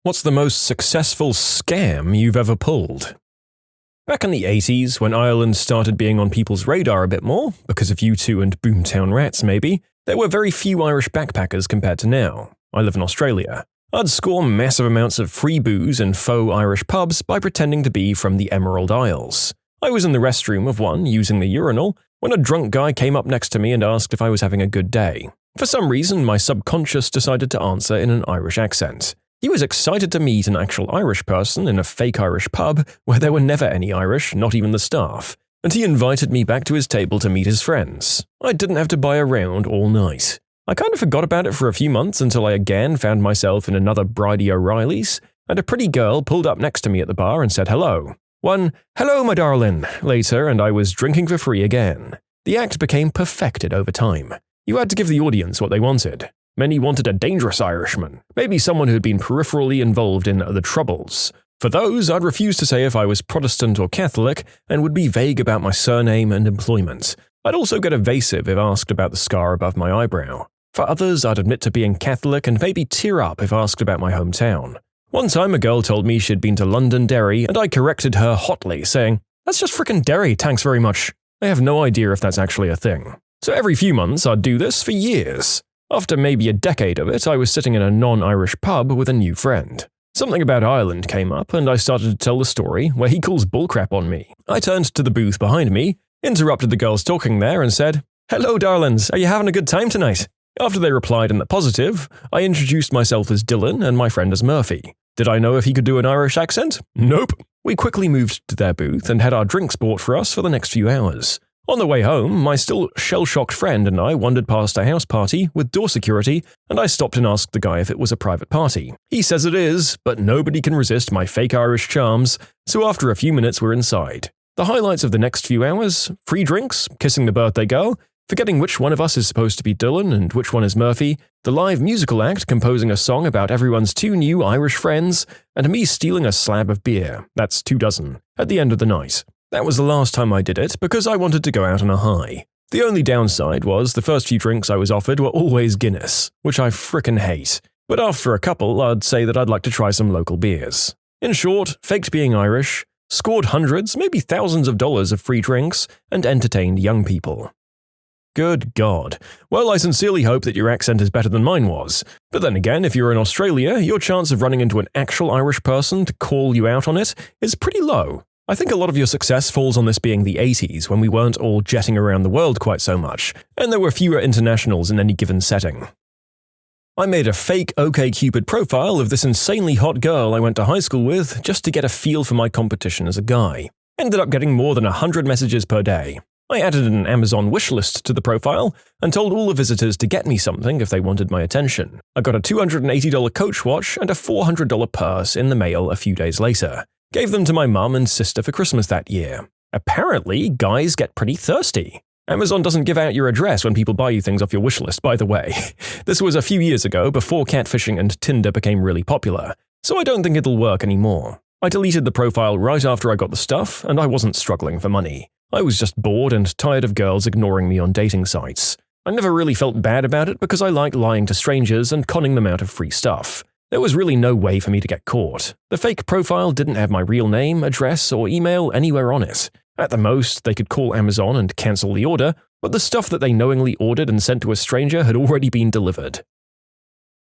What's the most successful scam you've ever pulled? Back in the 80s, when Ireland started being on people's radar a bit more, because of U2 and Boomtown Rats maybe, there were very few Irish backpackers compared to now. I live in Australia. I'd score massive amounts of free booze in faux Irish pubs by pretending to be from the Emerald Isles. I was in the restroom of one, using the urinal, when a drunk guy came up next to me and asked if I was having a good day. For some reason, my subconscious decided to answer in an Irish accent. He was excited to meet an actual Irish person in a fake Irish pub where there were never any Irish, not even the staff, and he invited me back to his table to meet his friends. I didn't have to buy a round all night. I kind of forgot about it for a few months until I again found myself in another Bridey O'Reilly's, and a pretty girl pulled up next to me at the bar and said hello. One, "Hello, my darling," later, and I was drinking for free again. The act became perfected over time. You had to give the audience what they wanted. Many wanted a dangerous Irishman, maybe someone who had been peripherally involved in the Troubles. For those, I'd refuse to say if I was Protestant or Catholic and would be vague about my surname and employment. I'd also get evasive if asked about the scar above my eyebrow. For others, I'd admit to being Catholic and maybe tear up if asked about my hometown. One time a girl told me she'd been to Londonderry and I corrected her hotly, saying, "That's just frickin' Derry, thanks very much." I have no idea if that's actually a thing. So every few months I'd do this for years. After maybe a decade of it, I was sitting in a non-Irish pub with a new friend. Something about Ireland came up, and I started to tell the story where he calls bullcrap on me. I turned to the booth behind me, interrupted the girls talking there, and said, "Hello, darlings, are you having a good time tonight?" After they replied in the positive, I introduced myself as Dylan and my friend as Murphy. Did I know if he could do an Irish accent? Nope. We quickly moved to their booth and had our drinks bought for us for the next few hours. On the way home, my still shell-shocked friend and I wandered past a house party with door security, and I stopped and asked the guy if it was a private party. He says it is, but nobody can resist my fake Irish charms, so after a few minutes we're inside. The highlights of the next few hours: free drinks, kissing the birthday girl, forgetting which one of us is supposed to be Dylan and which one is Murphy, the live musical act composing a song about everyone's two new Irish friends, and me stealing a slab of beer, that's 2 dozen, at the end of the night. That was the last time I did it because I wanted to go out on a high. The only downside was the first few drinks I was offered were always Guinness, which I frickin' hate. But after a couple, I'd say that I'd like to try some local beers. In short, faked being Irish, scored hundreds, maybe thousands of dollars of free drinks, and entertained young people. Good God. Well, I sincerely hope that your accent is better than mine was. But then again, if you're in Australia, your chance of running into an actual Irish person to call you out on it is pretty low. I think a lot of your success falls on this being the 80s, when we weren't all jetting around the world quite so much, and there were fewer internationals in any given setting. I made a fake OkCupid profile of this insanely hot girl I went to high school with just to get a feel for my competition as a guy. Ended up getting more than 100 messages per day. I added an Amazon wishlist to the profile and told all the visitors to get me something if they wanted my attention. I got a $280 Coach watch and a $400 purse in the mail a few days later. Gave them to my mum and sister for Christmas that year. Apparently, guys get pretty thirsty. Amazon doesn't give out your address when people buy you things off your wishlist, by the way. This was a few years ago, before catfishing and Tinder became really popular, so I don't think it'll work anymore. I deleted the profile right after I got the stuff, and I wasn't struggling for money. I was just bored and tired of girls ignoring me on dating sites. I never really felt bad about it because I like lying to strangers and conning them out of free stuff. There was really no way for me to get caught. The fake profile didn't have my real name, address, or email anywhere on it. At the most, they could call Amazon and cancel the order, but the stuff that they knowingly ordered and sent to a stranger had already been delivered.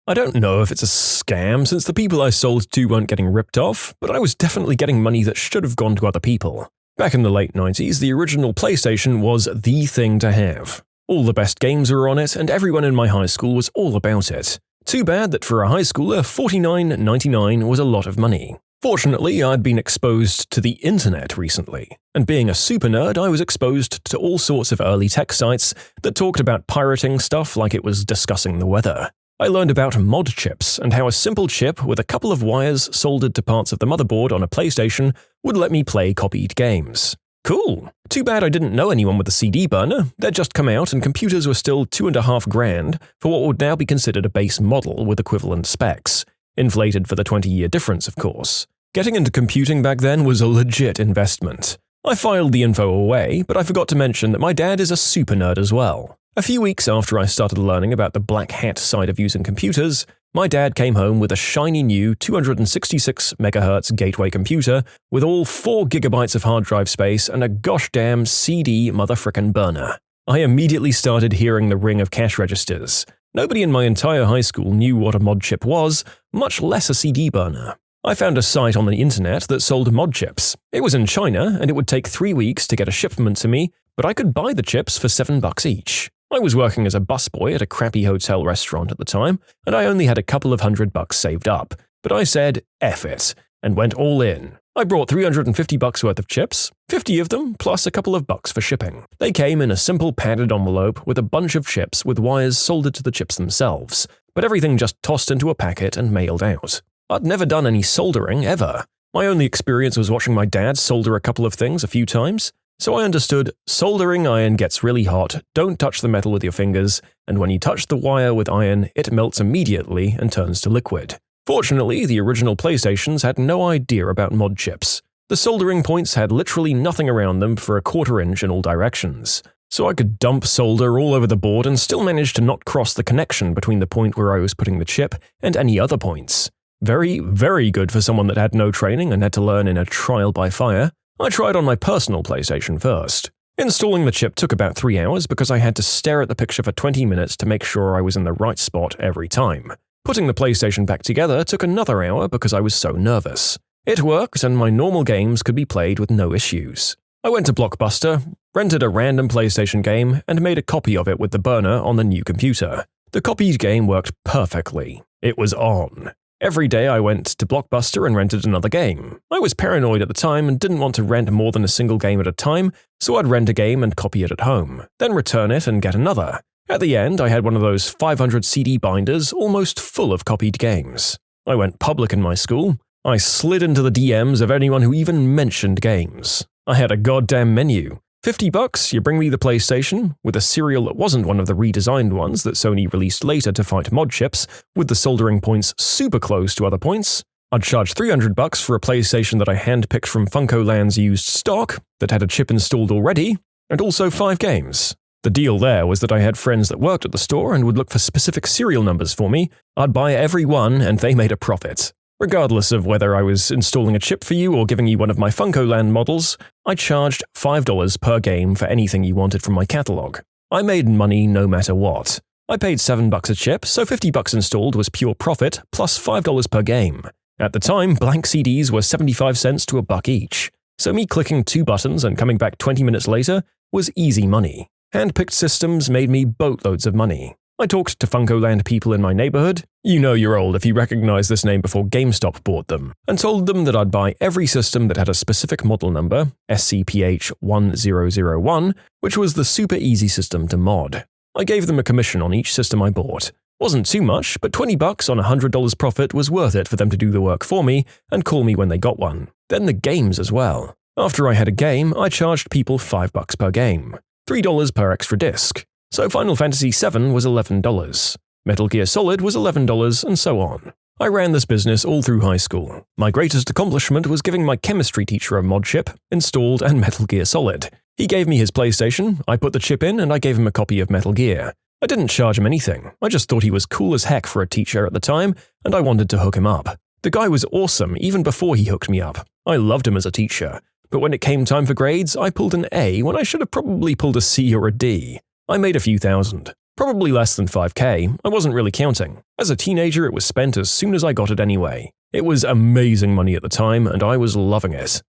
I don't know if it's a scam since the people I sold to weren't getting ripped off, but I was definitely getting money that should have gone to other people. Back in the late 90s, the original PlayStation was the thing to have. All the best games were on it, and everyone in my high school was all about it. Too bad that for a high schooler, $49.99 was a lot of money. Fortunately, I'd been exposed to the internet recently, and being a super nerd, I was exposed to all sorts of early tech sites that talked about pirating stuff like it was discussing the weather. I learned about mod chips and how a simple chip with a couple of wires soldered to parts of the motherboard on a PlayStation would let me play copied games. Cool. Too bad I didn't know anyone with a CD burner. They'd just come out and computers were still $2.5 grand for what would now be considered a base model with equivalent specs. Inflated for the 20-year difference, of course. Getting into computing back then was a legit investment. I filed the info away, but I forgot to mention that my dad is a super nerd as well. A few weeks after I started learning about the black hat side of using computers, My dad came home with a shiny new 266 MHz gateway computer with all 4 GB of hard drive space and a gosh damn CD motherfrickin' burner. I immediately started hearing the ring of cash registers. Nobody in my entire high school knew what a mod chip was, much less a CD burner. I found a site on the internet that sold mod chips. It was in China, and it would take 3 weeks to get a shipment to me, but I could buy the chips for $7 each. I was working as a busboy at a crappy hotel restaurant at the time, and I only had a couple of $100 saved up. But I said, F it, and went all in. I brought $350 worth of chips, 50 of them, plus a couple of bucks for shipping. They came in a simple padded envelope with a bunch of chips with wires soldered to the chips themselves, but everything just tossed into a packet and mailed out. I'd never done any soldering, ever. My only experience was watching my dad solder a couple of things a few times. So I understood, soldering iron gets really hot, don't touch the metal with your fingers, and when you touch the wire with iron, it melts immediately and turns to liquid. Fortunately, the original PlayStations had no idea about mod chips. The soldering points had literally nothing around them for a 1/4 inch in all directions. So I could dump solder all over the board and still manage to not cross the connection between the point where I was putting the chip and any other points. Very, very good for someone that had no training and had to learn in a trial by fire. I tried on my personal PlayStation first. Installing the chip took about 3 hours because I had to stare at the picture for 20 minutes to make sure I was in the right spot every time. Putting the PlayStation back together took another hour because I was so nervous. It worked and my normal games could be played with no issues. I went to Blockbuster, rented a random PlayStation game, and made a copy of it with the burner on the new computer. The copied game worked perfectly. It was on. Every day I went to Blockbuster and rented another game. I was paranoid at the time and didn't want to rent more than a single game at a time, so I'd rent a game and copy it at home, then return it and get another. At the end, I had one of those 500 CD binders almost full of copied games. I went public in my school. I slid into the DMs of anyone who even mentioned games. I had a goddamn menu. $50, you bring me the PlayStation, with a serial that wasn't one of the redesigned ones that Sony released later to fight mod chips, with the soldering points super close to other points. I'd charge $300 for a PlayStation that I handpicked from FuncoLand's used stock, that had a chip installed already, and also 5 games. The deal there was that I had friends that worked at the store and would look for specific serial numbers for me. I'd buy every one, and they made a profit. Regardless of whether I was installing a chip for you or giving you one of my FuncoLand models, I charged $5 per game for anything you wanted from my catalog. I made money no matter what. I paid $7 a chip, so $50 installed was pure profit, plus $5 per game. At the time, blank CDs were 75 cents to $1 each, so me clicking 2 buttons and coming back 20 minutes later was easy money. Handpicked systems made me boatloads of money. I talked to FuncoLand people in my neighborhood, you know you're old if you recognize this name before GameStop bought them, and told them that I'd buy every system that had a specific model number, SCPH-1001, which was the super easy system to mod. I gave them a commission on each system I bought. Wasn't too much, but $20 on $100 profit was worth it for them to do the work for me and call me when they got one. Then the games as well. After I had a game, I charged people $5 per game, $3 per extra disc. So Final Fantasy VII was $11, Metal Gear Solid was $11, and so on. I ran this business all through high school. My greatest accomplishment was giving my chemistry teacher a mod chip, installed, and Metal Gear Solid. He gave me his PlayStation, I put the chip in, and I gave him a copy of Metal Gear. I didn't charge him anything, I just thought he was cool as heck for a teacher at the time, and I wanted to hook him up. The guy was awesome even before he hooked me up. I loved him as a teacher. But when it came time for grades, I pulled an A when I should have probably pulled a C or a D. I made a few thousand. Probably less than $5K, I wasn't really counting. As a teenager, it was spent as soon as I got it anyway. It was amazing money at the time, and I was loving it.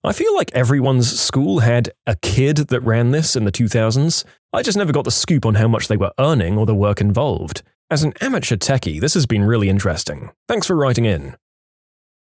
I feel like everyone's school had a kid that ran this in the 2000s. I just never got the scoop on how much they were earning or the work involved. As an amateur techie, this has been really interesting. Thanks for writing in.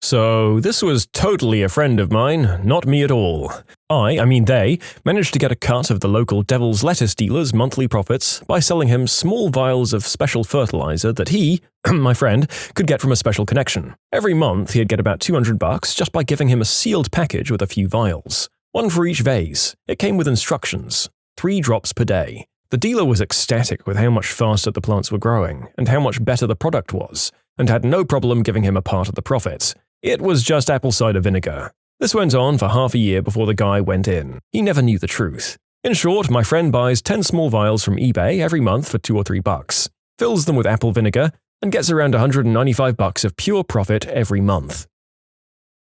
So, this was totally a friend of mine, not me at all. They, managed to get a cut of the local Devil's Lettuce dealer's monthly profits by selling him small vials of special fertilizer that he, my friend, could get from a special connection. Every month he'd get about $200 just by giving him a sealed package with a few vials. One for each vase. It came with instructions. 3 drops per day. The dealer was ecstatic with how much faster the plants were growing and how much better the product was, and had no problem giving him a part of the profits. It was just apple cider vinegar. This went on for half a year before the guy went in. He never knew the truth. In short, my friend buys 10 small vials from eBay every month for $2 or $3, fills them with apple vinegar, and gets around $195 of pure profit every month.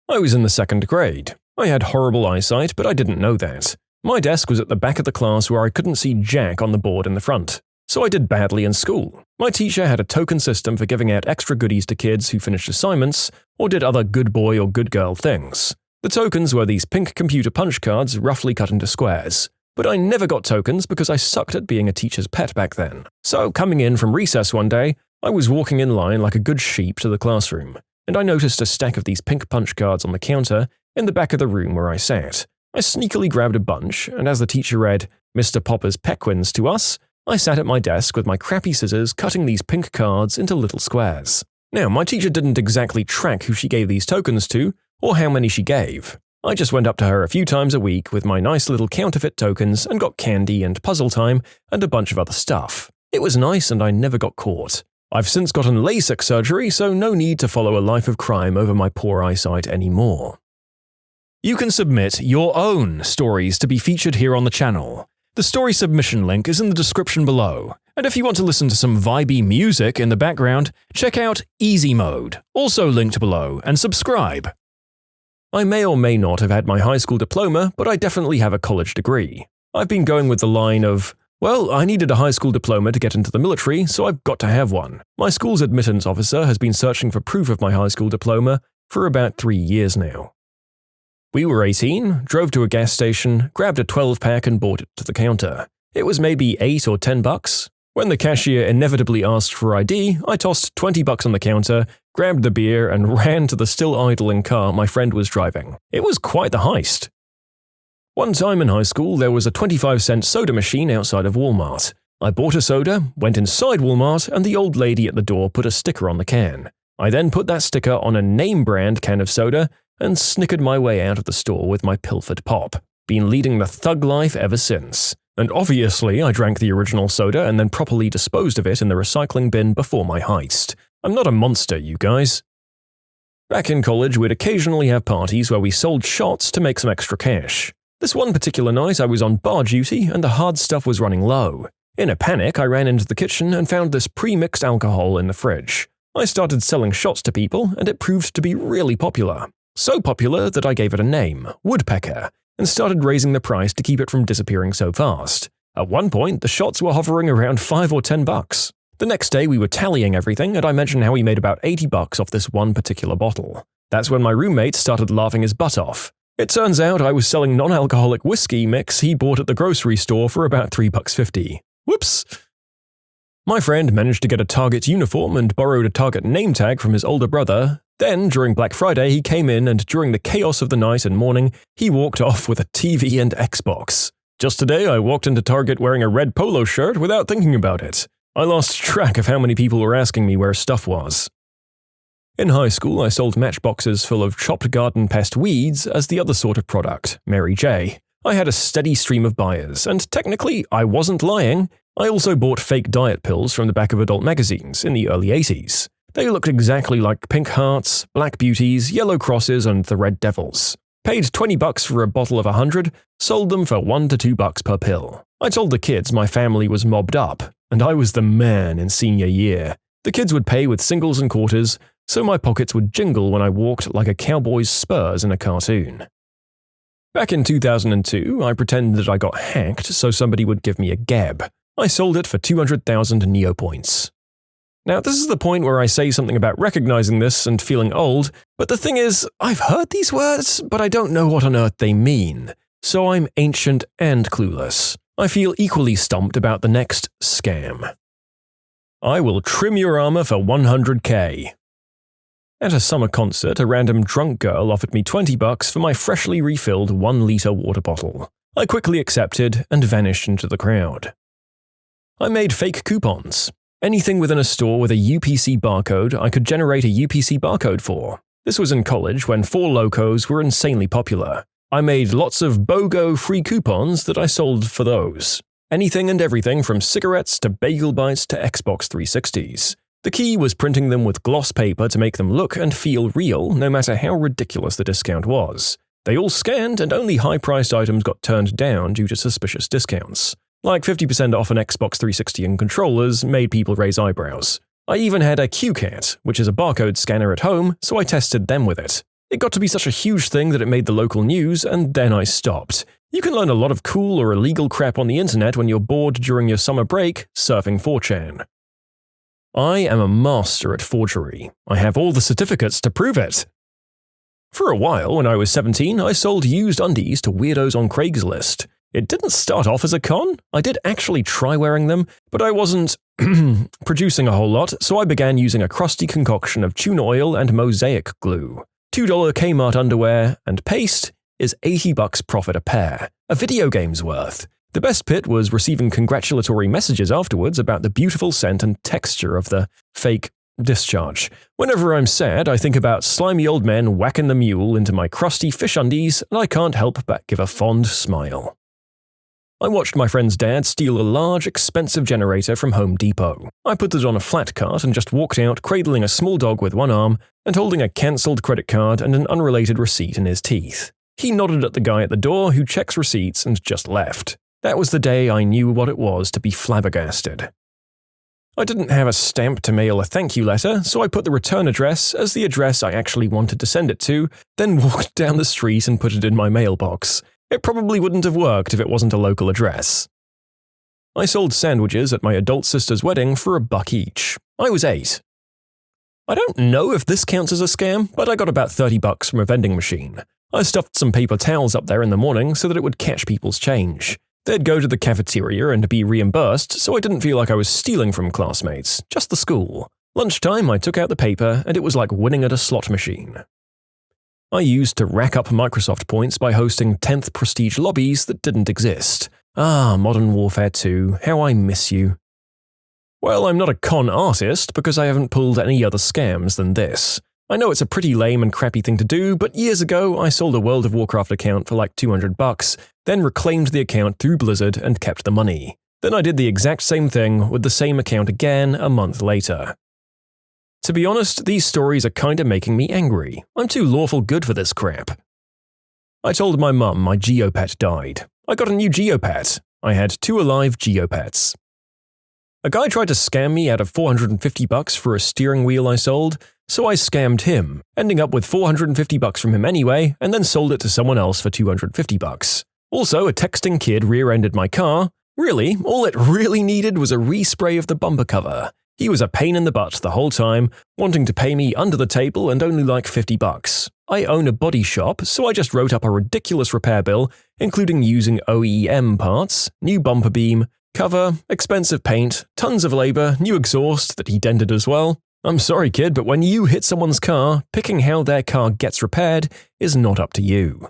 I was in the 2nd grade. I had horrible eyesight, but I didn't know that. My desk was at the back of the class where I couldn't see jack on the board in the front. So I did badly in school. My teacher had a token system for giving out extra goodies to kids who finished assignments or did other good boy or good girl things. The tokens were these pink computer punch cards roughly cut into squares. But I never got tokens because I sucked at being a teacher's pet back then. So coming in from recess one day, I was walking in line like a good sheep to the classroom, and I noticed a stack of these pink punch cards on the counter in the back of the room where I sat. I sneakily grabbed a bunch, and as the teacher read Mr. Popper's Pequins to us, I sat at my desk with my crappy scissors cutting these pink cards into little squares. Now, my teacher didn't exactly track who she gave these tokens to, or how many she gave. I just went up to her a few times a week with my nice little counterfeit tokens and got candy and puzzle time and a bunch of other stuff. It was nice and I never got caught. I've since gotten LASIK surgery, so no need to follow a life of crime over my poor eyesight anymore. You can submit your own stories to be featured here on the channel. The story submission link is in the description below, and if you want to listen to some vibey music in the background, check out easymode, also linked below, and subscribe. I may or may not have had my high school diploma, but I definitely have a college degree. I've been going with the line of, well, I needed a high school diploma to get into the military, so I've got to have one. My school's admittance officer has been searching for proof of my high school diploma for about 3 years now. We were 18, drove to a gas station, grabbed a 12-pack and brought it to the counter. It was maybe $8 or $10. When the cashier inevitably asked for ID, I tossed $20 on the counter, grabbed the beer, and ran to the still idling car my friend was driving. It was quite the heist. One time in high school, there was a 25-cent soda machine outside of Walmart. I bought a soda, went inside Walmart, and the old lady at the door put a sticker on the can. I then put that sticker on a name-brand can of soda and snickered my way out of the store with my pilfered pop. Been leading the thug life ever since. And obviously, I drank the original soda and then properly disposed of it in the recycling bin before my heist. I'm not a monster, you guys. Back in college, we'd occasionally have parties where we sold shots to make some extra cash. This one particular night, I was on bar duty and the hard stuff was running low. In a panic, I ran into the kitchen and found this pre-mixed alcohol in the fridge. I started selling shots to people, and it proved to be really popular. So popular that I gave it a name, Woodpecker, and started raising the price to keep it from disappearing so fast. At one point, the shots were hovering around $5 or $10. The next day, we were tallying everything, and I mentioned how we made about $80 off this one particular bottle. That's when my roommate started laughing his butt off. It turns out I was selling non-alcoholic whiskey mix he bought at the grocery store for about $3.50. Whoops! My friend managed to get a Target uniform and borrowed a Target name tag from his older brother. Then, during Black Friday, he came in and during the chaos of the night and morning, he walked off with a TV and Xbox. Just today, I walked into Target wearing a red polo shirt without thinking about it. I lost track of how many people were asking me where stuff was. In high school, I sold matchboxes full of chopped garden pest weeds as the other sort of product, Mary J. I had a steady stream of buyers, and technically, I wasn't lying. I also bought fake diet pills from the back of adult magazines in the early 80s. They looked exactly like Pink Hearts, Black Beauties, Yellow Crosses, and the Red Devils. Paid $20 for a bottle of 100, sold them for $1 to $2 per pill. I told the kids my family was mobbed up, and I was the man in senior year. The kids would pay with singles and quarters, so my pockets would jingle when I walked like a cowboy's spurs in a cartoon. Back in 2002, I pretended that I got hacked so somebody would give me a gab. I sold it for 200,000 Neopoints. Now, this is the point where I say something about recognizing this and feeling old, but the thing is, I've heard these words, but I don't know what on earth they mean. So I'm ancient and clueless. I feel equally stumped about the next scam. I will trim your armor for 100K. At a summer concert, a random drunk girl offered me $20 for my freshly refilled 1-liter water bottle. I quickly accepted and vanished into the crowd. I made fake coupons. Anything within a store with a UPC barcode I could generate a UPC barcode for. This was in college when 4 Locos were insanely popular. I made lots of BOGO free coupons that I sold for those. Anything and everything from cigarettes to bagel bites to Xbox 360s. The key was printing them with gloss paper to make them look and feel real, no matter how ridiculous the discount was. They all scanned and only high-priced items got turned down due to suspicious discounts. Like 50% off an Xbox 360 and controllers made people raise eyebrows. I even had a QCat, which is a barcode scanner at home, so I tested them with it. It got to be such a huge thing that it made the local news, and then I stopped. You can learn a lot of cool or illegal crap on the internet when you're bored during your summer break, surfing 4chan. I am a master at forgery. I have all the certificates to prove it. For a while, when I was 17, I sold used undies to weirdos on Craigslist. It didn't start off as a con. I did actually try wearing them, but I wasn't producing a whole lot, so I began using a crusty concoction of tuna oil and mosaic glue. $2 Kmart underwear and paste is $80 profit a pair, a video game's worth. The best bit was receiving congratulatory messages afterwards about the beautiful scent and texture of the fake discharge. Whenever I'm sad, I think about slimy old men whacking the mule into my crusty fish undies, and I can't help but give a fond smile. I watched my friend's dad steal a large, expensive generator from Home Depot. I put it on a flat cart and just walked out cradling a small dog with one arm and holding a cancelled credit card and an unrelated receipt in his teeth. He nodded at the guy at the door who checks receipts and just left. That was the day I knew what it was to be flabbergasted. I didn't have a stamp to mail a thank you letter, so I put the return address as the address I actually wanted to send it to, then walked down the street and put it in my mailbox. It probably wouldn't have worked if it wasn't a local address. I sold sandwiches at my adult sister's wedding for $1 each. I was 8. I don't know if this counts as a scam, but I got about $30 from a vending machine. I stuffed some paper towels up there in the morning so that it would catch people's change. They'd go to the cafeteria and be reimbursed, so I didn't feel like I was stealing from classmates, just the school. Lunchtime, I took out the paper, and it was like winning at a slot machine. I used to rack up Microsoft points by hosting 10th prestige lobbies that didn't exist. Ah, Modern Warfare 2, how I miss you. Well, I'm not a con artist because I haven't pulled any other scams than this. I know it's a pretty lame and crappy thing to do, but years ago I sold a World of Warcraft account for like $200, then reclaimed the account through Blizzard and kept the money. Then I did the exact same thing with the same account again a month later. To be honest, these stories are kinda making me angry. I'm too lawful good for this crap. I told my mum my Geopet died. I got a new Geopet. I had 2 alive Geopets. A guy tried to scam me out of $450 for a steering wheel I sold, so I scammed him, ending up with $450 from him anyway, and then sold it to someone else for $250. Also, a texting kid rear-ended my car. Really, all it really needed was a respray of the bumper cover. He was a pain in the butt the whole time, wanting to pay me under the table and only like $50. I own a body shop, so I just wrote up a ridiculous repair bill, including using OEM parts, new bumper beam, cover, expensive paint, tons of labor, new exhaust that he dented as well. I'm sorry, kid, but when you hit someone's car, picking how their car gets repaired is not up to you.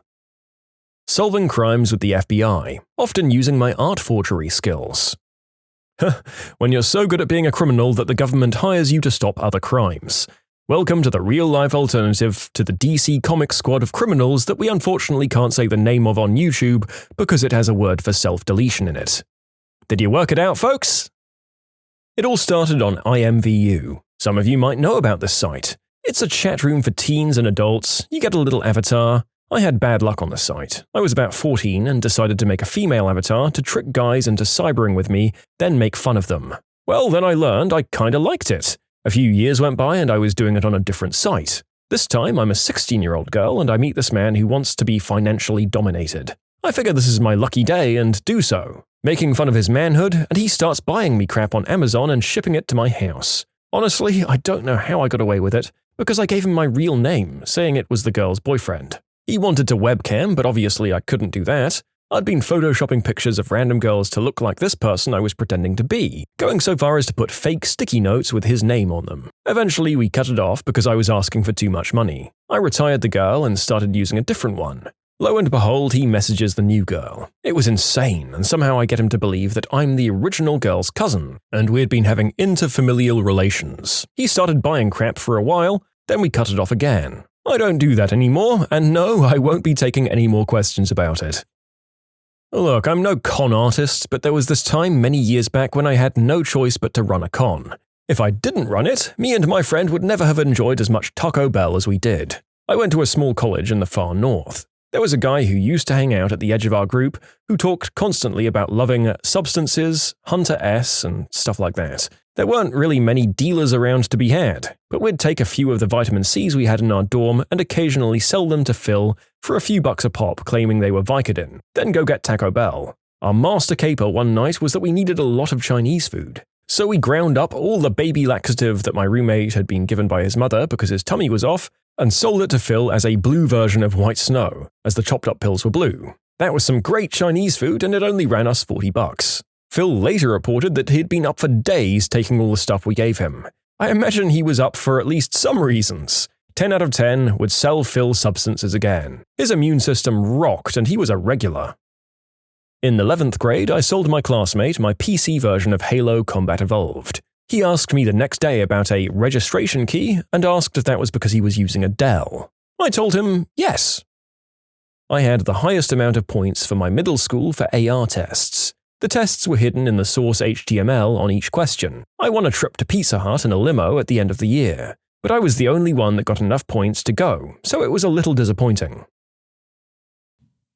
Solving crimes with the FBI, often using my art forgery skills. When you're so good at being a criminal that the government hires you to stop other crimes. Welcome to the real-life alternative to the DC comic squad of criminals that we unfortunately can't say the name of on YouTube because it has a word for self-deletion in it. Did you work it out, folks? It all started on IMVU. Some of you might know about this site. It's a chat room for teens and adults. You get a little avatar. I had bad luck on the site. I was about 14 and decided to make a female avatar to trick guys into cybering with me, then make fun of them. Well, then I learned I kinda liked it. A few years went by and I was doing it on a different site. This time I'm a 16-year-old girl and I meet this man who wants to be financially dominated. I figure this is my lucky day and do so, making fun of his manhood, and he starts buying me crap on Amazon and shipping it to my house. Honestly, I don't know how I got away with it, because I gave him my real name, saying it was the girl's boyfriend. He wanted to webcam, but obviously I couldn't do that. I'd been photoshopping pictures of random girls to look like this person I was pretending to be, going so far as to put fake sticky notes with his name on them. Eventually we cut it off because I was asking for too much money. I retired the girl and started using a different one. Lo and behold, he messages the new girl. It was insane, and somehow I get him to believe that I'm the original girl's cousin, and we'd been having interfamilial relations. He started buying crap for a while, then we cut it off again. I don't do that anymore, and no, I won't be taking any more questions about it. Look, I'm no con artist, but there was this time many years back when I had no choice but to run a con. If I didn't run it, me and my friend would never have enjoyed as much Taco Bell as we did. I went to a small college in the far north. There was a guy who used to hang out at the edge of our group who talked constantly about loving substances, Hunter S, and stuff like that. There weren't really many dealers around to be had, but we'd take a few of the vitamin Cs we had in our dorm and occasionally sell them to Phil for a few bucks a pop claiming they were Vicodin, then go get Taco Bell. Our master caper one night was that we needed a lot of Chinese food. So we ground up all the baby laxative that my roommate had been given by his mother because his tummy was off and sold it to Phil as a blue version of white snow, as the chopped up pills were blue. That was some great Chinese food and it only ran us $40. Phil later reported that he'd been up for days taking all the stuff we gave him. I imagine he was up for at least some reasons. 10 out of 10 would sell Phil substances again. His immune system rocked and he was a regular. In 11th grade, I sold my classmate my PC version of Halo Combat Evolved. He asked me the next day about a registration key and asked if that was because he was using a Dell. I told him yes. I had the highest amount of points for my middle school for AR tests. The tests were hidden in the source HTML on each question. I won a trip to Pizza Hut in a limo at the end of the year, but I was the only one that got enough points to go, so it was a little disappointing.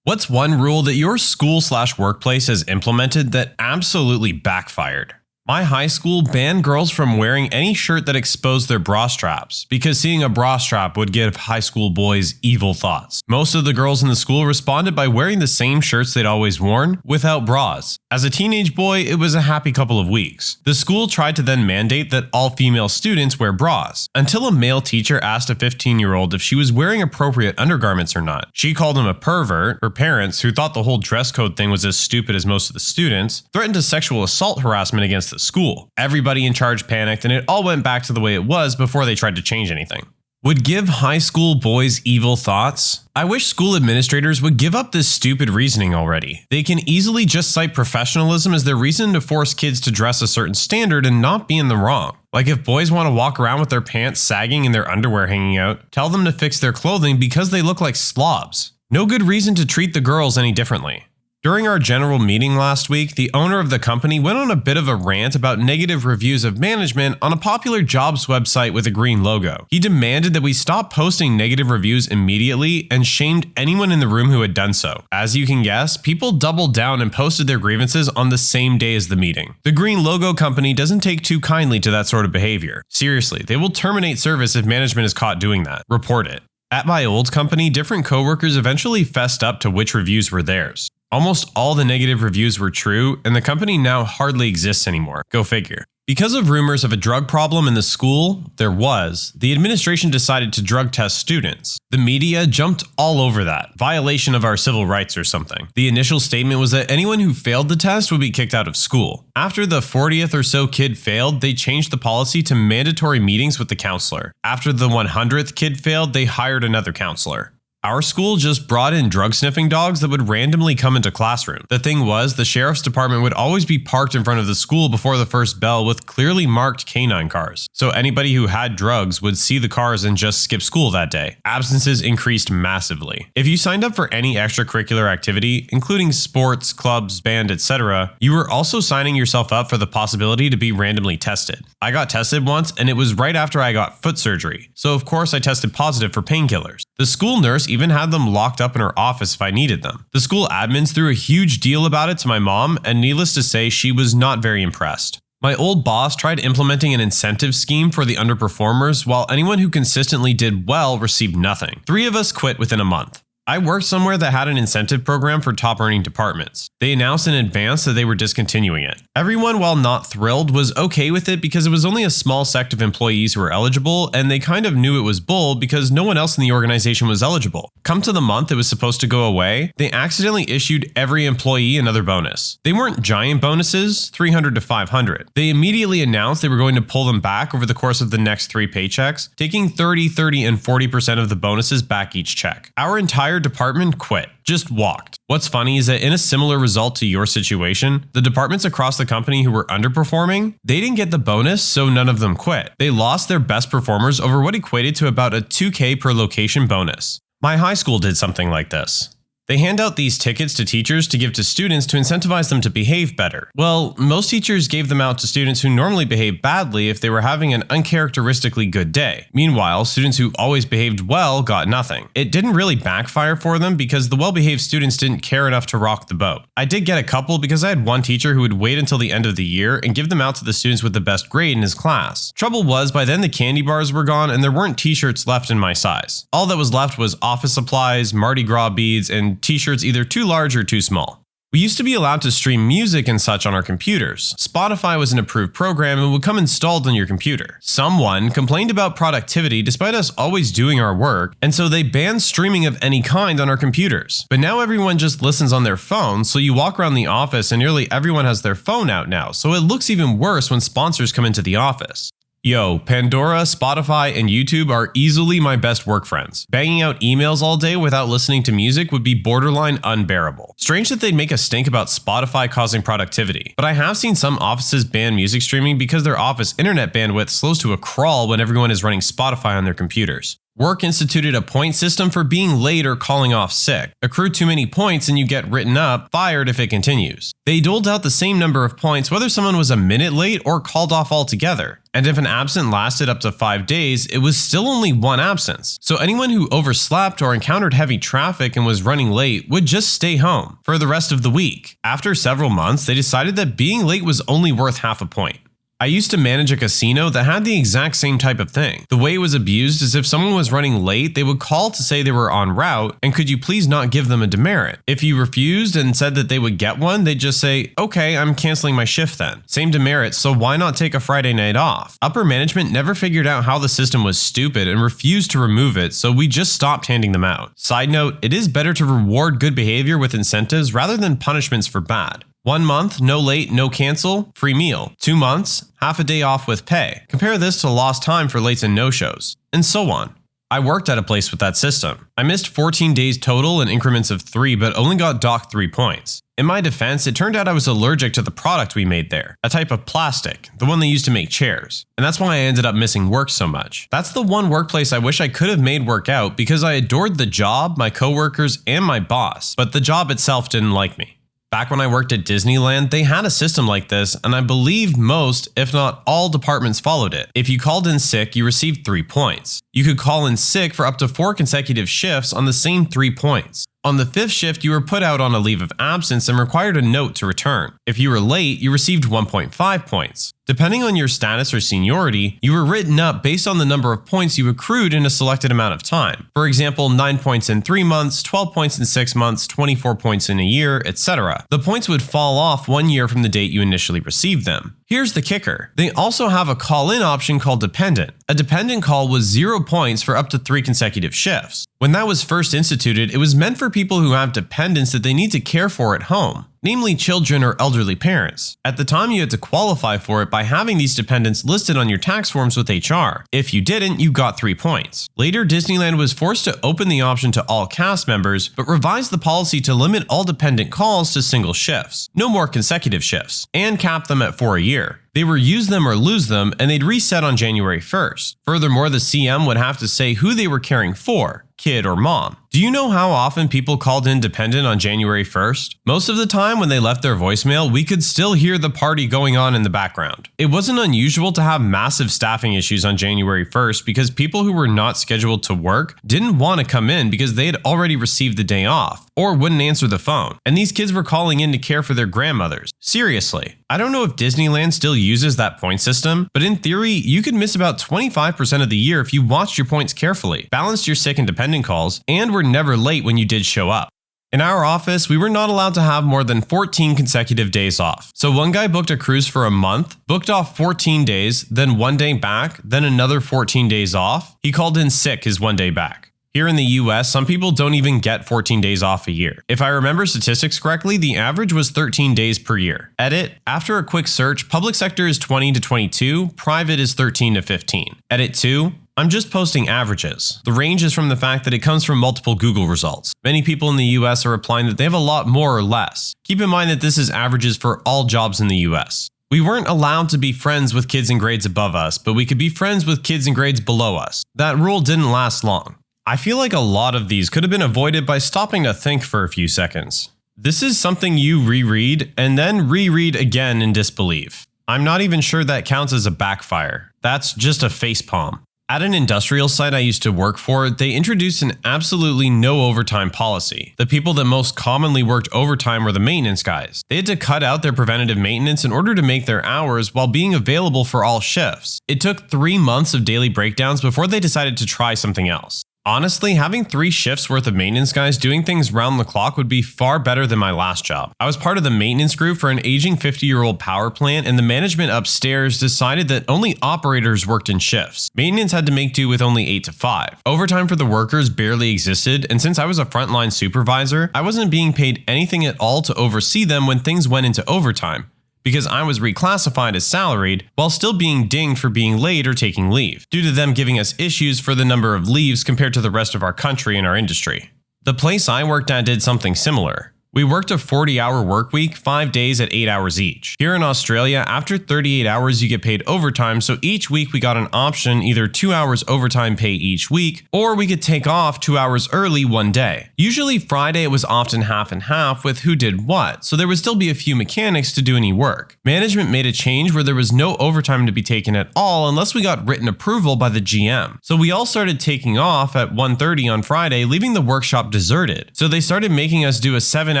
What's one rule that your school/workplace has implemented that absolutely backfired? My high school banned girls from wearing any shirt that exposed their bra straps, because seeing a bra strap would give high school boys evil thoughts. Most of the girls in the school responded by wearing the same shirts they'd always worn, without bras. As a teenage boy, it was a happy couple of weeks. The school tried to then mandate that all female students wear bras, until a male teacher asked a 15-year-old if she was wearing appropriate undergarments or not. She called him a pervert. Her parents, who thought the whole dress code thing was as stupid as most of the students, threatened to sexual assault harassment against the school. Everybody in charge panicked and it all went back to the way it was before they tried to change anything. Would give high school boys evil thoughts? I wish school administrators would give up this stupid reasoning already. They can easily just cite professionalism as their reason to force kids to dress a certain standard and not be in the wrong. Like if boys want to walk around with their pants sagging and their underwear hanging out, tell them to fix their clothing because they look like slobs. No good reason to treat the girls any differently. During our general meeting last week, the owner of the company went on a bit of a rant about negative reviews of management on a popular jobs website with a green logo. He demanded that we stop posting negative reviews immediately and shamed anyone in the room who had done so. As you can guess, people doubled down and posted their grievances on the same day as the meeting. The green logo company doesn't take too kindly to that sort of behavior. Seriously, they will terminate service if management is caught doing that. Report it. At my old company, different coworkers eventually fessed up to which reviews were theirs. Almost all the negative reviews were true, and the company now hardly exists anymore. Go figure. Because of rumors of a drug problem in the school, the administration decided to drug test students. The media jumped all over that, violation of our civil rights or something. The initial statement was that anyone who failed the test would be kicked out of school. After the 40th or so kid failed, they changed the policy to mandatory meetings with the counselor. After the 100th kid failed, they hired another counselor. Our school just brought in drug-sniffing dogs that would randomly come into classroom. The thing was, the sheriff's department would always be parked in front of the school before the first bell with clearly marked canine cars. So anybody who had drugs would see the cars and just skip school that day. Absences increased massively. If you signed up for any extracurricular activity, including sports, clubs, band, etc., you were also signing yourself up for the possibility to be randomly tested. I got tested once, and it was right after I got foot surgery. So of course I tested positive for painkillers. The school nurse even had them locked up in her office if I needed them. The school admins threw a huge deal about it to my mom, and needless to say, she was not very impressed. My old boss tried implementing an incentive scheme for the underperformers, while anyone who consistently did well received nothing. 3 of us quit within a month. I worked somewhere that had an incentive program for top-earning departments. They announced in advance that they were discontinuing it. Everyone, while not thrilled, was okay with it because it was only a small sect of employees who were eligible, and they kind of knew it was bull because no one else in the organization was eligible. Come to the month it was supposed to go away, they accidentally issued every employee another bonus. They weren't giant bonuses, 300 to 500. They immediately announced they were going to pull them back over the course of the next 3 paychecks, taking 30, 30, and 40% of the bonuses back each check. Our entire department quit. Just walked. What's funny is that in a similar result to your situation, the departments across the company who were underperforming, they didn't get the bonus, so none of them quit. They lost their best performers over what equated to about a $2,000 per location bonus. My high school did something like this. They hand out these tickets to teachers to give to students to incentivize them to behave better. Well, most teachers gave them out to students who normally behave badly if they were having an uncharacteristically good day. Meanwhile, students who always behaved well got nothing. It didn't really backfire for them because the well-behaved students didn't care enough to rock the boat. I did get a couple because I had one teacher who would wait until the end of the year and give them out to the students with the best grade in his class. Trouble was, by then the candy bars were gone and there weren't t-shirts left in my size. All that was left was office supplies, Mardi Gras beads, and t-shirts either too large or too small. We used to be allowed to stream music and such on our computers. Spotify was an approved program and would come installed on your computer. Someone complained about productivity despite us always doing our work, and so they banned streaming of any kind on our computers. But now everyone just listens on their phone, so you walk around the office and nearly everyone has their phone out now, so it looks even worse when sponsors come into the office. Yo, Pandora, Spotify, and YouTube are easily my best work friends. Banging out emails all day without listening to music would be borderline unbearable. Strange that they'd make a stink about Spotify causing productivity, but I have seen some offices ban music streaming because their office internet bandwidth slows to a crawl when everyone is running Spotify on their computers. Work instituted a point system for being late or calling off sick. Accrue too many points and you get written up, fired if it continues. They doled out the same number of points whether someone was a minute late or called off altogether. And if an absence lasted up to 5 days, it was still only one absence. So anyone who overslept or encountered heavy traffic and was running late would just stay home for the rest of the week. After several months, they decided that being late was only worth half a point. I used to manage a casino that had the exact same type of thing. The way it was abused is if someone was running late, they would call to say they were en route and could you please not give them a demerit. If you refused and said that they would get one, they'd just say, okay, I'm canceling my shift then. Same demerit, so why not take a Friday night off? Upper management never figured out how the system was stupid and refused to remove it, so we just stopped handing them out. Side note, it is better to reward good behavior with incentives rather than punishments for bad. 1 month, no late, no cancel, free meal. 2 months, half a day off with pay. Compare this to lost time for lates and no-shows, and so on. I worked at a place with that system. I missed 14 days total in increments of 3, but only got docked 3 points. In my defense, it turned out I was allergic to the product we made there, a type of plastic, the one they used to make chairs. And that's why I ended up missing work so much. That's the one workplace I wish I could have made work out because I adored the job, my coworkers, and my boss, but the job itself didn't like me. Back when I worked at Disneyland, they had a system like this, and I believe most, if not all, departments followed it. If you called in sick, you received 3 points. You could call in sick for up to 4 consecutive shifts on the same 3 points. On the 5th shift, you were put out on a leave of absence and required a note to return. If you were late, you received 1.5 points. Depending on your status or seniority, you were written up based on the number of points you accrued in a selected amount of time. For example, 9 points in 3 months, 12 points in 6 months, 24 points in a year, etc. The points would fall off 1 year from the date you initially received them. Here's the kicker. They also have a call-in option called dependent. A dependent call was 0 points for up to 3 consecutive shifts. When that was first instituted, it was meant for people who have dependents that they need to care for at home, namely children or elderly parents. At the time, you had to qualify for it by having these dependents listed on your tax forms with HR. If you didn't, you got 3 points. Later, Disneyland was forced to open the option to all cast members, but revised the policy to limit all dependent calls to single shifts, no more consecutive shifts, and cap them at 4 a year. They were use them or lose them, and they'd reset on January 1st. Furthermore, the CM would have to say who they were caring for, kid or mom. Do you know how often people called in dependent on January 1st? Most of the time when they left their voicemail, we could still hear the party going on in the background. It wasn't unusual to have massive staffing issues on January 1st because people who were not scheduled to work didn't want to come in because they had already received the day off or wouldn't answer the phone. And these kids were calling in to care for their grandmothers. Seriously. I don't know if Disneyland still uses that point system, but in theory, you could miss about 25% of the year if you watched your points carefully, balanced your sick and dependent calls, and were never late when you did show up. In our office, we were not allowed to have more than 14 consecutive days off. So one guy booked a cruise for a month, booked off 14 days, then 1 day back, then another 14 days off. He called in sick his 1 day back. Here in the US, some people don't even get 14 days off a year. If I remember statistics correctly, the average was 13 days per year. Edit, after a quick search, public sector is 20 to 22, private is 13 to 15. Edit 2, I'm just posting averages. The range is from the fact that it comes from multiple Google results. Many people in the US are replying that they have a lot more or less. Keep in mind that this is averages for all jobs in the US. We weren't allowed to be friends with kids in grades above us, but we could be friends with kids in grades below us. That rule didn't last long. I feel like a lot of these could have been avoided by stopping to think for a few seconds. This is something you reread and then reread again in disbelief. I'm not even sure that counts as a backfire. That's just a facepalm. At an industrial site I used to work for, they introduced an absolutely no overtime policy. The people that most commonly worked overtime were the maintenance guys. They had to cut out their preventative maintenance in order to make their hours while being available for all shifts. It took 3 months of daily breakdowns before they decided to try something else. Honestly, having 3 shifts worth of maintenance guys doing things round the clock would be far better than my last job. I was part of the maintenance group for an aging 50-year-old power plant, and the management upstairs decided that only operators worked in shifts. Maintenance had to make do with only 8 to 5. Overtime for the workers barely existed, and since I was a frontline supervisor, I wasn't being paid anything at all to oversee them when things went into overtime, because I was reclassified as salaried while still being dinged for being late or taking leave, due to them giving us issues for the number of leaves compared to the rest of our country and our industry. The place I worked at did something similar. We worked a 40-hour work week, 5 days at 8 hours each. Here in Australia, after 38 hours you get paid overtime, so each week we got an option, either 2 hours overtime pay each week, or we could take off 2 hours early one day. Usually Friday it was often half and half with who did what, so there would still be a few mechanics to do any work. Management made a change where there was no overtime to be taken at all unless we got written approval by the GM. So we all started taking off at 1:30 on Friday, leaving the workshop deserted. So they started making us do a 7-hour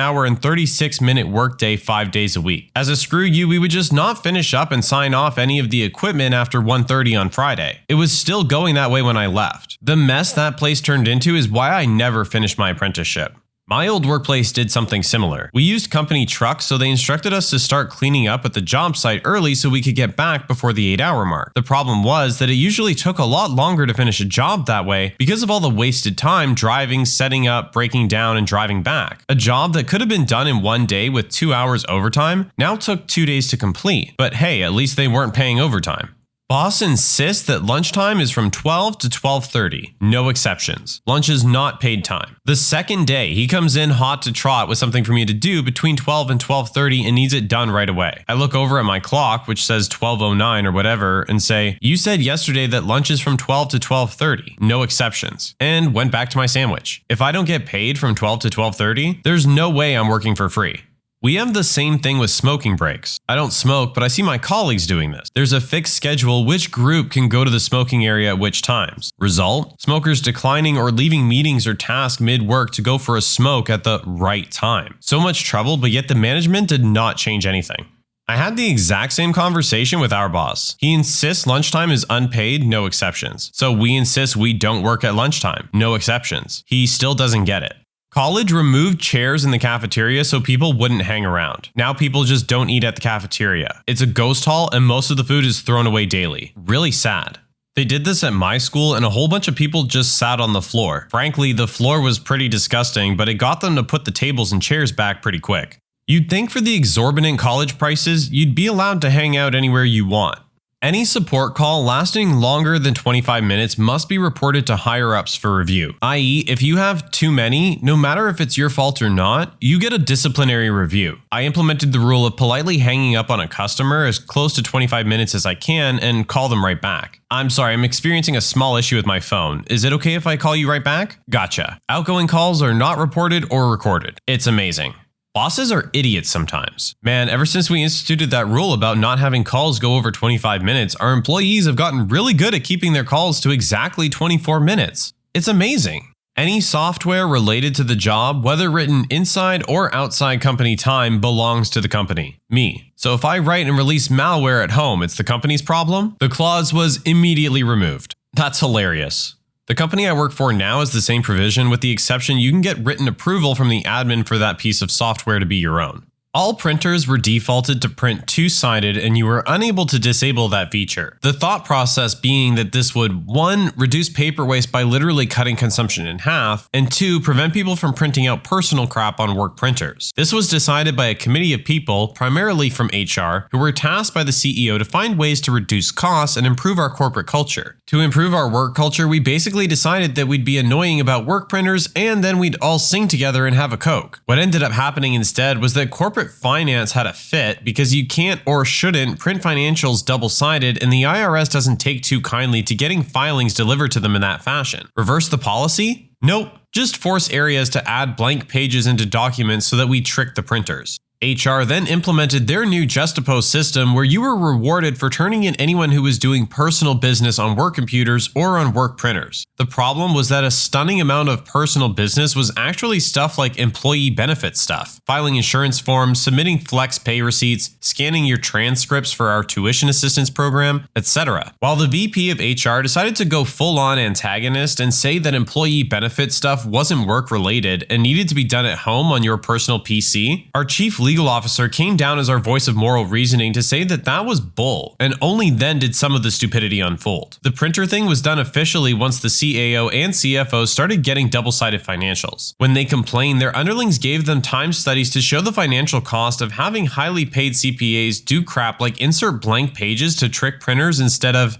and 36-minute workday 5 days a week. As a screw you, we would just not finish up and sign off any of the equipment after 1:30 on Friday. It was still going that way when I left. The mess that place turned into is why I never finished my apprenticeship. My old workplace did something similar. We used company trucks, so they instructed us to start cleaning up at the job site early so we could get back before the 8-hour mark. The problem was that it usually took a lot longer to finish a job that way because of all the wasted time driving, setting up, breaking down, and driving back. A job that could have been done in 1 day with 2 hours overtime now took 2 days to complete. But hey, at least they weren't paying overtime. Boss insists that lunchtime is from 12 to 12:30. No exceptions. Lunch is not paid time. The second day, he comes in hot to trot with something for me to do between 12 and 12:30 and needs it done right away. I look over at my clock, which says 12:09 or whatever, and say, "You said yesterday that lunch is from 12 to 12:30. No exceptions." And went back to my sandwich. If I don't get paid from 12 to 12:30, there's no way I'm working for free. We have the same thing with smoking breaks. I don't smoke, but I see my colleagues doing this. There's a fixed schedule which group can go to the smoking area at which times. Result? Smokers declining or leaving meetings or tasks mid-work to go for a smoke at the right time. So much trouble, but yet the management did not change anything. I had the exact same conversation with our boss. He insists lunchtime is unpaid, no exceptions. So we insist we don't work at lunchtime, no exceptions. He still doesn't get it. College removed chairs in the cafeteria so people wouldn't hang around. Now people just don't eat at the cafeteria. It's a ghost hall and most of the food is thrown away daily. Really sad. They did this at my school and a whole bunch of people just sat on the floor. Frankly, the floor was pretty disgusting, but it got them to put the tables and chairs back pretty quick. You'd think for the exorbitant college prices, you'd be allowed to hang out anywhere you want. Any support call lasting longer than 25 minutes must be reported to higher-ups for review, i.e. if you have too many, no matter if it's your fault or not, you get a disciplinary review. I implemented the rule of politely hanging up on a customer as close to 25 minutes as I can and call them right back. "I'm sorry, I'm experiencing a small issue with my phone. Is it okay if I call you right back?" Gotcha. Outgoing calls are not reported or recorded. It's amazing. Bosses are idiots sometimes. Man, ever since we instituted that rule about not having calls go over 25 minutes, our employees have gotten really good at keeping their calls to exactly 24 minutes. It's amazing. Any software related to the job, whether written inside or outside company time, belongs to the company, me. So if I write and release malware at home, it's the company's problem? The clause was immediately removed. That's hilarious. The company I work for now has the same provision, with the exception you can get written approval from the admin for that piece of software to be your own. All printers were defaulted to print two-sided and you were unable to disable that feature. The thought process being that this would 1. Reduce paper waste by literally cutting consumption in half, and 2. Prevent people from printing out personal crap on work printers. This was decided by a committee of people, primarily from HR, who were tasked by the CEO to find ways to reduce costs and improve our corporate culture. To improve our work culture, we basically decided that we'd be annoying about work printers and then we'd all sing together and have a Coke. What ended up happening instead was that corporate corporate finance had a fit because you can't or shouldn't print financials double-sided, and the IRS doesn't take too kindly to getting filings delivered to them in that fashion. Reverse the policy? Nope. Just force areas to add blank pages into documents so that we trick the printers. HR then implemented their new Justapost system where you were rewarded for turning in anyone who was doing personal business on work computers or on work printers. The problem was that a stunning amount of personal business was actually stuff like employee benefit stuff, filing insurance forms, submitting flex pay receipts, scanning your transcripts for our tuition assistance program, etc. While the VP of HR decided to go full-on antagonist and say that employee benefit stuff wasn't work-related and needed to be done at home on your personal PC, our chief legal officer came down as our voice of moral reasoning to say that that was bull, and only then did some of the stupidity unfold. The printer thing was done officially once the CAO and CFO started getting double-sided financials. When they complained, their underlings gave them time studies to show the financial cost of having highly paid CPAs do crap like insert blank pages to trick printers instead of,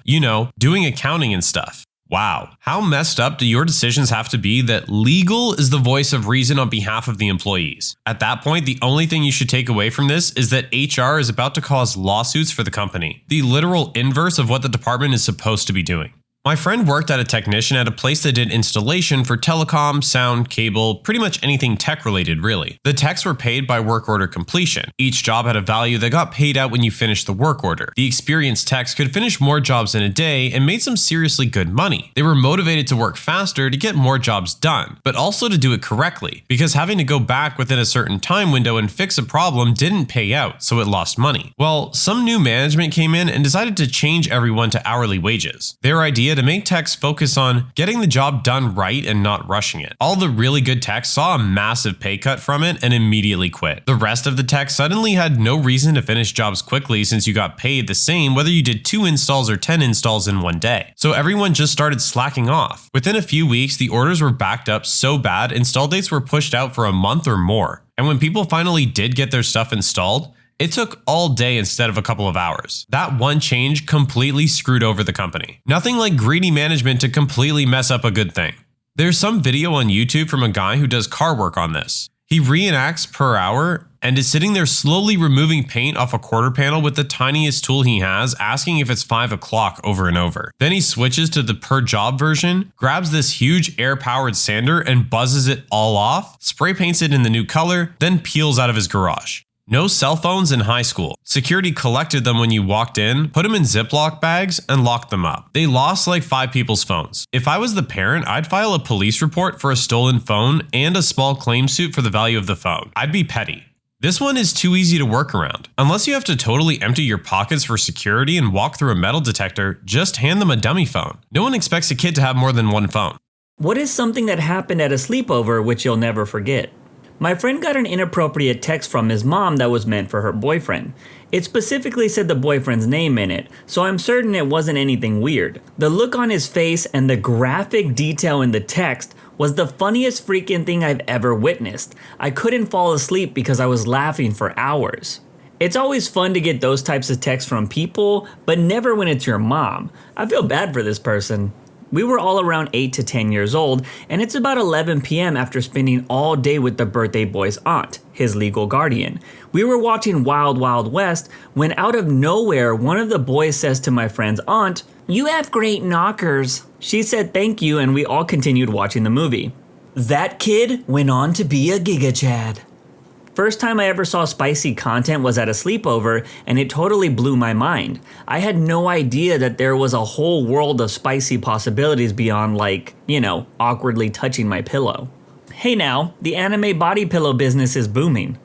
doing accounting and stuff. Wow, how messed up do your decisions have to be that legal is the voice of reason on behalf of the employees? At that point, the only thing you should take away from this is that HR is about to cause lawsuits for the company, the literal inverse of what the department is supposed to be doing. My friend worked at a technician at a place that did installation for telecom, sound, cable, pretty much anything tech related really. The techs were paid by work order completion. Each job had a value that got paid out when you finished the work order. The experienced techs could finish more jobs in a day and made some seriously good money. They were motivated to work faster to get more jobs done, but also to do it correctly, because having to go back within a certain time window and fix a problem didn't pay out, so it lost money. Well, some new management came in and decided to change everyone to hourly wages. Their idea to make techs focus on getting the job done right and not rushing it. All the really good techs saw a massive pay cut from it and immediately quit. The rest of the techs suddenly had no reason to finish jobs quickly since you got paid the same whether you did 2 installs or 10 installs in one day. So everyone just started slacking off. Within a few weeks, the orders were backed up so bad install dates were pushed out for a month or more. And when people finally did get their stuff installed, it took all day instead of a couple of hours. That one change completely screwed over the company. Nothing like greedy management to completely mess up a good thing. There's some video on YouTube from a guy who does car work on this. He reenacts per hour and is sitting there slowly removing paint off a quarter panel with the tiniest tool he has, asking if it's 5 o'clock over and over. Then he switches to the per job version, grabs this huge air-powered sander and buzzes it all off, spray paints it in the new color, then peels out of his garage. No cell phones in high school. Security collected them when you walked in, put them in Ziploc bags, and locked them up. They lost like 5 people's phones. If I was the parent, I'd file a police report for a stolen phone and a small claim suit for the value of the phone. I'd be petty. This one is too easy to work around. Unless you have to totally empty your pockets for security and walk through a metal detector, just hand them a dummy phone. No one expects a kid to have more than one phone. What is something that happened at a sleepover which you'll never forget? My friend got an inappropriate text from his mom that was meant for her boyfriend. It specifically said the boyfriend's name in it, so I'm certain it wasn't anything weird. The look on his face and the graphic detail in the text was the funniest freaking thing I've ever witnessed. I couldn't fall asleep because I was laughing for hours. It's always fun to get those types of texts from people, but never when it's your mom. I feel bad for this person. We were all around 8 to 10 years old, and it's about 11 p.m. after spending all day with the birthday boy's aunt, his legal guardian. We were watching Wild Wild West when out of nowhere, one of the boys says to my friend's aunt, "You have great knockers." She said thank you, and we all continued watching the movie. That kid went on to be a Giga Chad. First time I ever saw spicy content was at a sleepover, and it totally blew my mind. I had no idea that there was a whole world of spicy possibilities beyond awkwardly touching my pillow. Hey now, the anime body pillow business is booming.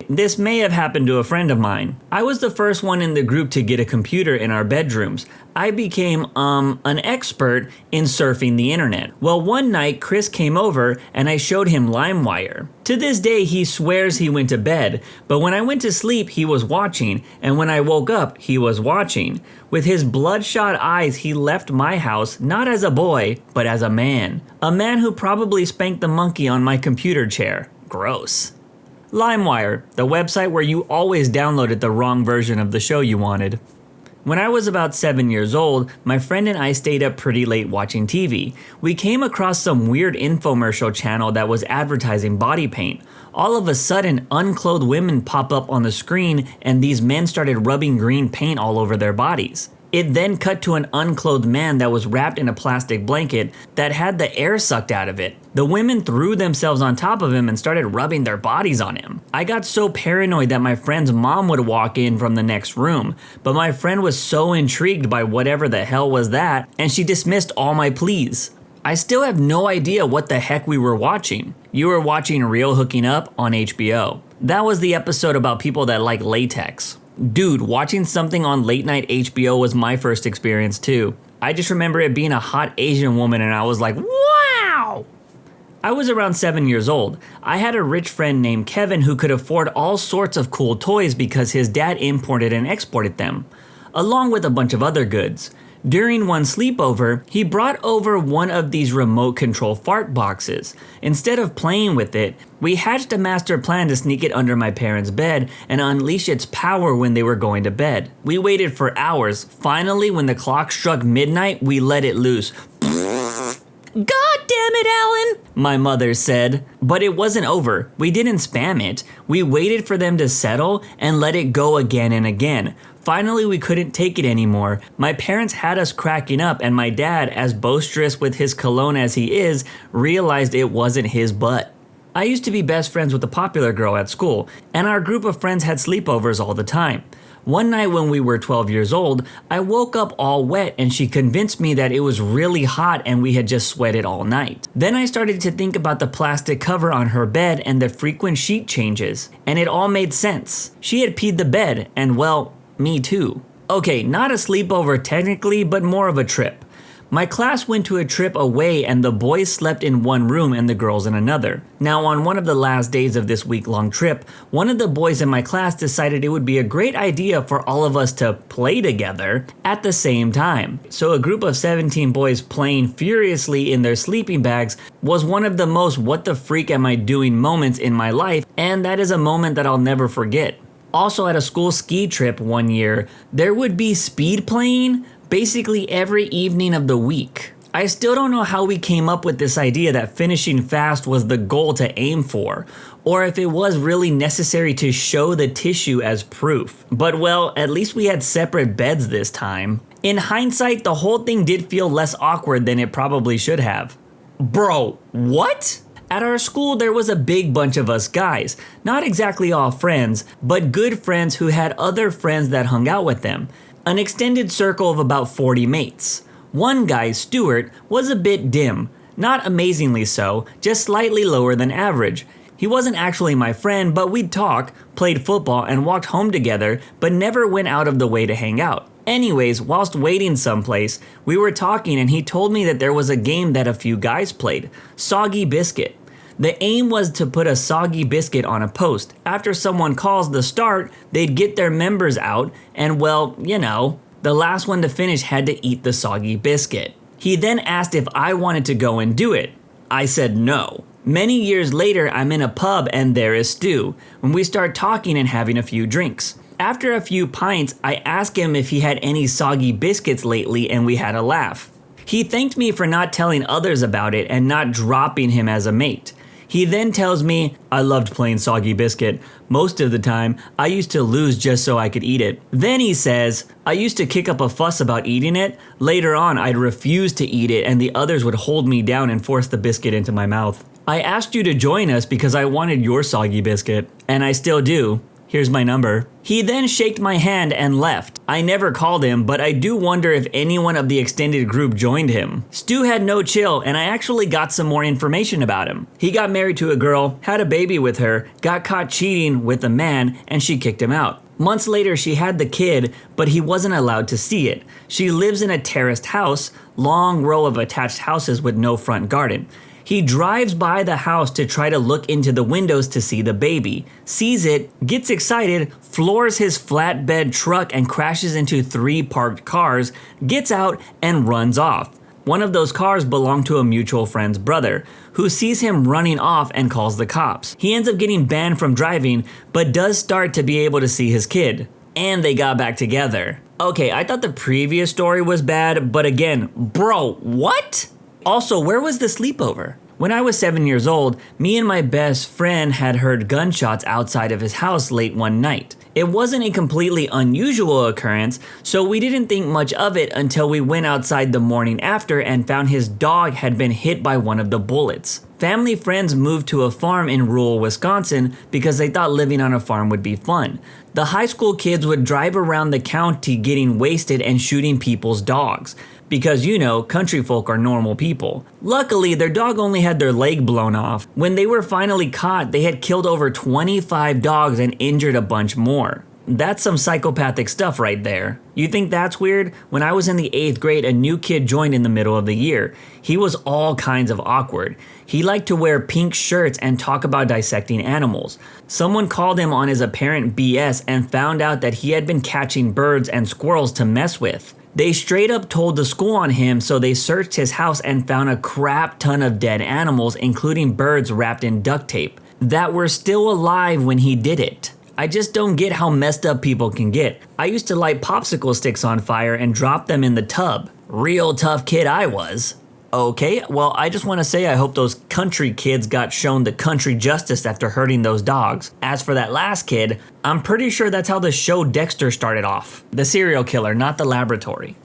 This may have happened to a friend of mine. I was the first one in the group to get a computer in our bedrooms. I became, an expert in surfing the internet. Well, one night, Chris came over and I showed him LimeWire. To this day, he swears he went to bed, but when I went to sleep, he was watching, and when I woke up, he was watching. With his bloodshot eyes, he left my house, not as a boy, but as a man. A man who probably spanked the monkey on my computer chair. Gross. LimeWire, the website where you always downloaded the wrong version of the show you wanted. When I was about 7 years old, my friend and I stayed up pretty late watching TV. We came across some weird infomercial channel that was advertising body paint. All of a sudden, unclothed women pop up on the screen and these men started rubbing green paint all over their bodies. It then cut to an unclothed man that was wrapped in a plastic blanket that had the air sucked out of it. The women threw themselves on top of him and started rubbing their bodies on him. I got so paranoid that my friend's mom would walk in from the next room, but my friend was so intrigued by whatever the hell was that, and she dismissed all my pleas. I still have no idea what the heck we were watching. You were watching Real Hooking Up on HBO. That was the episode about people that like latex. Dude, watching something on late night HBO was my first experience too. I just remember it being a hot Asian woman and I was like, wow! I was around 7 years old. I had a rich friend named Kevin who could afford all sorts of cool toys because his dad imported and exported them, along with a bunch of other goods. During one sleepover, he brought over one of these remote control fart boxes. Instead of playing with it, we hatched a master plan to sneak it under my parents' bed and unleash its power when they were going to bed. We waited for hours. Finally, when the clock struck midnight, we let it loose. God damn it, Alan, my mother said. But it wasn't over. We didn't spam it. We waited for them to settle and let it go again and again. Finally, we couldn't take it anymore. My parents had us cracking up, and my dad, as boisterous with his cologne as he is, realized it wasn't his butt. I used to be best friends with a popular girl at school, and our group of friends had sleepovers all the time. One night when we were 12 years old, I woke up all wet and she convinced me that it was really hot and we had just sweated all night. Then I started to think about the plastic cover on her bed and the frequent sheet changes, and it all made sense. She had peed the bed, and well, me too. Okay, not a sleepover technically, but more of a trip. My class went to a trip away and the boys slept in one room and the girls in another. Now, on one of the last days of this week-long trip, one of the boys in my class decided it would be a great idea for all of us to play together at the same time. So a group of 17 boys playing furiously in their sleeping bags was one of the most what the freak am I doing moments in my life, and that is a moment that I'll never forget. Also, at a school ski trip one year, there would be speed playing basically every evening of the week. I still don't know how we came up with this idea that finishing fast was the goal to aim for, or if it was really necessary to show the tissue as proof. But well, at least we had separate beds this time. In hindsight, the whole thing did feel less awkward than it probably should have. Bro, what? At our school, there was a big bunch of us guys. Not exactly all friends, but good friends who had other friends that hung out with them. An extended circle of about 40 mates. One guy, Stuart, was a bit dim. Not amazingly so, just slightly lower than average. He wasn't actually my friend, but we'd talk, played football, and walked home together, but never went out of the way to hang out. Anyways, whilst waiting someplace, we were talking and he told me that there was a game that a few guys played, Soggy Biscuit. The aim was to put a soggy biscuit on a post. After someone calls the start, they'd get their members out, and well, you know, the last one to finish had to eat the soggy biscuit. He then asked if I wanted to go and do it. I said no. Many years later, I'm in a pub and there is Stu, when we start talking and having a few drinks. After a few pints, I asked him if he had any soggy biscuits lately and we had a laugh. He thanked me for not telling others about it and not dropping him as a mate. He then tells me, I loved playing Soggy Biscuit. Most of the time, I used to lose just so I could eat it. Then he says, I used to kick up a fuss about eating it. Later on, I'd refuse to eat it and the others would hold me down and force the biscuit into my mouth. I asked you to join us because I wanted your Soggy Biscuit, and I still do. Here's my number. He then shaked my hand and left. I never called him, but I do wonder if anyone of the extended group joined him. Stu had no chill, and I actually got some more information about him. He got married to a girl, had a baby with her, got caught cheating with a man, and she kicked him out. Months later, she had the kid, but he wasn't allowed to see it. She lives in a terraced house, long row of attached houses with no front garden. He drives by the house to try to look into the windows to see the baby, sees it, gets excited, floors his flatbed truck and crashes into 3 parked cars, gets out and runs off. One of those cars belonged to a mutual friend's brother, who sees him running off and calls the cops. He ends up getting banned from driving, but does start to be able to see his kid. And they got back together. Okay, I thought the previous story was bad, but again, bro, what? Also, where was the sleepover? When I was 7 years old, me and my best friend had heard gunshots outside of his house late one night. It wasn't a completely unusual occurrence, so we didn't think much of it until we went outside the morning after and found his dog had been hit by one of the bullets. Family friends moved to a farm in rural Wisconsin because they thought living on a farm would be fun. The high school kids would drive around the county getting wasted and shooting people's dogs. Because, you know, country folk are normal people. Luckily, their dog only had their leg blown off. When they were finally caught, they had killed over 25 dogs and injured a bunch more. That's some psychopathic stuff right there. You think that's weird? When I was in the 8th grade, a new kid joined in the middle of the year. He was all kinds of awkward. He liked to wear pink shirts and talk about dissecting animals. Someone called him on his apparent BS and found out that he had been catching birds and squirrels to mess with. They straight up told the school on him, so they searched his house and found a crap ton of dead animals, including birds wrapped in duct tape, that were still alive when he did it. I just don't get how messed up people can get. I used to light popsicle sticks on fire and drop them in the tub. Real tough kid I was. Okay, well, I just want to say I hope those country kids got shown the country justice after hurting those dogs. As for that last kid, I'm pretty sure that's how the show Dexter started off. The serial killer, not the laboratory.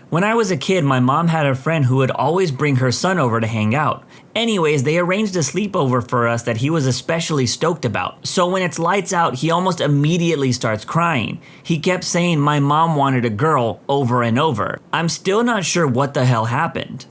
When I was a kid, my mom had a friend who would always bring her son over to hang out. Anyways, they arranged a sleepover for us that he was especially stoked about. So when it's lights out, he almost immediately starts crying. He kept saying my mom wanted a girl over and over. I'm still not sure what the hell happened.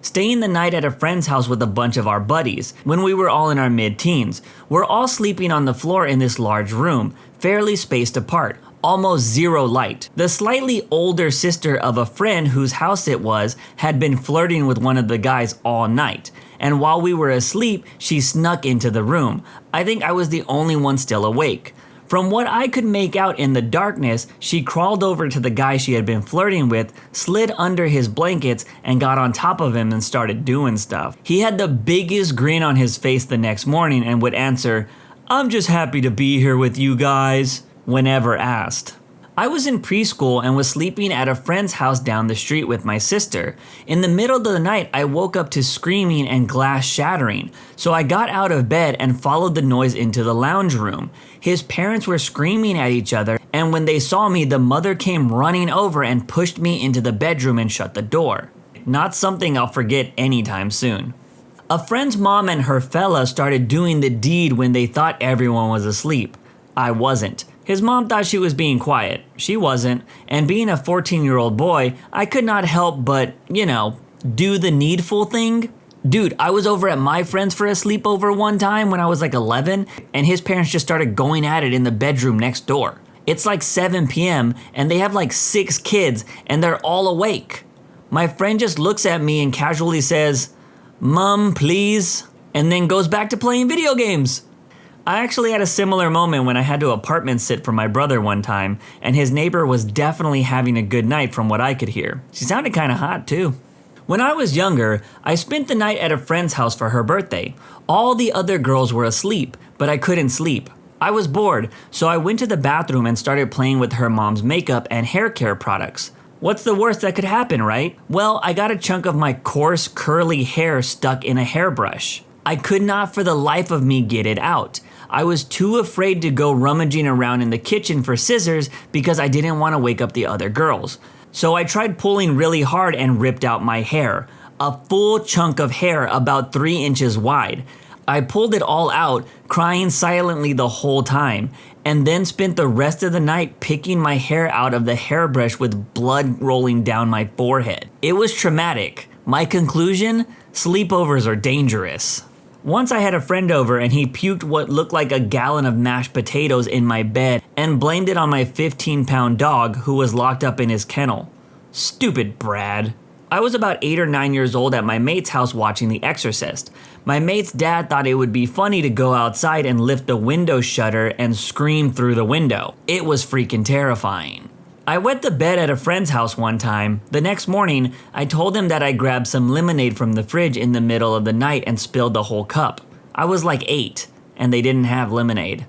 Staying the night at a friend's house with a bunch of our buddies, when we were all in our mid-teens. We're all sleeping on the floor in this large room, fairly spaced apart, almost zero light. The slightly older sister of a friend whose house it was had been flirting with one of the guys all night, and while we were asleep, she snuck into the room. I think I was the only one still awake. From what I could make out in the darkness, she crawled over to the guy she had been flirting with, slid under his blankets, and got on top of him and started doing stuff. He had the biggest grin on his face the next morning and would answer, "I'm just happy to be here with you guys," whenever asked. I was in preschool and was sleeping at a friend's house down the street with my sister. In the middle of the night, I woke up to screaming and glass shattering, so I got out of bed and followed the noise into the lounge room. His parents were screaming at each other, and when they saw me, the mother came running over and pushed me into the bedroom and shut the door. Not something I'll forget anytime soon. A friend's mom and her fella started doing the deed when they thought everyone was asleep. I wasn't. His mom thought she was being quiet. She wasn't, and being a 14-year-old boy, I could not help but, do the needful thing. Dude, I was over at my friend's for a sleepover one time when I was like 11, and his parents just started going at it in the bedroom next door. It's like 7 p.m., and they have like 6 kids, and they're all awake. My friend just looks at me and casually says, "Mom, please," and then goes back to playing video games. I actually had a similar moment when I had to apartment sit for my brother one time, and his neighbor was definitely having a good night from what I could hear. She sounded kinda hot too. When I was younger, I spent the night at a friend's house for her birthday. All the other girls were asleep, but I couldn't sleep. I was bored, so I went to the bathroom and started playing with her mom's makeup and hair care products. What's the worst that could happen, right? Well, I got a chunk of my coarse, curly hair stuck in a hairbrush. I could not for the life of me get it out. I was too afraid to go rummaging around in the kitchen for scissors because I didn't want to wake up the other girls. So I tried pulling really hard and ripped out my hair. A full chunk of hair about 3 inches wide. I pulled it all out, crying silently the whole time, and then spent the rest of the night picking my hair out of the hairbrush with blood rolling down my forehead. It was traumatic. My conclusion? Sleepovers are dangerous. Once I had a friend over and he puked what looked like a gallon of mashed potatoes in my bed and blamed it on my 15-pound dog who was locked up in his kennel. Stupid Brad. I was about 8 or 9 years old at my mate's house watching The Exorcist. My mate's dad thought it would be funny to go outside and lift the window shutter and scream through the window. It was freaking terrifying. I wet the bed at a friend's house one time. The next morning, I told him that I grabbed some lemonade from the fridge in the middle of the night and spilled the whole cup. I was like 8, and they didn't have lemonade.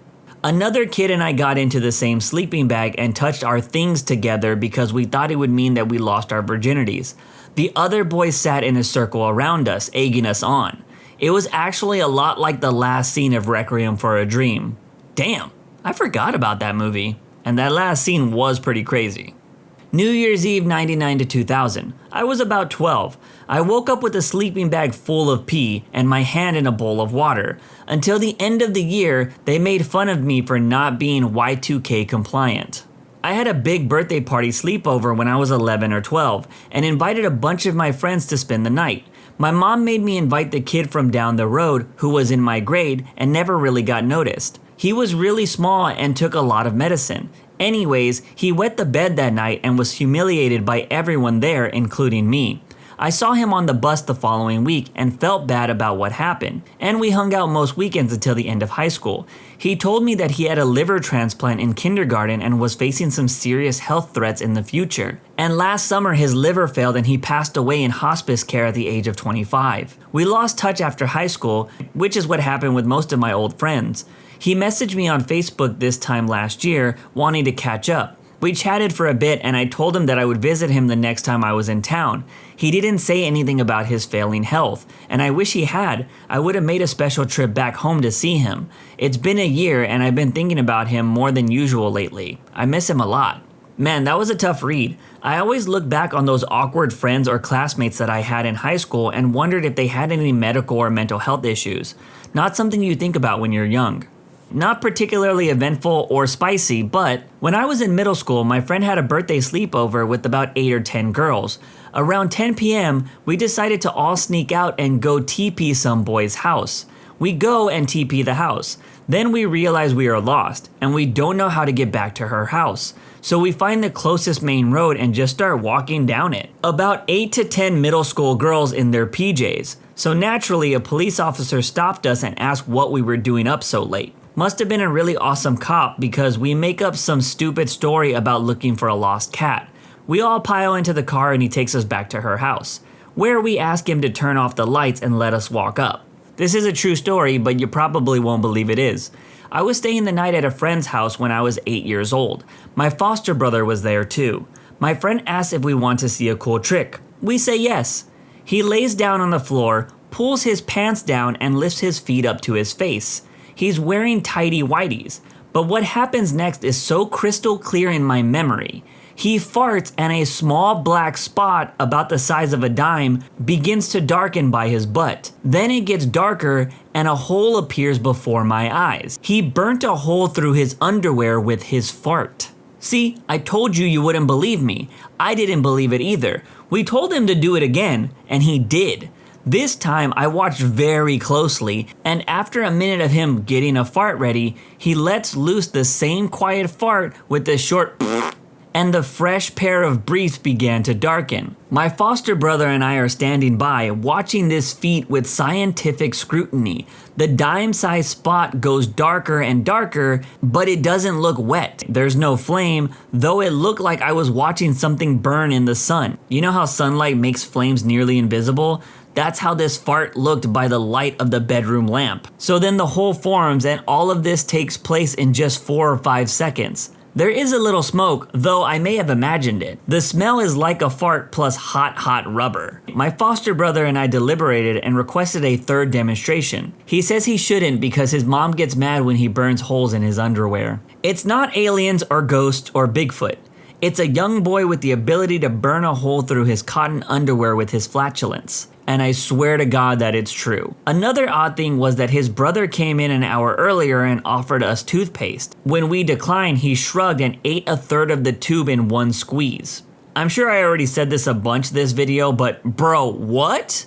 Another kid and I got into the same sleeping bag and touched our things together because we thought it would mean that we lost our virginities. The other boys sat in a circle around us, egging us on. It was actually a lot like the last scene of Requiem for a Dream. Damn, I forgot about that movie. And that last scene was pretty crazy. New Year's Eve 99 to 2000. I was about 12. I woke up with a sleeping bag full of pee and my hand in a bowl of water. Until the end of the year, they made fun of me for not being Y2K compliant. I had a big birthday party sleepover when I was 11 or 12 and invited a bunch of my friends to spend the night. My mom made me invite the kid from down the road who was in my grade and never really got noticed. He was really small and took a lot of medicine. Anyways, he wet the bed that night and was humiliated by everyone there, including me. I saw him on the bus the following week and felt bad about what happened, and we hung out most weekends until the end of high school. He told me that he had a liver transplant in kindergarten and was facing some serious health threats in the future. And last summer his liver failed and he passed away in hospice care at the age of 25. We lost touch after high school, which is what happened with most of my old friends. He messaged me on Facebook this time last year, wanting to catch up. We chatted for a bit and I told him that I would visit him the next time I was in town. He didn't say anything about his failing health, and I wish he had. I would have made a special trip back home to see him. It's been a year and I've been thinking about him more than usual lately. I miss him a lot. Man, that was a tough read. I always look back on those awkward friends or classmates that I had in high school and wondered if they had any medical or mental health issues. Not something you think about when you're young. Not particularly eventful or spicy, but when I was in middle school, my friend had a birthday sleepover with about 8 or 10 girls. Around 10 p.m., we decided to all sneak out and go TP some boy's house. We go and TP the house. Then we realize we are lost, and we don't know how to get back to her house. So we find the closest main road and just start walking down it. About 8 to 10 middle school girls in their PJs. So naturally, a police officer stopped us and asked what we were doing up so late. Must have been a really awesome cop because we make up some stupid story about looking for a lost cat. We all pile into the car and he takes us back to her house, where we ask him to turn off the lights and let us walk up. This is a true story, but you probably won't believe it is. I was staying the night at a friend's house when I was 8 years old. My foster brother was there too. My friend asks if we want to see a cool trick. We say yes. He lays down on the floor, pulls his pants down and lifts his feet up to his face. He's wearing tighty whities, but what happens next is so crystal clear in my memory. He farts and a small black spot about the size of a dime begins to darken by his butt. Then it gets darker and a hole appears before my eyes. He burnt a hole through his underwear with his fart. See, I told you wouldn't believe me. I didn't believe it either. We told him to do it again, and he did. This time I watched very closely, and after a minute of him getting a fart ready, he lets loose the same quiet fart with the short and the fresh pair of briefs began to darken. My foster brother and I are standing by, watching this feat with scientific scrutiny. The dime-sized spot goes darker and darker, but it doesn't look wet. There's no flame, though it looked like I was watching something burn in the sun. You know how sunlight makes flames nearly invisible? That's how this fart looked by the light of the bedroom lamp. So then the hole forms and all of this takes place in just 4 or 5 seconds. There is a little smoke, though I may have imagined it. The smell is like a fart plus hot rubber. My foster brother and I deliberated and requested a third demonstration. He says he shouldn't because his mom gets mad when he burns holes in his underwear. It's not aliens or ghosts or Bigfoot. It's a young boy with the ability to burn a hole through his cotton underwear with his flatulence. And I swear to God that it's true. Another odd thing was that his brother came in an hour earlier and offered us toothpaste. When we declined, he shrugged and ate a third of the tube in one squeeze. I'm sure I already said this a bunch this video, but bro, what?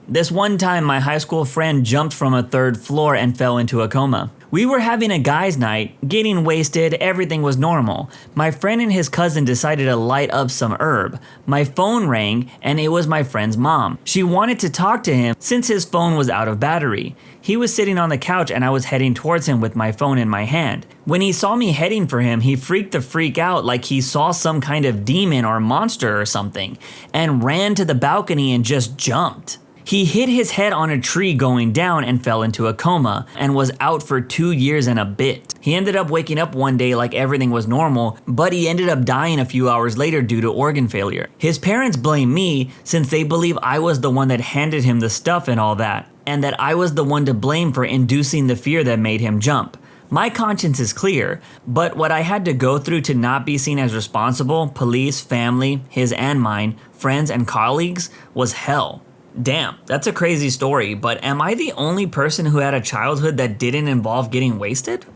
This one time my high school friend jumped from a 3rd floor and fell into a coma. We were having a guys' night, getting wasted, everything was normal. My friend and his cousin decided to light up some herb. My phone rang and it was my friend's mom. She wanted to talk to him since his phone was out of battery. He was sitting on the couch and I was heading towards him with my phone in my hand. When he saw me heading for him, he freaked the freak out like he saw some kind of demon or monster or something and ran to the balcony and just jumped. He hit his head on a tree going down and fell into a coma and was out for 2 years and a bit. He ended up waking up one day like everything was normal, but he ended up dying a few hours later due to organ failure. His parents blame me since they believe I was the one that handed him the stuff and all that, and that I was the one to blame for inducing the fear that made him jump. My conscience is clear, but what I had to go through to not be seen as responsible, police, family, his and mine, friends and colleagues, was hell. Damn, that's a crazy story, but am I the only person who had a childhood that didn't involve getting wasted?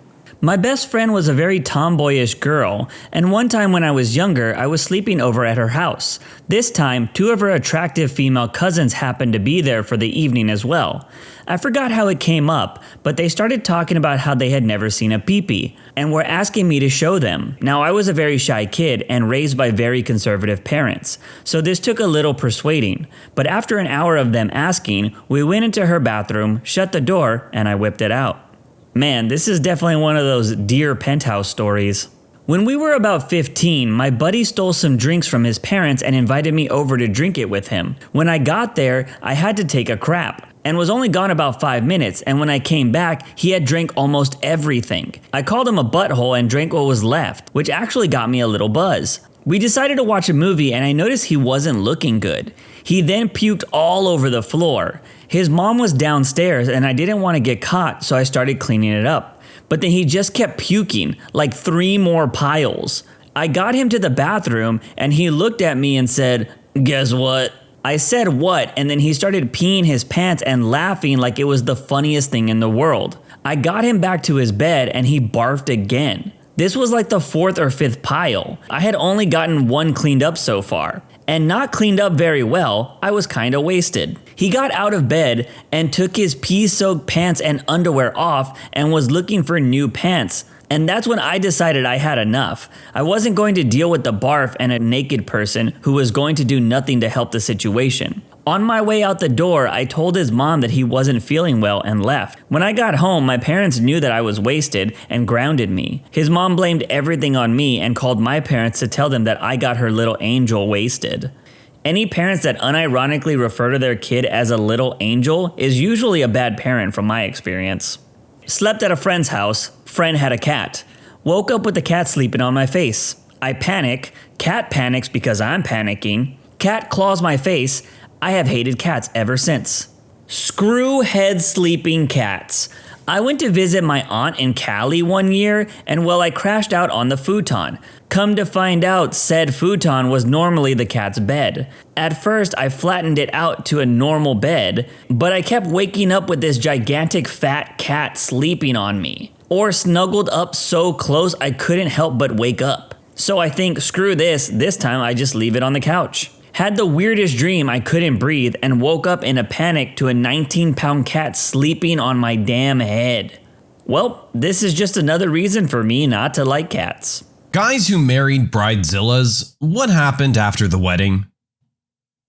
My best friend was a very tomboyish girl, and one time when I was younger, I was sleeping over at her house. This time, 2 of her attractive female cousins happened to be there for the evening as well. I forgot how it came up, but they started talking about how they had never seen a peepee, and were asking me to show them. Now, I was a very shy kid and raised by very conservative parents, so this took a little persuading. But after an hour of them asking, we went into her bathroom, shut the door, and I whipped it out. Man, this is definitely one of those Dear Penthouse stories. When we were about 15, my buddy stole some drinks from his parents and invited me over to drink it with him. When I got there, I had to take a crap, and was only gone about 5 minutes, and when I came back, he had drank almost everything. I called him a butthole and drank what was left, which actually got me a little buzz. We decided to watch a movie and I noticed he wasn't looking good. He then puked all over the floor. His mom was downstairs and I didn't want to get caught, so I started cleaning it up. But then he just kept puking, like 3 more piles. I got him to the bathroom and he looked at me and said, "Guess what?" I said what, and then he started peeing his pants and laughing like it was the funniest thing in the world. I got him back to his bed and he barfed again. This was like the 4th or 5th pile. I had only gotten 1 cleaned up so far. And not cleaned up very well, I was kinda wasted. He got out of bed and took his pee-soaked pants and underwear off and was looking for new pants. And that's when I decided I had enough. I wasn't going to deal with the barf and a naked person who was going to do nothing to help the situation. On my way out the door, I told his mom that he wasn't feeling well and left. When I got home, my parents knew that I was wasted and grounded me. His mom blamed everything on me and called my parents to tell them that I got her little angel wasted. Any parents that unironically refer to their kid as a little angel is usually a bad parent from my experience. Slept at a friend's house. Friend had a cat. Woke up with the cat sleeping on my face. I panic. Cat panics because I'm panicking. Cat claws my face. I have hated cats ever since. Screw head sleeping cats. I went to visit my aunt in Cali one year, and well, I crashed out on the futon. Come to find out, said futon was normally the cat's bed. At first, I flattened it out to a normal bed, but I kept waking up with this gigantic fat cat sleeping on me, or snuggled up so close I couldn't help but wake up. So I think, screw this time I just leave it on the couch. Had the weirdest dream I couldn't breathe and woke up in a panic to a 19-pound cat sleeping on my damn head. Well, this is just another reason for me not to like cats. Guys who married Bridezillas, what happened after the wedding?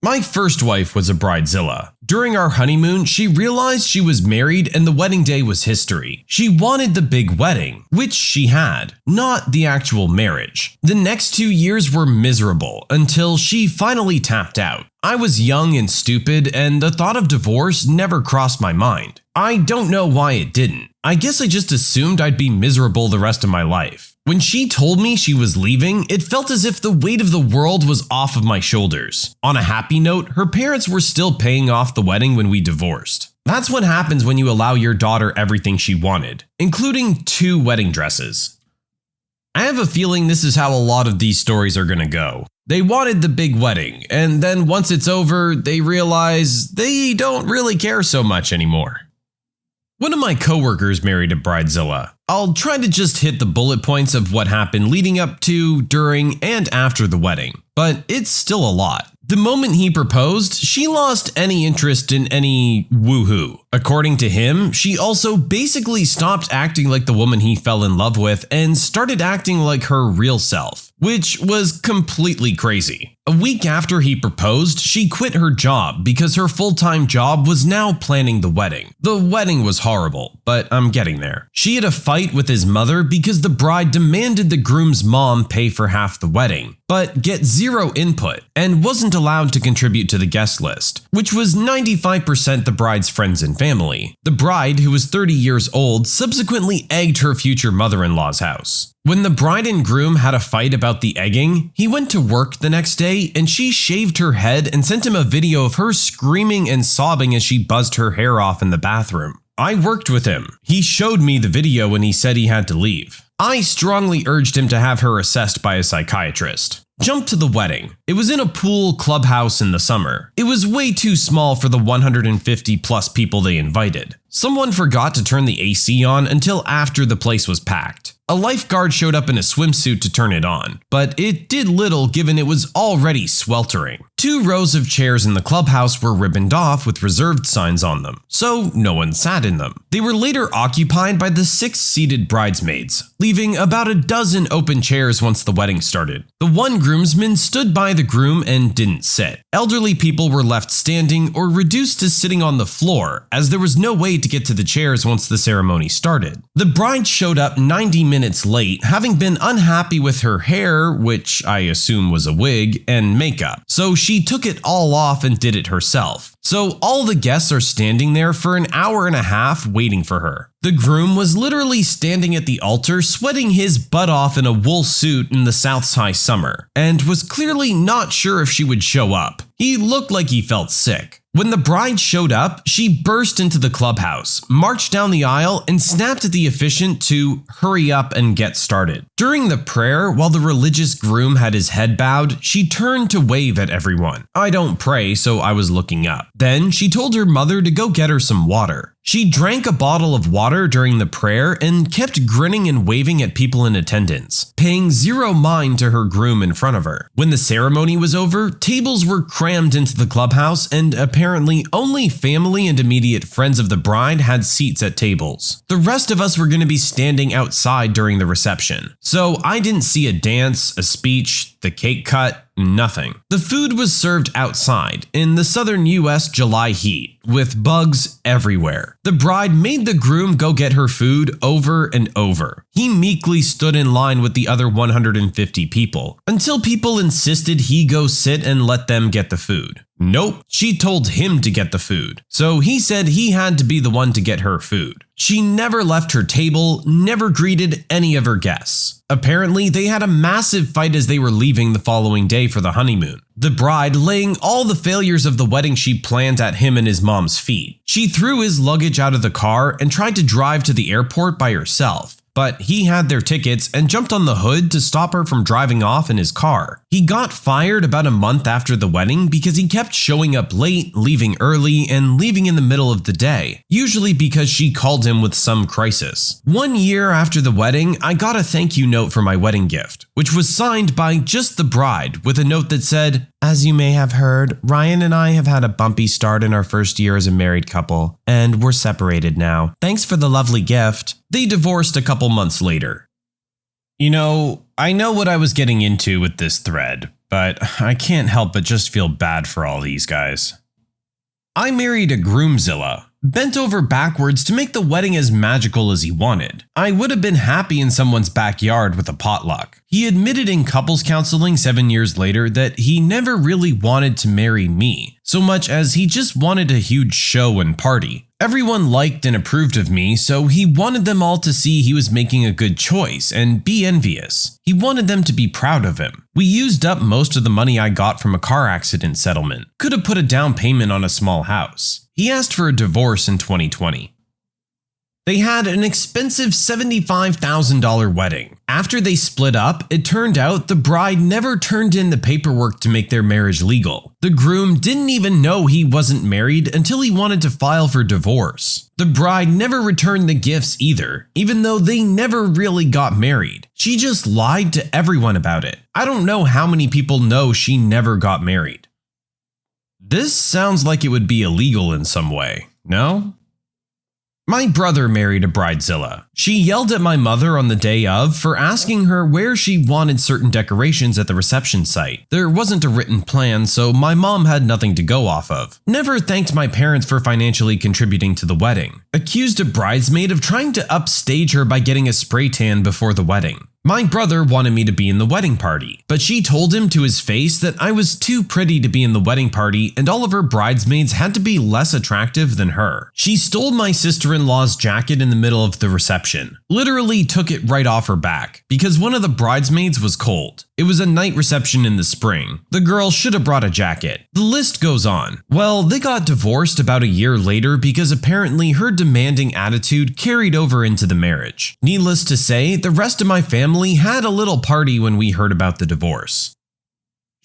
My first wife was a Bridezilla. During our honeymoon, she realized she was married and the wedding day was history. She wanted the big wedding, which she had, not the actual marriage. The next 2 years were miserable until she finally tapped out. I was young and stupid, and the thought of divorce never crossed my mind. I don't know why it didn't. I guess I just assumed I'd be miserable the rest of my life. When she told me she was leaving, it felt as if the weight of the world was off of my shoulders. On a happy note, her parents were still paying off the wedding when we divorced. That's what happens when you allow your daughter everything she wanted, including 2 wedding dresses. I have a feeling this is how a lot of these stories are gonna go. They wanted the big wedding, and then once it's over, they realize they don't really care so much anymore. One of my coworkers married a Bridezilla. I'll try to just hit the bullet points of what happened leading up to, during, and after the wedding, but it's still a lot. The moment he proposed, she lost any interest in any woohoo. According to him, she also basically stopped acting like the woman he fell in love with and started acting like her real self. which was completely crazy. A week after he proposed, she quit her job because her full-time job was now planning the wedding. The wedding was horrible, but I'm getting there. She had a fight with his mother because the bride demanded the groom's mom pay for half the wedding, but get zero input, and wasn't allowed to contribute to the guest list, which was 95% the bride's friends and family. The bride, who was 30 years old, subsequently egged her future mother-in-law's house. When the bride and groom had a fight about the egging, he went to work the next day and she shaved her head and sent him a video of her screaming and sobbing as she buzzed her hair off in the bathroom. I worked with him. He showed me the video when he said he had to leave. I strongly urged him to have her assessed by a psychiatrist. Jump to the wedding. It was in a pool clubhouse in the summer. It was way too small for the 150 plus people they invited. Someone forgot to turn the AC on until after the place was packed. A lifeguard showed up in a swimsuit to turn it on, but it did little given it was already sweltering. 2 rows of chairs in the clubhouse were ribboned off with reserved signs on them, so no one sat in them. They were later occupied by the 6 seated bridesmaids, leaving about a dozen open chairs once the wedding started. The one groomsman stood by the groom and didn't sit. Elderly people were left standing or reduced to sitting on the floor, as there was no way to get to the chairs once the ceremony started. The bride showed up 90 minutes late, having been unhappy with her hair, which I assume was a wig, and makeup, so she took it all off and did it herself. So all the guests are standing there for an hour and a half waiting for her. The groom was literally standing at the altar sweating his butt off in a wool suit in the South's high summer, and was clearly not sure if she would show up. He looked like he felt sick. When the bride showed up, she burst into the clubhouse, marched down the aisle, and snapped at the officiant to hurry up and get started. During the prayer, while the religious groom had his head bowed, she turned to wave at everyone. I don't pray, so I was looking up. Then she told her mother to go get her some water. She drank a bottle of water during the prayer and kept grinning and waving at people in attendance, paying zero mind to her groom in front of her. When the ceremony was over, tables were crammed into the clubhouse and apparently only family and immediate friends of the bride had seats at tables. The rest of us were going to be standing outside during the reception, so I didn't see a dance, a speech, the cake cut, nothing. The food was served outside in the southern US July heat, with bugs everywhere. The bride made the groom go get her food over and over. He meekly stood in line with the other 150 people, until people insisted he go sit and let them get the food. Nope, she told him to get the food, so he said he had to be the one to get her food. She never left her table, never greeted any of her guests. Apparently, they had a massive fight as they were leaving the following day for the honeymoon. The bride laying all the failures of the wedding she planned at him and his mom's feet. She threw his luggage out of the car and tried to drive to the airport by herself. But he had their tickets and jumped on the hood to stop her from driving off in his car. He got fired about a month after the wedding because he kept showing up late, leaving early, and leaving in the middle of the day, usually because she called him with some crisis. 1 year after the wedding, I got a thank you note for my wedding gift, which was signed by just the bride with a note that said, "As you may have heard, Ryan and I have had a bumpy start in our first year as a married couple, and we're separated now. Thanks for the lovely gift." They divorced a couple months later. You know, I know what I was getting into with this thread, but I can't help but just feel bad for all these guys. I married a groomzilla, bent over backwards to make the wedding as magical as he wanted. I would have been happy in someone's backyard with a potluck. He admitted in couples counseling 7 years later that he never really wanted to marry me, so much as he just wanted a huge show and party. Everyone liked and approved of me, so he wanted them all to see he was making a good choice and be envious. He wanted them to be proud of him. We used up most of the money I got from a car accident settlement. Could have put a down payment on a small house. He asked for a divorce in 2020. They had an expensive $75,000 wedding. After they split up, it turned out the bride never turned in the paperwork to make their marriage legal. The groom didn't even know he wasn't married until he wanted to file for divorce. The bride never returned the gifts either, even though they never really got married. She just lied to everyone about it. I don't know how many people know she never got married. This sounds like it would be illegal in some way, no? My brother married a Bridezilla. She yelled at my mother on the day of for asking her where she wanted certain decorations at the reception site. There wasn't a written plan, so my mom had nothing to go off of. Never thanked my parents for financially contributing to the wedding. Accused a bridesmaid of trying to upstage her by getting a spray tan before the wedding. My brother wanted me to be in the wedding party, but she told him to his face that I was too pretty to be in the wedding party and all of her bridesmaids had to be less attractive than her. She stole my sister-in-law's jacket in the middle of the reception. Literally took it right off her back, because one of the bridesmaids was cold. It was a night reception in the spring. The girl should have brought a jacket. The list goes on. Well, they got divorced about a year later because apparently her demanding attitude carried over into the marriage. Needless to say, the rest of my family had a little party when we heard about the divorce.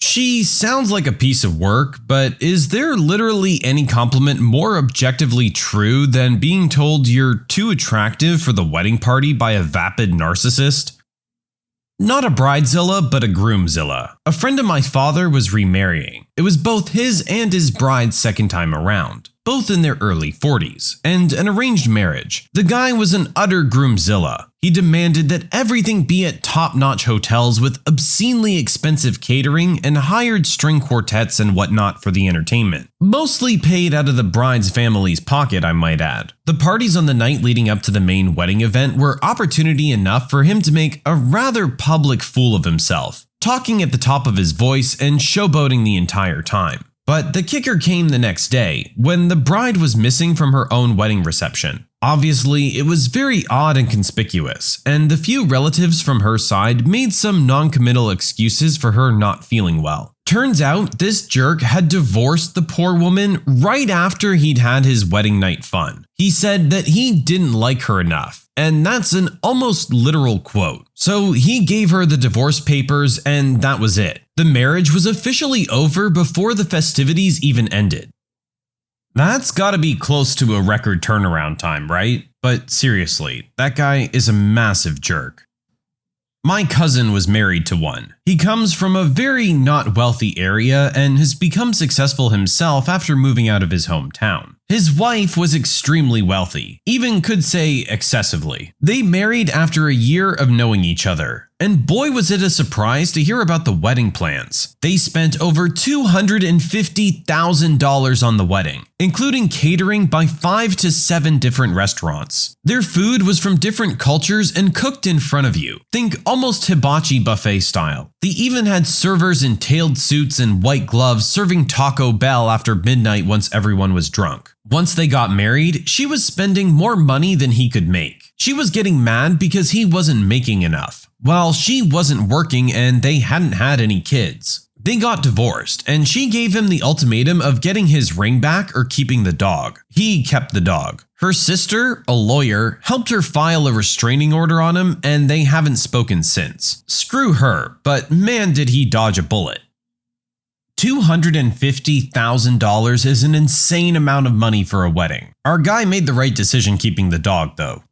She sounds like a piece of work, but is there literally any compliment more objectively true than being told you're too attractive for the wedding party by a vapid narcissist? Not a Bridezilla, but a groomzilla. A friend of my father was remarrying. It was both his and his bride's second time around, both in their early 40s, and an arranged marriage. The guy was an utter groomzilla. He demanded that everything be at top-notch hotels with obscenely expensive catering and hired string quartets and whatnot for the entertainment. Mostly paid out of the bride's family's pocket, I might add. The parties on the night leading up to the main wedding event were opportunity enough for him to make a rather public fool of himself, talking at the top of his voice and showboating the entire time. But the kicker came the next day, when the bride was missing from her own wedding reception. Obviously, it was very odd and conspicuous, and the few relatives from her side made some non-committal excuses for her not feeling well. Turns out this jerk had divorced the poor woman right after he'd had his wedding night fun. He said that he didn't like her enough, and that's an almost literal quote. So he gave her the divorce papers and that was it. The marriage was officially over before the festivities even ended. That's gotta be close to a record turnaround time, right? But seriously, that guy is a massive jerk. My cousin was married to one. He comes from a very not wealthy area and has become successful himself after moving out of his hometown. His wife was extremely wealthy, even could say excessively. They married after a year of knowing each other, and boy was it a surprise to hear about the wedding plans. They spent over $250,000 on the wedding, including catering by 5 to 7 different restaurants. Their food was from different cultures and cooked in front of you. Think almost hibachi buffet style. They even had servers in tailed suits and white gloves serving Taco Bell after midnight once everyone was drunk. Once they got married, she was spending more money than he could make. She was getting mad because he wasn't making enough, while she wasn't working and they hadn't had any kids. They got divorced, and she gave him the ultimatum of getting his ring back or keeping the dog. He kept the dog. Her sister, a lawyer, helped her file a restraining order on him, and they haven't spoken since. Screw her, but man did he dodge a bullet. $250,000 is an insane amount of money for a wedding. Our guy made the right decision keeping the dog, though.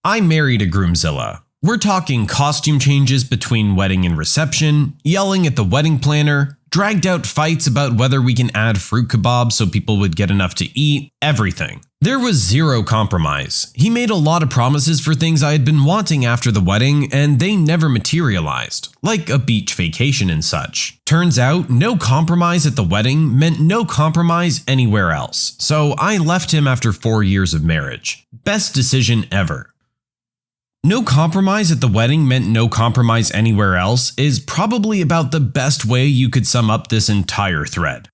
I married a groomzilla. We're talking costume changes between wedding and reception, yelling at the wedding planner, dragged out fights about whether we can add fruit kebabs so people would get enough to eat, everything. There was zero compromise. He made a lot of promises for things I had been wanting after the wedding, and they never materialized, like a beach vacation and such. Turns out, no compromise at the wedding meant no compromise anywhere else, so I left him after 4 years of marriage. Best decision ever. No compromise at the wedding meant no compromise anywhere else is probably about the best way you could sum up this entire thread.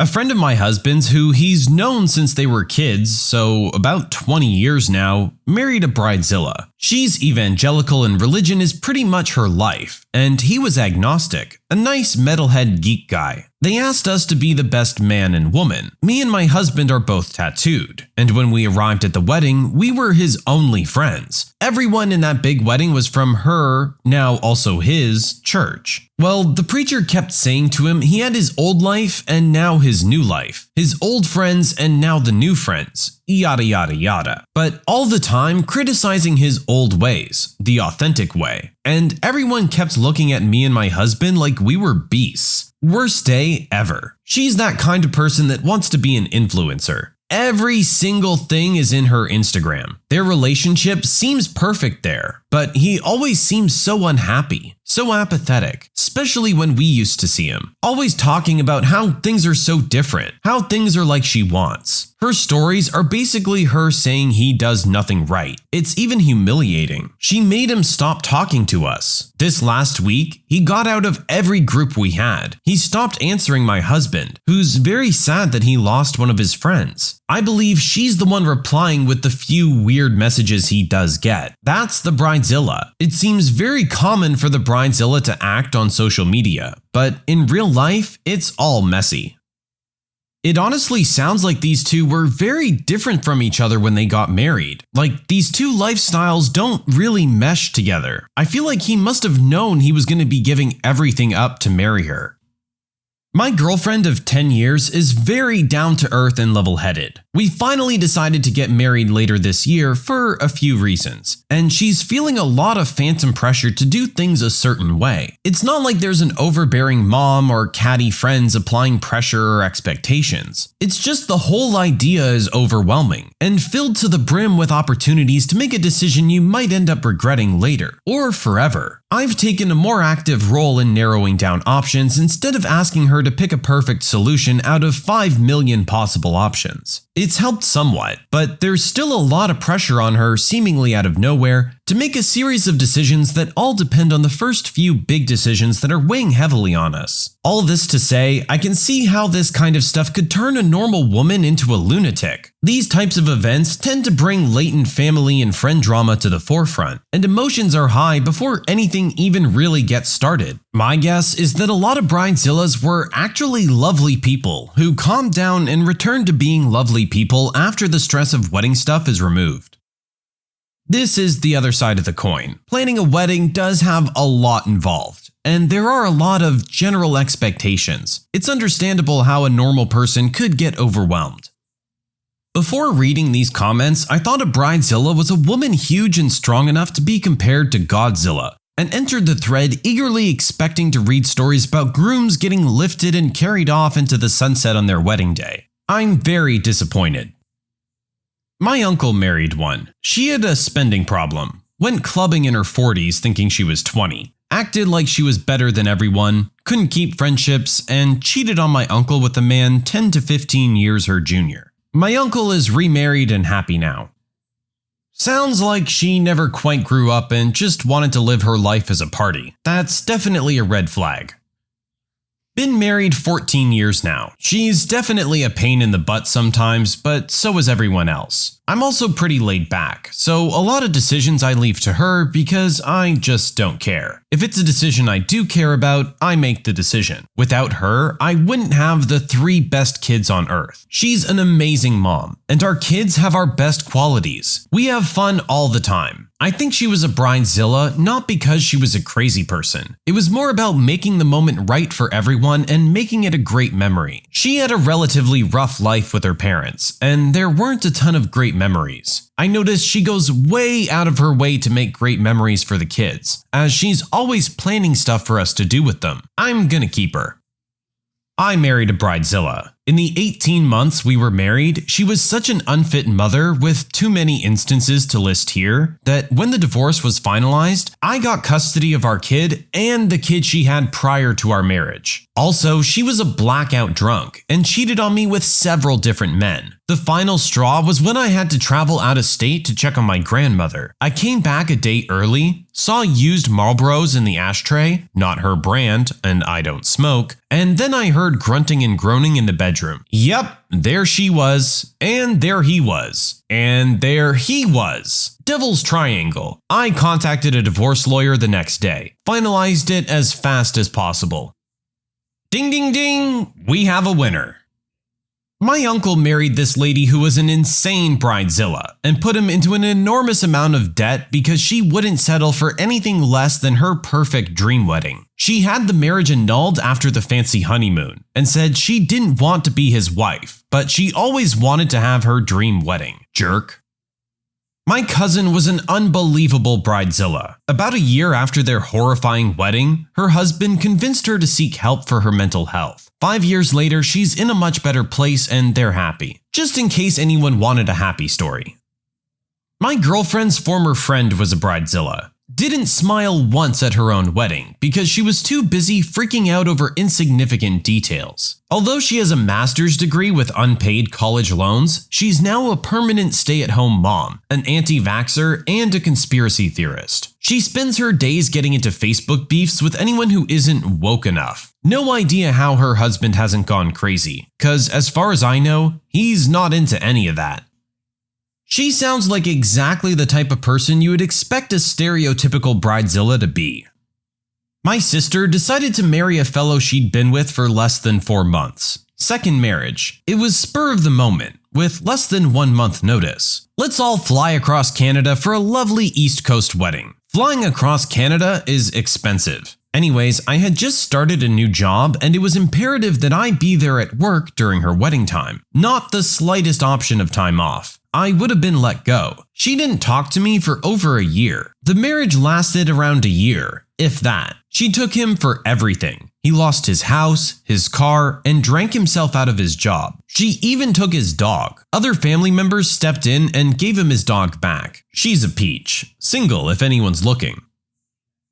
A friend of my husband's, who he's known since they were kids, so about 20 years now, married a Bridezilla. She's evangelical and religion is pretty much her life, and he was agnostic, a nice metalhead geek guy. They asked us to be the best man and woman. Me and my husband are both tattooed, and when we arrived at the wedding, we were his only friends. Everyone in that big wedding was from her, now also his, church. Well, the preacher kept saying to him he had his old life and now his new life, his old friends and now the new friends, yada yada yada. But all the time criticizing his old ways, the authentic way. And everyone kept looking at me and my husband like we were beasts. Worst day ever. She's that kind of person that wants to be an influencer. every single thing is in her Instagram. Their relationship seems perfect there, but he always seems so unhappy, so apathetic, especially when we used to see him. Always talking about how things are so different, how things are like she wants. Her stories are basically her saying he does nothing right. It's even humiliating. She made him stop talking to us. This last week, he got out of every group we had. He stopped answering my husband, who's very sad that he lost one of his friends. I believe she's the one replying with the few weird messages he does get. That's the Bridezilla. It seems very common for the Bridezilla to act on social media, but in real life, it's all messy. It honestly sounds like these two were very different from each other when they got married. Like, these two lifestyles don't really mesh together. I feel like he must have known he was going to be giving everything up to marry her. My girlfriend of 10 years is very down to earth and level-headed. We finally decided to get married later this year for a few reasons, and she's feeling a lot of phantom pressure to do things a certain way. It's not like there's an overbearing mom or catty friends applying pressure or expectations. It's just the whole idea is overwhelming and filled to the brim with opportunities to make a decision you might end up regretting later, or forever. I've taken a more active role in narrowing down options instead of asking her to pick a perfect solution out of 5 million possible options. It's helped somewhat, but there's still a lot of pressure on her, seemingly out of nowhere, to make a series of decisions that all depend on the first few big decisions that are weighing heavily on us. All this to say, I can see how this kind of stuff could turn a normal woman into a lunatic. These types of events tend to bring latent family and friend drama to the forefront, and emotions are high before anything even really gets started. My guess is that a lot of Bridezillas were actually lovely people who calmed down and returned to being lovely people after the stress of wedding stuff is removed. This is the other side of the coin. Planning a wedding does have a lot involved, and there are a lot of general expectations. It's understandable how a normal person could get overwhelmed. Before reading these comments, I thought a Bridezilla was a woman huge and strong enough to be compared to Godzilla, and entered the thread eagerly expecting to read stories about grooms getting lifted and carried off into the sunset on their wedding day. I'm very disappointed. My uncle married one. She had a spending problem, went clubbing in her 40s thinking she was 20, acted like she was better than everyone, couldn't keep friendships, and cheated on my uncle with a man 10 to 15 years her junior. My uncle is remarried and happy now. Sounds like she never quite grew up and just wanted to live her life as a party. That's definitely a red flag. Been married 14 years now. She's definitely a pain in the butt sometimes, but so is everyone else. I'm also pretty laid back, so a lot of decisions I leave to her because I just don't care. If it's a decision I do care about, I make the decision. Without her, I wouldn't have the 3 best kids on earth. She's an amazing mom, and our kids have our best qualities. We have fun all the time. I think she was a Bridezilla not because she was a crazy person. It was more about making the moment right for everyone and making it a great memory. She had a relatively rough life with her parents, and there weren't a ton of great memories. I noticed she goes way out of her way to make great memories for the kids, as she's always planning stuff for us to do with them. I'm gonna keep her. I married a Bridezilla. In the 18 months we were married, she was such an unfit mother with too many instances to list here that when the divorce was finalized, I got custody of our kid and the kid she had prior to our marriage. Also, she was a blackout drunk and cheated on me with several different men. The final straw was when I had to travel out of state to check on my grandmother. I came back a day early, saw used Marlboros in the ashtray, not her brand, and I don't smoke, and then I heard grunting and groaning in the bedroom. Yep, there she was, and there he was, and there he was. Devil's Triangle. I contacted a divorce lawyer the next day, finalized it as fast as possible. Ding ding ding, we have a winner. My uncle married this lady who was an insane Bridezilla and put him into an enormous amount of debt because she wouldn't settle for anything less than her perfect dream wedding. She had the marriage annulled after the fancy honeymoon and said she didn't want to be his wife, but she always wanted to have her dream wedding. Jerk. My cousin was an unbelievable bridezilla. About a year after their horrifying wedding, her husband convinced her to seek help for her mental health. 5 years later, she's in a much better place and they're happy. Just in case anyone wanted a happy story. My girlfriend's former friend was a bridezilla. Didn't smile once at her own wedding because she was too busy freaking out over insignificant details. Although she has a master's degree with unpaid college loans, she's now a permanent stay-at-home mom, an anti-vaxxer, and a conspiracy theorist. She spends her days getting into Facebook beefs with anyone who isn't woke enough. No idea how her husband hasn't gone crazy, cause as far as I know, he's not into any of that. She sounds like exactly the type of person you would expect a stereotypical bridezilla to be. My sister decided to marry a fellow she'd been with for less than 4 months. Second marriage. It was spur of the moment, with less than 1 month notice. Let's all fly across Canada for a lovely East Coast wedding. Flying across Canada is expensive. Anyways, I had just started a new job and it was imperative that I be there at work during her wedding time. Not the slightest option of time off. I would have been let go. She didn't talk to me for over a year. The marriage lasted around a year, if that. She took him for everything. He lost his house, his car, and drank himself out of his job. She even took his dog. Other family members stepped in and gave him his dog back. She's a peach. Single if anyone's looking.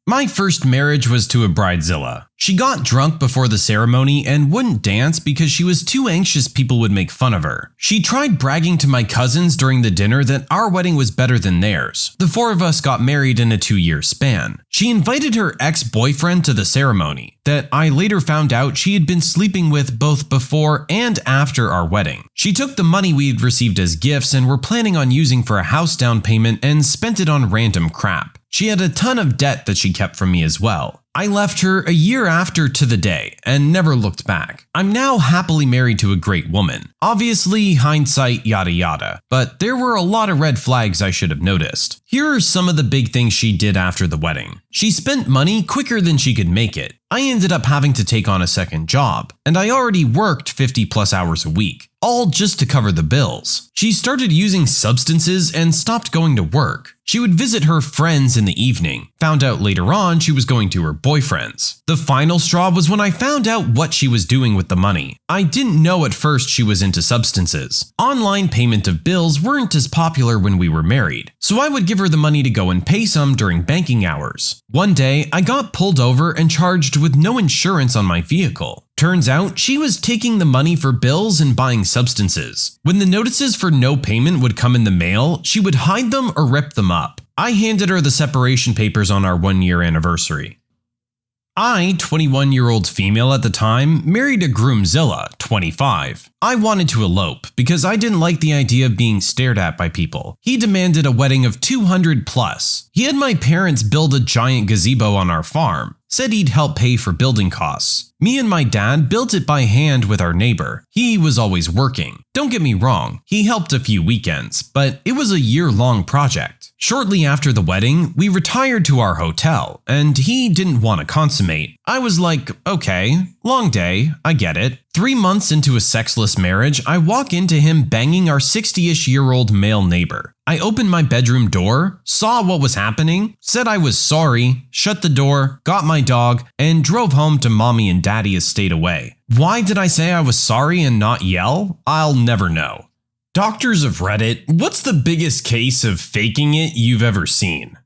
My first marriage was to a bridezilla. She got drunk before the ceremony and wouldn't dance because she was too anxious people would make fun of her. She tried bragging to my cousins during the dinner that our wedding was better than theirs. The 4 of us got married in a 2-year span. She invited her ex-boyfriend to the ceremony that I later found out she had been sleeping with both before and after our wedding. She took the money we'd received as gifts and were planning on using for a house down payment and spent it on random crap. She had a ton of debt that she kept from me as well. I left her a year after to the day and never looked back. I'm now happily married to a great woman. Obviously, hindsight, yada yada, but there were a lot of red flags I should have noticed. Here are some of the big things she did after the wedding. She spent money quicker than she could make it. I ended up having to take on a second job, and I already worked 50+ hours a week, all just to cover the bills. She started using substances and stopped going to work. She would visit her friends in the evening. Found out later on she was going to her boyfriends. The final straw was when I found out what she was doing with the money. I didn't know at first she was into substances. Online payment of bills weren't as popular when we were married, so I would give her the money to go and pay some during banking hours. One day, I got pulled over and charged with no insurance on my vehicle. Turns out she was taking the money for bills and buying substances. When the notices for no payment would come in the mail, she would hide them or rip them up. I handed her the separation papers on our 1-year anniversary. I, 21-year-old female at the time, married a groomzilla, 25. I wanted to elope because I didn't like the idea of being stared at by people. He demanded a wedding of 200+. He had my parents build a giant gazebo on our farm. Said he'd help pay for building costs. Me and my dad built it by hand with our neighbor. He was always working. Don't get me wrong, he helped a few weekends, but it was a year-long project. Shortly after the wedding, we retired to our hotel, and he didn't want to consummate. I was like, okay, long day, I get it. 3 months into a sexless marriage, I walk into him banging our 60-ish-year-old male neighbor. I opened my bedroom door, saw what was happening, said I was sorry, shut the door, got my dog, and drove home to mommy and daddy a state away. Why did I say I was sorry and not yell? I'll never know. Doctors of Reddit, what's the biggest case of faking it you've ever seen?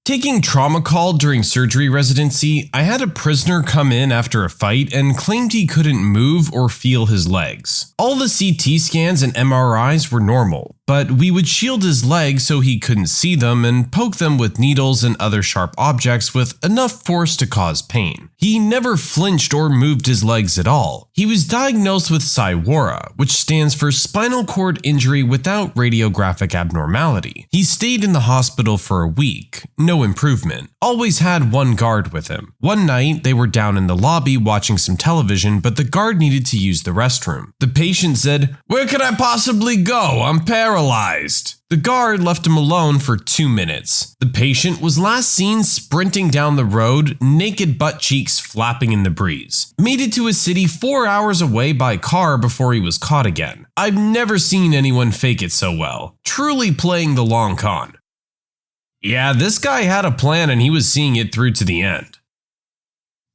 Taking trauma call during surgery residency, I had a prisoner come in after a fight and claimed he couldn't move or feel his legs. All the CT scans and MRIs were normal, but we would shield his legs so he couldn't see them and poke them with needles and other sharp objects with enough force to cause pain. He never flinched or moved his legs at all. He was diagnosed with SIWORA, which stands for spinal cord injury without radiographic abnormality. He stayed in the hospital for a week. No improvement. Always had one guard with him. One night, they were down in the lobby watching some television, but the guard needed to use the restroom. The patient said, "Where could I possibly go? I'm paralyzed." paralyzed. The guard left him alone for 2 minutes. The patient was last seen sprinting down the road, naked butt cheeks flapping in the breeze. Made it to a city 4 hours away by car before he was caught again. I've never seen anyone fake it so well. Truly playing the long con. Yeah, this guy had a plan and he was seeing it through to the end.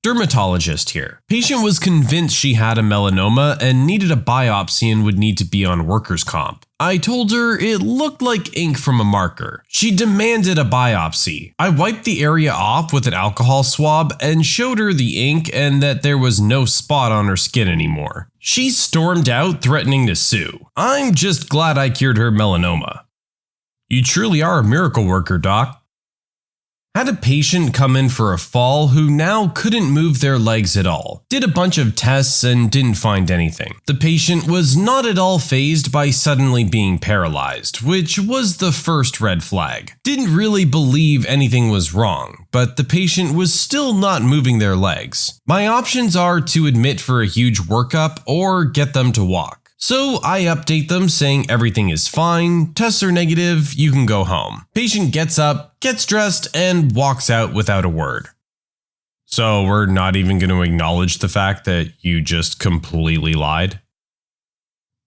Dermatologist here. Patient was convinced she had a melanoma and needed a biopsy and would need to be on workers' comp. I told her it looked like ink from a marker. She demanded a biopsy. I wiped the area off with an alcohol swab and showed her the ink and that there was no spot on her skin anymore. She stormed out, threatening to sue. I'm just glad I cured her melanoma. You truly are a miracle worker, doc. Had a patient come in for a fall who now couldn't move their legs at all. Did a bunch of tests and didn't find anything. The patient was not at all fazed by suddenly being paralyzed, which was the first red flag. Didn't really believe anything was wrong, but the patient was still not moving their legs. My options are to admit for a huge workup or get them to walk. So I update them saying everything is fine, tests are negative, you can go home. Patient gets up, gets dressed, and walks out without a word. So we're not even going to acknowledge the fact that you just completely lied?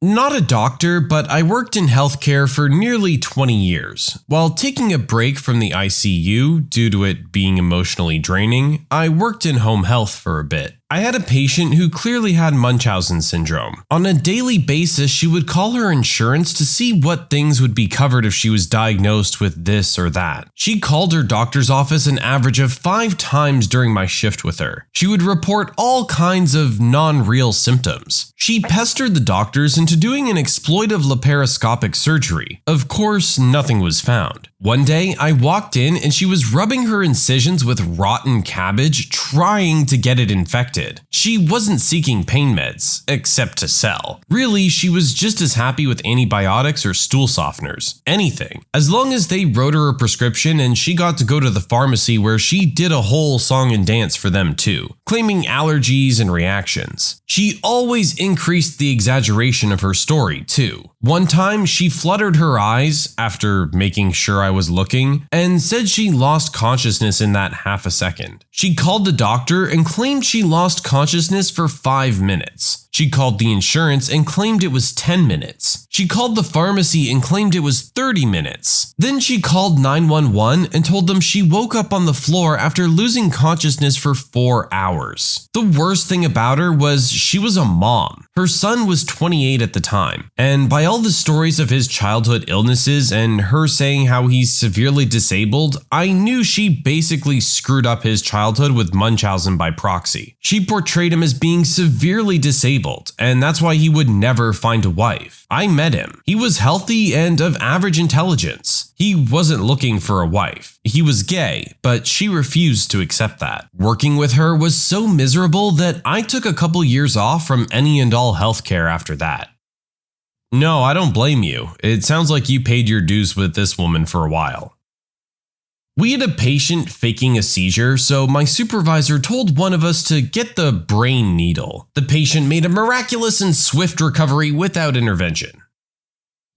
Not a doctor, but I worked in healthcare for nearly 20 years. While taking a break from the ICU due to it being emotionally draining, I worked in home health for a bit. I had a patient who clearly had Munchausen syndrome. On a daily basis, she would call her insurance to see what things would be covered if she was diagnosed with this or that. She called her doctor's office an average of 5 times during my shift with her. She would report all kinds of non-real symptoms. She pestered the doctors into doing an exploitive laparoscopic surgery. Of course, nothing was found. One day, I walked in and she was rubbing her incisions with rotten cabbage, trying to get it infected. She wasn't seeking pain meds, except to sell. Really, she was just as happy with antibiotics or stool softeners. Anything. As long as they wrote her a prescription and she got to go to the pharmacy where she did a whole song and dance for them too, claiming allergies and reactions. She always increased the exaggeration of her story too. One time, she fluttered her eyes after making sure I was looking and said she lost consciousness in that half a second. She called the doctor and claimed she lost consciousness for 5 minutes. She called the insurance and claimed it was 10 minutes. She called the pharmacy and claimed it was 30 minutes. Then she called 911 and told them she woke up on the floor after losing consciousness for 4 hours. The worst thing about her was she was a mom. Her son was 28 at the time, and by all the stories of his childhood illnesses and her saying how he's severely disabled, I knew she basically screwed up his childhood with Munchausen by proxy. She portrayed him as being severely disabled, and that's why he would never find a wife. I met him. He was healthy and of average intelligence. He wasn't looking for a wife. He was gay, but she refused to accept that. Working with her was so miserable that I took a couple years off from any and all healthcare after that. No, I don't blame you. It sounds like you paid your dues with this woman for a while. We had a patient faking a seizure, so my supervisor told one of us to get the brain needle. The patient made a miraculous and swift recovery without intervention.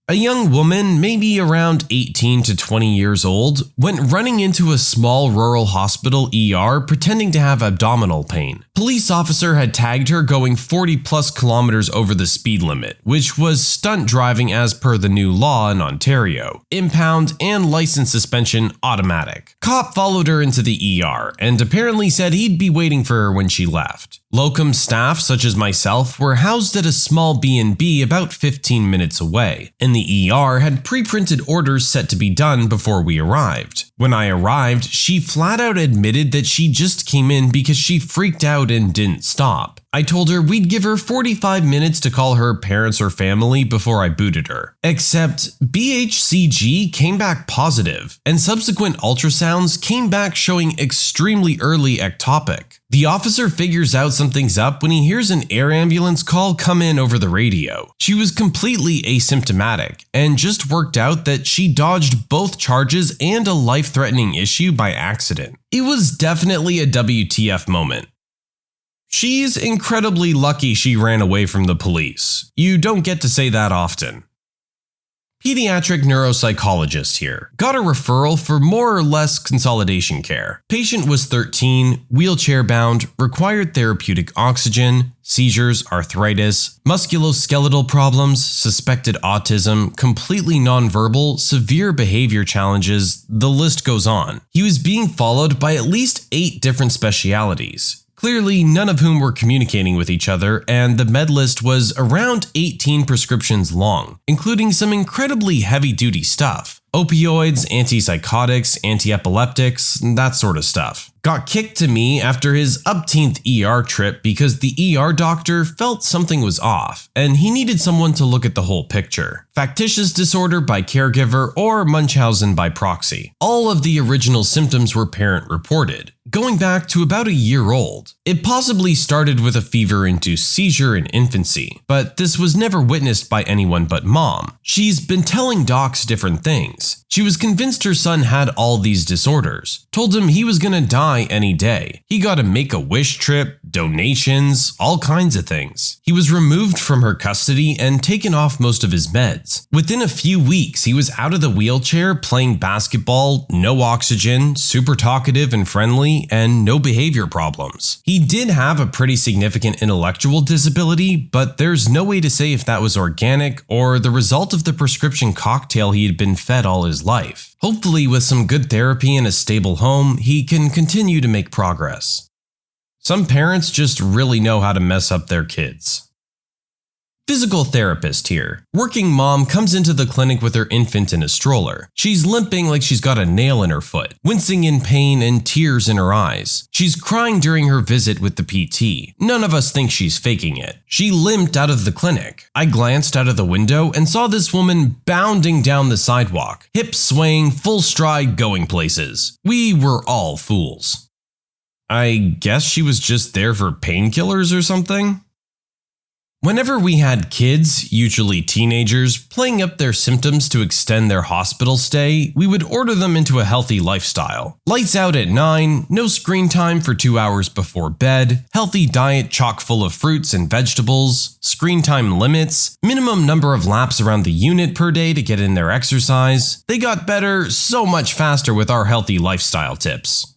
A young woman, maybe around 18 to 20 years old, went running into a small rural hospital ER pretending to have abdominal pain. Police officer had tagged her going 40 plus kilometers over the speed limit, which was stunt driving as per the new law in Ontario. Impound and license suspension automatic. Cop followed her into the ER and apparently said he'd be waiting for her when she left. Locum staff, such as myself, were housed at a small B&B about 15 minutes away, and the ER had pre-printed orders set to be done before we arrived. When I arrived, she flat out admitted that she just came in because she freaked out and didn't stop. I told her we'd give her 45 minutes to call her parents or family before I booted her. Except BHCG came back positive, and subsequent ultrasounds came back showing extremely early ectopic. The officer figures out something's up when he hears an air ambulance call come in over the radio. She was completely asymptomatic and just worked out that she dodged both charges and a life-threatening issue by accident. It was definitely a WTF moment. She's incredibly lucky she ran away from the police. You don't get to say that often. Pediatric neuropsychologist here. Got a referral for more or less consolidation care. Patient was 13, wheelchair bound, required therapeutic oxygen, seizures, arthritis, musculoskeletal problems, suspected autism, completely nonverbal, severe behavior challenges, the list goes on. He was being followed by at least 8 different specialities. Clearly, none of whom were communicating with each other, and the med list was around 18 prescriptions long, including some incredibly heavy-duty stuff. Opioids, antipsychotics, antiepileptics, that sort of stuff. Got kicked to me after his upteenth ER trip because the ER doctor felt something was off, and he needed someone to look at the whole picture. Factitious disorder by caregiver or Munchausen by proxy. All of the original symptoms were parent-reported, going back to about a year old. It possibly started with a fever-induced seizure in infancy, but this was never witnessed by anyone but mom. She's been telling docs different things. She was convinced her son had all these disorders, told him he was gonna die any day. He got a Make-A-Wish trip, donations, all kinds of things. He was removed from her custody and taken off most of his meds. Within a few weeks, he was out of the wheelchair playing basketball, no oxygen, super talkative and friendly, and no behavior problems. He did have a pretty significant intellectual disability, but there's no way to say if that was organic or the result of the prescription cocktail he had been fed all his life. Hopefully, with some good therapy and a stable home, he can continue to make progress. Some parents just really know how to mess up their kids. Physical therapist here. Working mom comes into the clinic with her infant in a stroller. She's limping like she's got a nail in her foot, wincing in pain and tears in her eyes. She's crying during her visit with the PT. None of us think she's faking it. She limped out of the clinic. I glanced out of the window and saw this woman bounding down the sidewalk, hips swaying, full stride, going places. We were all fools. I guess she was just there for painkillers or something? Whenever we had kids, usually teenagers, playing up their symptoms to extend their hospital stay, we would order them into a healthy lifestyle. Lights out at 9, no screen time for 2 hours before bed, healthy diet chock full of fruits and vegetables, screen time limits, minimum number of laps around the unit per day to get in their exercise. They got better so much faster with our healthy lifestyle tips.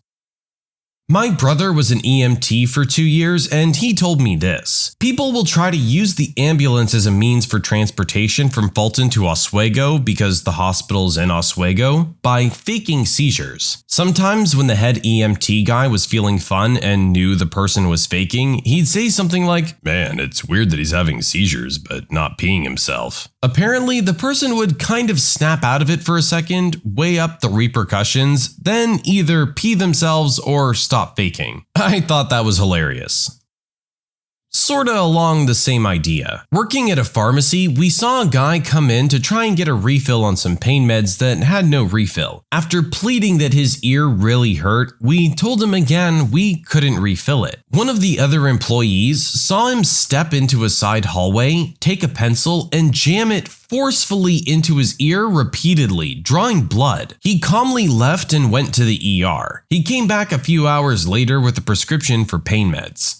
My brother was an EMT for 2 years, and he told me this. People will try to use the ambulance as a means for transportation from Fulton to Oswego because the hospital's in Oswego by faking seizures. Sometimes when the head EMT guy was feeling fun and knew the person was faking, he'd say something like, "Man, it's weird that he's having seizures but not peeing himself." Apparently, the person would kind of snap out of it for a second, weigh up the repercussions, then either pee themselves or stop faking. I thought that was hilarious. Sorta along the same idea. Working at a pharmacy, we saw a guy come in to try and get a refill on some pain meds that had no refill. After pleading that his ear really hurt, we told him again we couldn't refill it. One of the other employees saw him step into a side hallway, take a pencil, and jam it forcefully into his ear repeatedly, drawing blood. He calmly left and went to the ER. He came back a few hours later with a prescription for pain meds.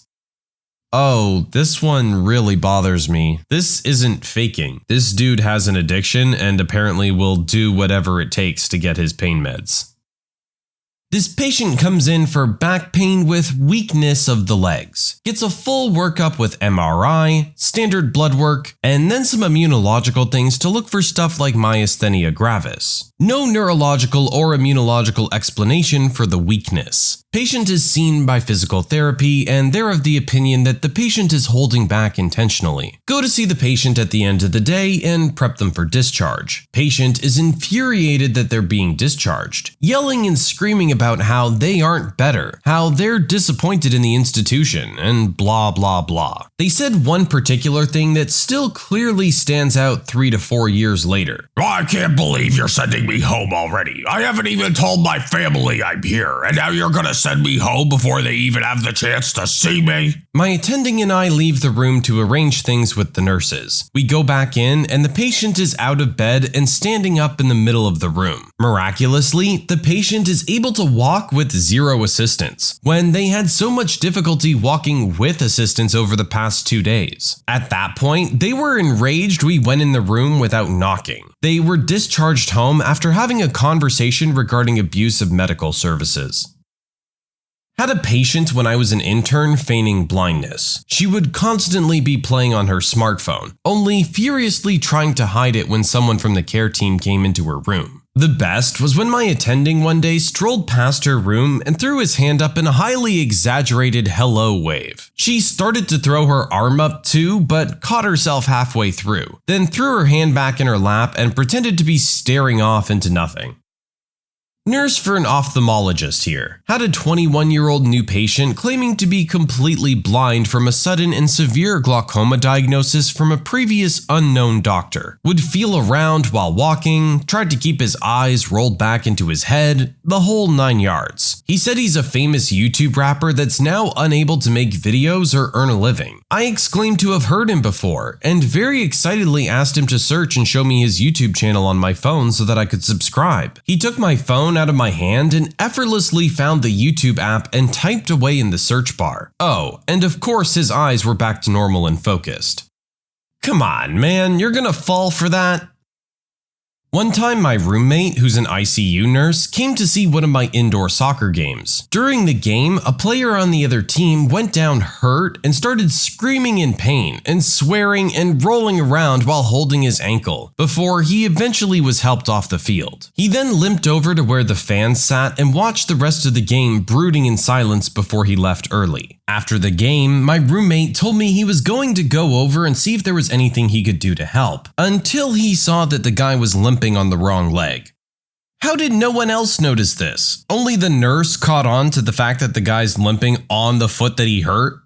Oh, this one really bothers me. This isn't faking. This dude has an addiction and apparently will do whatever it takes to get his pain meds. This patient comes in for back pain with weakness of the legs. Gets a full workup with MRI, standard blood work, and then some immunological things to look for stuff like myasthenia gravis. No neurological or immunological explanation for the weakness. Patient is seen by physical therapy and they're of the opinion that the patient is holding back intentionally. Go to see the patient at the end of the day and prep them for discharge. Patient is infuriated that they're being discharged, yelling and screaming about how they aren't better, how they're disappointed in the institution, and blah blah blah. They said one particular thing that still clearly stands out 3 to 4 years later. I can't believe you're sending me home already. I haven't even told my family I'm here, and now you're gonna send me home before they even have the chance to see me? My attending and I leave the room to arrange things with the nurses. We go back in and the patient is out of bed and standing up in the middle of the room. Miraculously, the patient is able to walk with zero assistance, when they had so much difficulty walking with assistance over the past 2 days. At that point, they were enraged we went in the room without knocking. They were discharged home after having a conversation regarding abuse of medical services. Had a patient when I was an intern feigning blindness. She would constantly be playing on her smartphone, only furiously trying to hide it when someone from the care team came into her room. The best was when my attending one day strolled past her room and threw his hand up in a highly exaggerated hello wave. She started to throw her arm up too, but caught herself halfway through, then threw her hand back in her lap and pretended to be staring off into nothing. Nurse for an ophthalmologist here. Had a 21-year-old new patient claiming to be completely blind from a sudden and severe glaucoma diagnosis from a previous unknown doctor. Would feel around while walking, tried to keep his eyes rolled back into his head, the whole 9 yards. He said he's a famous YouTube rapper that's now unable to make videos or earn a living. I exclaimed to have heard him before, and very excitedly asked him to search and show me his YouTube channel on my phone so that I could subscribe. He took my phone out of my hand and effortlessly found the YouTube app and typed away in the search bar. Oh, and of course his eyes were back to normal and focused. Come on, man, you're gonna fall for that? One time my roommate, who's an ICU nurse, came to see one of my indoor soccer games. During the game, a player on the other team went down hurt and started screaming in pain and swearing and rolling around while holding his ankle, before he eventually was helped off the field. He then limped over to where the fans sat and watched the rest of the game brooding in silence before he left early. After the game, my roommate told me he was going to go over and see if there was anything he could do to help, until he saw that the guy was limping on the wrong leg. How did no one else notice this? Only the nurse caught on to the fact that the guy's limping on the foot that he hurt?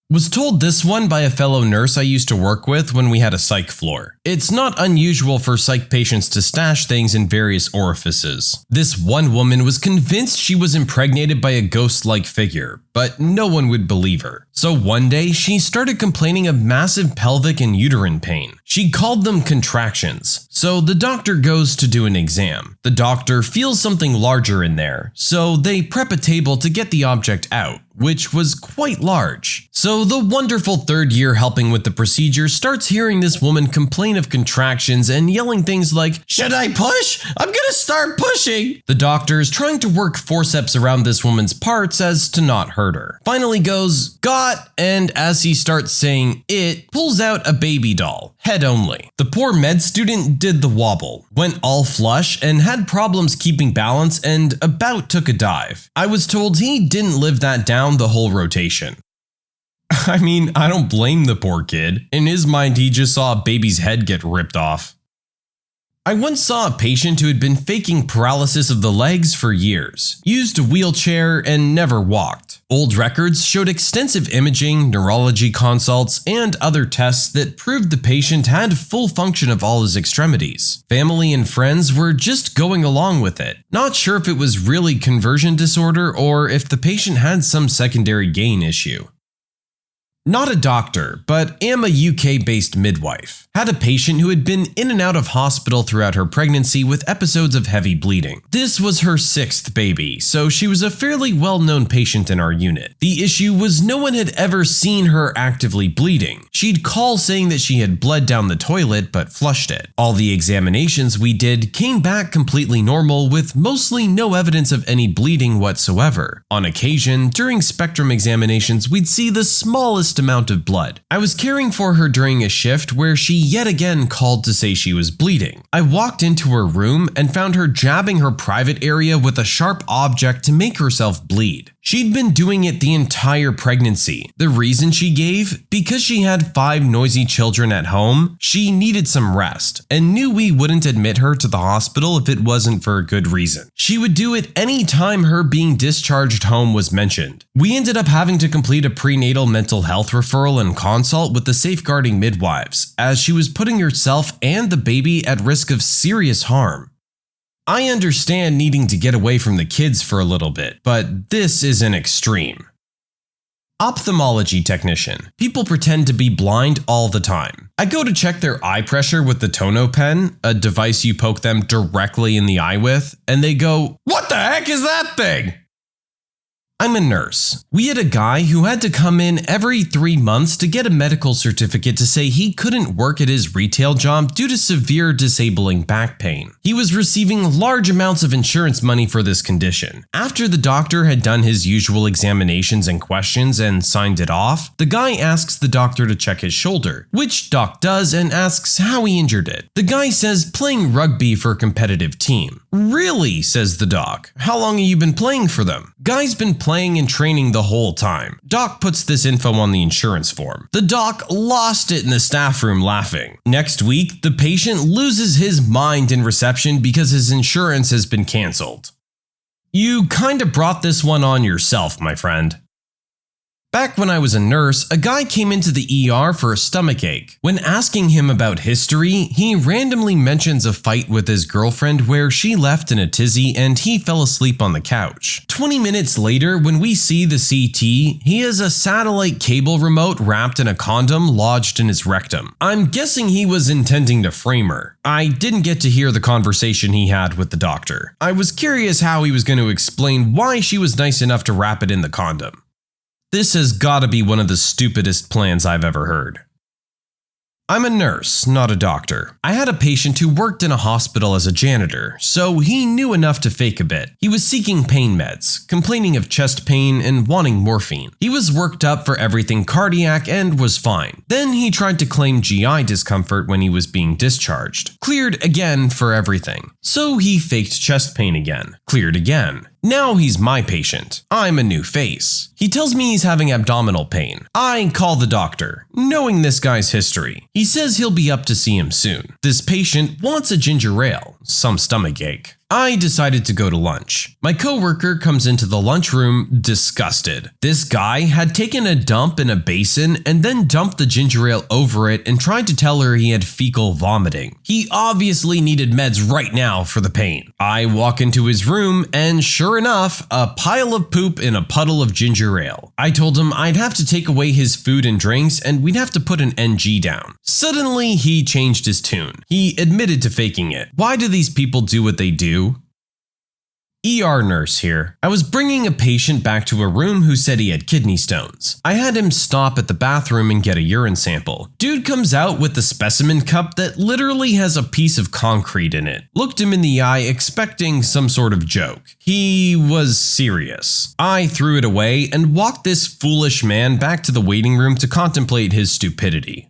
Was told this one by a fellow nurse I used to work with when we had a psych floor. It's not unusual for psych patients to stash things in various orifices. This one woman was convinced she was impregnated by a ghost-like figure, but no one would believe her. So one day, she started complaining of massive pelvic and uterine pain. She called them contractions. So the doctor goes to do an exam. The doctor feels something larger in there, so they prep a table to get the object out, which was quite large. So the wonderful third year helping with the procedure starts hearing this woman complain of contractions and yelling things like, "Should I push? I'm gonna start pushing!" The doctor is trying to work forceps around this woman's parts as to not hurt her. Finally goes, "Got," and as he starts saying it, pulls out a baby doll, head only. The poor med student did the wobble, went all flush and had problems keeping balance and about took a dive. I was told he didn't live that down the whole rotation. I mean, I don't blame the poor kid. In his mind, he just saw a baby's head get ripped off. I once saw a patient who had been faking paralysis of the legs for years, used a wheelchair, and never walked. Old records showed extensive imaging, neurology consults, and other tests that proved the patient had full function of all his extremities. Family and friends were just going along with it, not sure if it was really conversion disorder or if the patient had some secondary gain issue. Not a doctor, but am a UK-based midwife. Had a patient who had been in and out of hospital throughout her pregnancy with episodes of heavy bleeding. This was her 6th baby, so she was a fairly well-known patient in our unit. The issue was no one had ever seen her actively bleeding. She'd call saying that she had bled down the toilet but flushed it. All the examinations we did came back completely normal with mostly no evidence of any bleeding whatsoever. On occasion, during spectrum examinations, we'd see the smallest amount of blood. I was caring for her during a shift where she yet again called to say she was bleeding. I walked into her room and found her jabbing her private area with a sharp object to make herself bleed. She'd been doing it the entire pregnancy. The reason she gave? Because she had 5 noisy children at home, she needed some rest, and knew we wouldn't admit her to the hospital if it wasn't for a good reason. She would do it any time her being discharged home was mentioned. We ended up having to complete a prenatal mental health referral and consult with the safeguarding midwives, as she was putting herself and the baby at risk of serious harm. I understand needing to get away from the kids for a little bit, but this is an extreme. Ophthalmology technician. People pretend to be blind all the time. I go to check their eye pressure with the Tono pen, a device you poke them directly in the eye with, and they go, "What the heck is that thing?" I'm a nurse. We had a guy who had to come in every 3 months to get a medical certificate to say he couldn't work at his retail job due to severe disabling back pain. He was receiving large amounts of insurance money for this condition. After the doctor had done his usual examinations and questions and signed it off, the guy asks the doctor to check his shoulder, which Doc does and asks how he injured it. The guy says playing rugby for a competitive team. "Really?" says the doc. "How long have you been playing for them?" Guy's been playing and training the whole time. Doc puts this info on the insurance form. The doc lost it in the staff room laughing. Next week, the patient loses his mind in reception because his insurance has been cancelled. You kinda brought this one on yourself, my friend. Back when I was a nurse, a guy came into the ER for a stomachache. When asking him about history, he randomly mentions a fight with his girlfriend where she left in a tizzy and he fell asleep on the couch. 20 minutes later, when we see the CT, he has a satellite cable remote wrapped in a condom lodged in his rectum. I'm guessing he was intending to frame her. I didn't get to hear the conversation he had with the doctor. I was curious how he was going to explain why she was nice enough to wrap it in the condom. This has gotta be one of the stupidest plans I've ever heard. I'm a nurse, not a doctor. I had a patient who worked in a hospital as a janitor, so he knew enough to fake a bit. He was seeking pain meds, complaining of chest pain and wanting morphine. He was worked up for everything cardiac and was fine. Then he tried to claim GI discomfort when he was being discharged. Cleared again for everything. So he faked chest pain again. Cleared again. Now he's my patient. I'm a new face. He tells me he's having abdominal pain. I call the doctor, knowing this guy's history. He says he'll be up to see him soon. This patient wants a ginger ale, some stomachache. I decided to go to lunch. My coworker comes into the lunchroom disgusted. This guy had taken a dump in a basin and then dumped the ginger ale over it and tried to tell her he had fecal vomiting. He obviously needed meds right now for the pain. I walk into his room and sure enough, a pile of poop in a puddle of ginger ale. I told him I'd have to take away his food and drinks and we'd have to put an NG down. Suddenly, he changed his tune. He admitted to faking it. Why do these people do what they do? ER nurse here. I was bringing a patient back to a room who said he had kidney stones. I had him stop at the bathroom and get a urine sample. Dude comes out with the specimen cup that literally has a piece of concrete in it. Looked him in the eye expecting some sort of joke. He was serious. I threw it away and walked this foolish man back to the waiting room to contemplate his stupidity.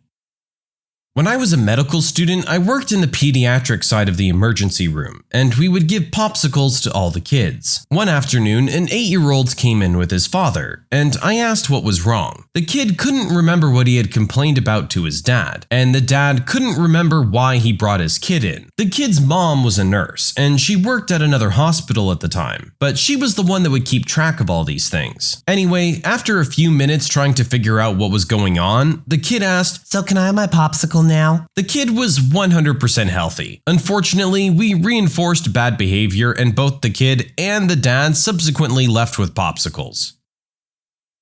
When I was a medical student, I worked in the pediatric side of the emergency room, and we would give popsicles to all the kids. One afternoon, an 8-year-old came in with his father, and I asked what was wrong. The kid couldn't remember what he had complained about to his dad, and the dad couldn't remember why he brought his kid in. The kid's mom was a nurse, and she worked at another hospital at the time, but she was the one that would keep track of all these things. Anyway, after a few minutes trying to figure out what was going on, the kid asked, "So can I have my popsicle now?" The kid was 100% healthy. Unfortunately, we reinforced bad behavior and both the kid and the dad subsequently left with popsicles.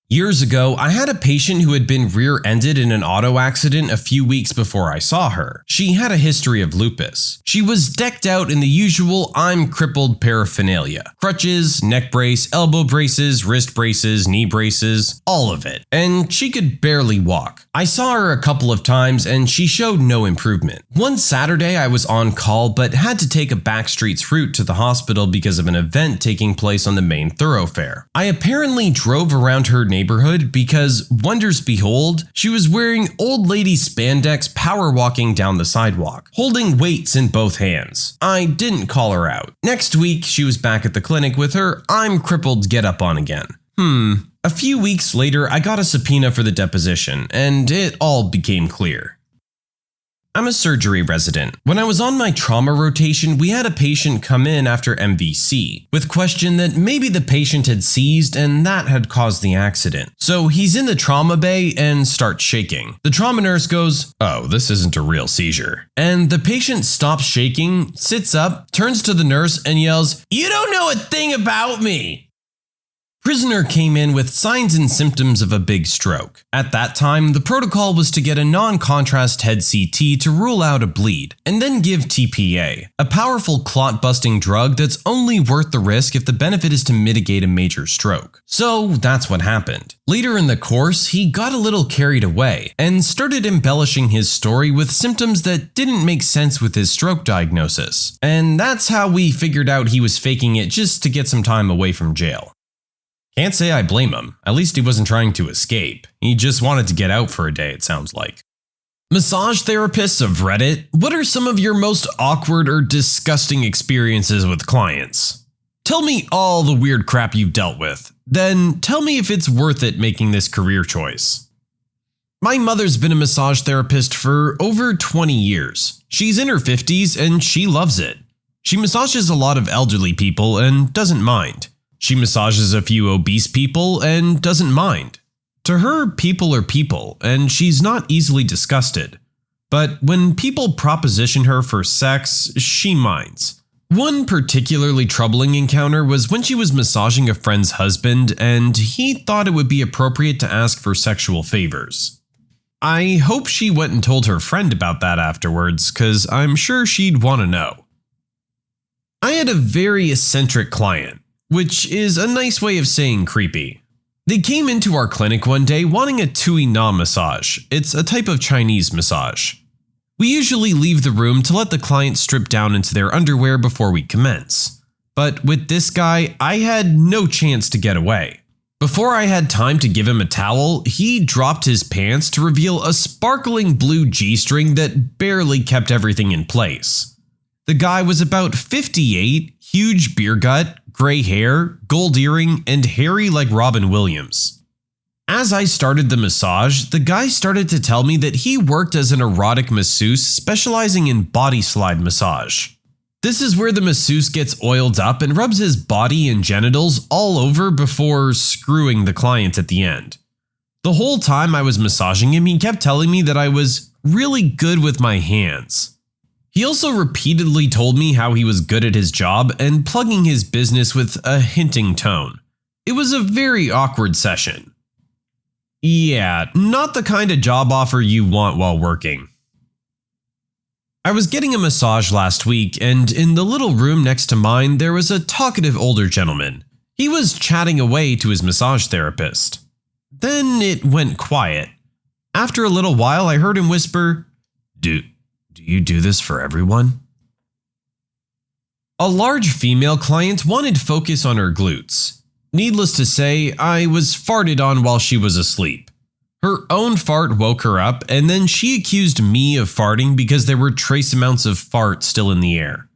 Years ago, I had a patient who had been rear-ended in an auto accident a few weeks before I saw her. She had a history of lupus. She was decked out in the usual I'm crippled paraphernalia. Crutches, neck brace, elbow braces, wrist braces, knee braces, all of it. And she could barely walk. I saw her a couple of times and she showed no improvement. One Saturday I was on call but had to take a backstreets route to the hospital because of an event taking place on the main thoroughfare. I apparently drove around her neighborhood because, wonders behold, she was wearing old lady spandex power walking down the sidewalk, holding weights in both hands. I didn't call her out. Next week, she was back at the clinic with her I'm crippled get up on again. A few weeks later, I got a subpoena for the deposition, and it all became clear. I'm a surgery resident. When I was on my trauma rotation, we had a patient come in after MVC with question that maybe the patient had seized and that had caused the accident. So he's in the trauma bay and starts shaking. The trauma nurse goes, "Oh, this isn't a real seizure." And the patient stops shaking, sits up, turns to the nurse and yells, "You don't know a thing about me." Prisoner came in with signs and symptoms of a big stroke. At that time, the protocol was to get a non-contrast head CT to rule out a bleed, and then give TPA, a powerful clot-busting drug that's only worth the risk if the benefit is to mitigate a major stroke. So that's what happened. Later in the course, he got a little carried away and started embellishing his story with symptoms that didn't make sense with his stroke diagnosis. And that's how we figured out he was faking it just to get some time away from jail. Can't say I blame him. At least he wasn't trying to escape. He just wanted to get out for a day, it sounds like. Massage therapists of Reddit, what are some of your most awkward or disgusting experiences with clients? Tell me all the weird crap you've dealt with. Then tell me if it's worth it making this career choice. My mother's been a massage therapist for over 20 years. She's in her 50s and she loves it. She massages a lot of elderly people and doesn't mind. She massages a few obese people and doesn't mind. To her, people are people, and she's not easily disgusted. But when people proposition her for sex, she minds. One particularly troubling encounter was when she was massaging a friend's husband, and he thought it would be appropriate to ask for sexual favors. I hope she went and told her friend about that afterwards, cause I'm sure she'd want to know. I had a very eccentric client, which is a nice way of saying creepy. They came into our clinic one day wanting a tui na massage. It's a type of Chinese massage. We usually leave the room to let the client strip down into their underwear before we commence. But with this guy, I had no chance to get away. Before I had time to give him a towel, he dropped his pants to reveal a sparkling blue G-string that barely kept everything in place. The guy was about 58, huge beer gut, gray hair, gold earring, and hairy like Robin Williams. As I started the massage, the guy started to tell me that he worked as an erotic masseuse specializing in body slide massage. This is where the masseuse gets oiled up and rubs his body and genitals all over before screwing the client at the end. The whole time I was massaging him, he kept telling me that I was really good with my hands. He also repeatedly told me how he was good at his job and plugging his business with a hinting tone. It was a very awkward session. Yeah, not the kind of job offer you want while working. I was getting a massage last week, and in the little room next to mine, there was a talkative older gentleman. He was chatting away to his massage therapist. Then it went quiet. After a little while, I heard him whisper, Do you do this for everyone? A large female client wanted focus on her glutes. Needless to say, I was farted on while she was asleep. Her own fart woke her up, and then she accused me of farting because there were trace amounts of fart still in the air.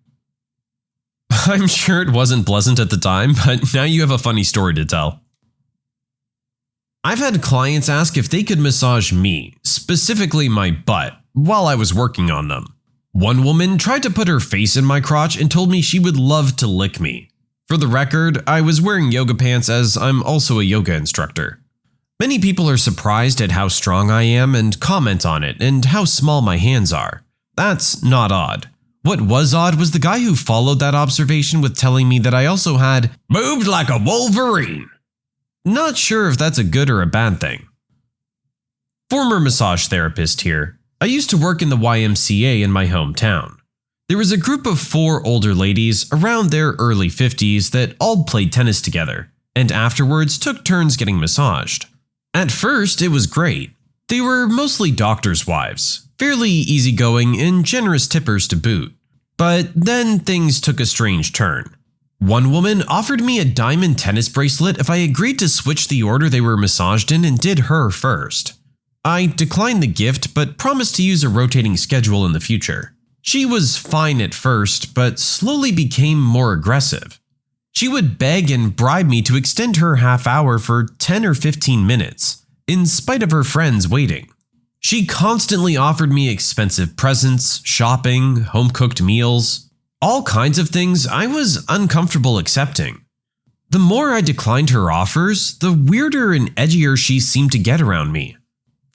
I'm sure it wasn't pleasant at the time, but now you have a funny story to tell. I've had clients ask if they could massage me, specifically my butt, while I was working on them. One woman tried to put her face in my crotch and told me she would love to lick me. For the record, I was wearing yoga pants as I'm also a yoga instructor. Many people are surprised at how strong I am and comment on it and how small my hands are. That's not odd. What was odd was the guy who followed that observation with telling me that I also had moved like a Wolverine. Not sure if that's a good or a bad thing. Former massage therapist here. I used to work in the YMCA in my hometown. There was a group of 4 older ladies around their early 50s that all played tennis together, and afterwards took turns getting massaged. At first, it was great. They were mostly doctors' wives, fairly easygoing and generous tippers to boot. But then things took a strange turn. One woman offered me a diamond tennis bracelet if I agreed to switch the order they were massaged in and did her first. I declined the gift but promised to use a rotating schedule in the future. She was fine at first, but slowly became more aggressive. She would beg and bribe me to extend her half hour for 10 or 15 minutes, in spite of her friends waiting. She constantly offered me expensive presents, shopping, home-cooked meals, all kinds of things I was uncomfortable accepting. The more I declined her offers, the weirder and edgier she seemed to get around me.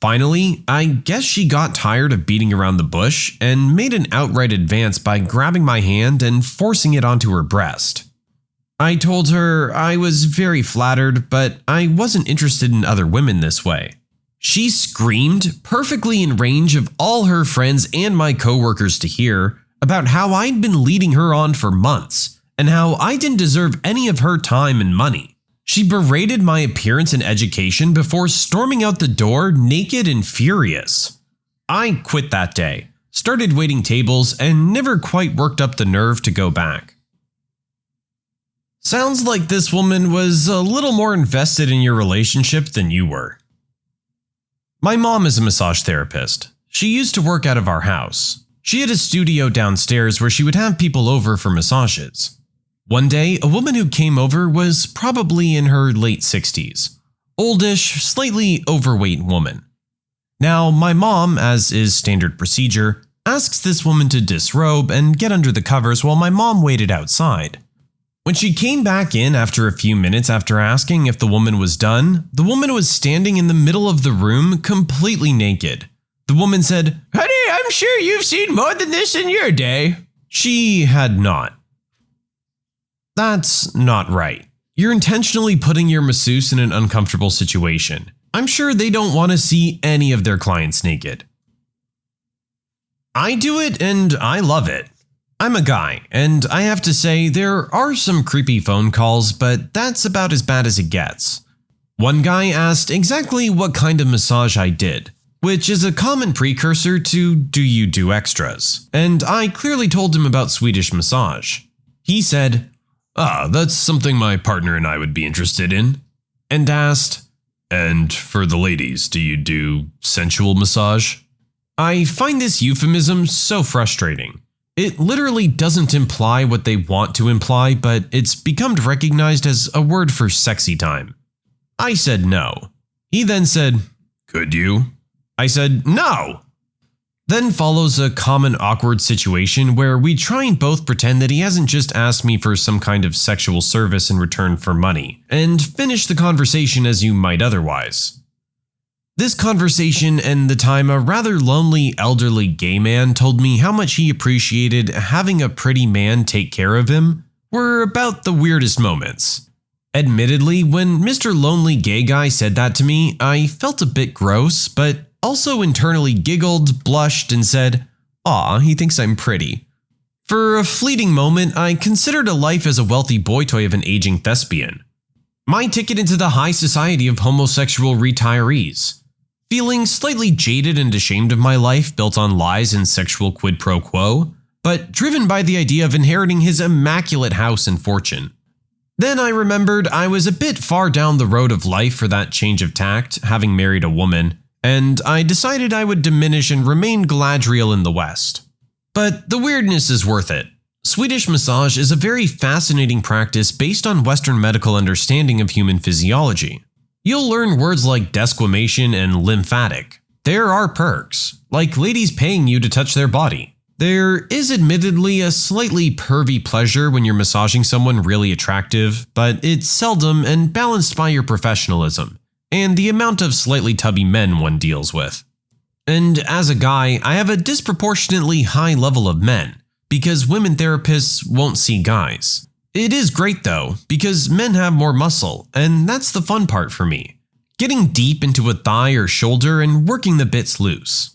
Finally, I guess she got tired of beating around the bush and made an outright advance by grabbing my hand and forcing it onto her breast. I told her I was very flattered, but I wasn't interested in other women this way. She screamed, perfectly in range of all her friends and my coworkers to hear, about how I'd been leading her on for months, and how I didn't deserve any of her time and money. She berated my appearance and education before storming out the door naked and furious. I quit that day, started waiting tables, and never quite worked up the nerve to go back. Sounds like this woman was a little more invested in your relationship than you were. My mom is a massage therapist. She used to work out of our house. She had a studio downstairs where she would have people over for massages. One day, a woman who came over was probably in her late 60s. Oldish, slightly overweight woman. Now, my mom, as is standard procedure, asks this woman to disrobe and get under the covers while my mom waited outside. When she came back in after a few minutes after asking if the woman was done, the woman was standing in the middle of the room completely naked. The woman said, "Honey, I'm sure you've seen more than this in your day." She had not. That's not right. You're intentionally putting your masseuse in an uncomfortable situation. I'm sure they don't want to see any of their clients naked. I do it and I love it. I'm a guy, and I have to say there are some creepy phone calls, but that's about as bad as it gets. One guy asked exactly what kind of massage I did, which is a common precursor to do you do extras, and I clearly told him about Swedish massage. He said, "That's something my partner and I would be interested in," and asked, "And for the ladies, do you do sensual massage?" I find this euphemism so frustrating. It literally doesn't imply what they want to imply, but it's become recognized as a word for sexy time. I said no. He then said, "Could you?" I said, "No." Then follows a common awkward situation where we try and both pretend that he hasn't just asked me for some kind of sexual service in return for money, and finish the conversation as you might otherwise. This conversation and the time a rather lonely elderly gay man told me how much he appreciated having a pretty man take care of him were about the weirdest moments. Admittedly, when Mr. Lonely Gay Guy said that to me, I felt a bit gross, but also internally giggled, blushed, and said, "Aw, he thinks I'm pretty." For a fleeting moment, I considered a life as a wealthy boy toy of an aging thespian. My ticket into the high society of homosexual retirees. Feeling slightly jaded and ashamed of my life built on lies and sexual quid pro quo, but driven by the idea of inheriting his immaculate house and fortune. Then I remembered I was a bit far down the road of life for that change of tact, having married a woman, and I decided I would diminish and remain Galadriel in the West. But the weirdness is worth it. Swedish massage is a very fascinating practice based on Western medical understanding of human physiology. You'll learn words like desquamation and lymphatic. There are perks, like ladies paying you to touch their body. There is admittedly a slightly pervy pleasure when you're massaging someone really attractive, but it's seldom and balanced by your professionalism and the amount of slightly tubby men one deals with. And as a guy, I have a disproportionately high level of men, because women therapists won't see guys. It is great though, because men have more muscle, and that's the fun part for me. Getting deep into a thigh or shoulder and working the bits loose.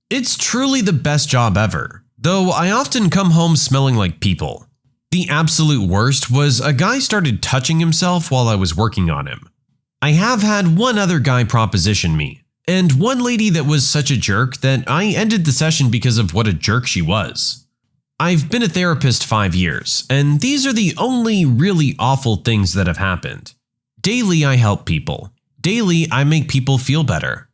It's truly the best job ever, though I often come home smelling like people. The absolute worst was a guy started touching himself while I was working on him. I have had one other guy proposition me, and one lady that was such a jerk that I ended the session because of what a jerk she was. I've been a therapist 5 years, and these are the only really awful things that have happened. Daily I help people. Daily I make people feel better.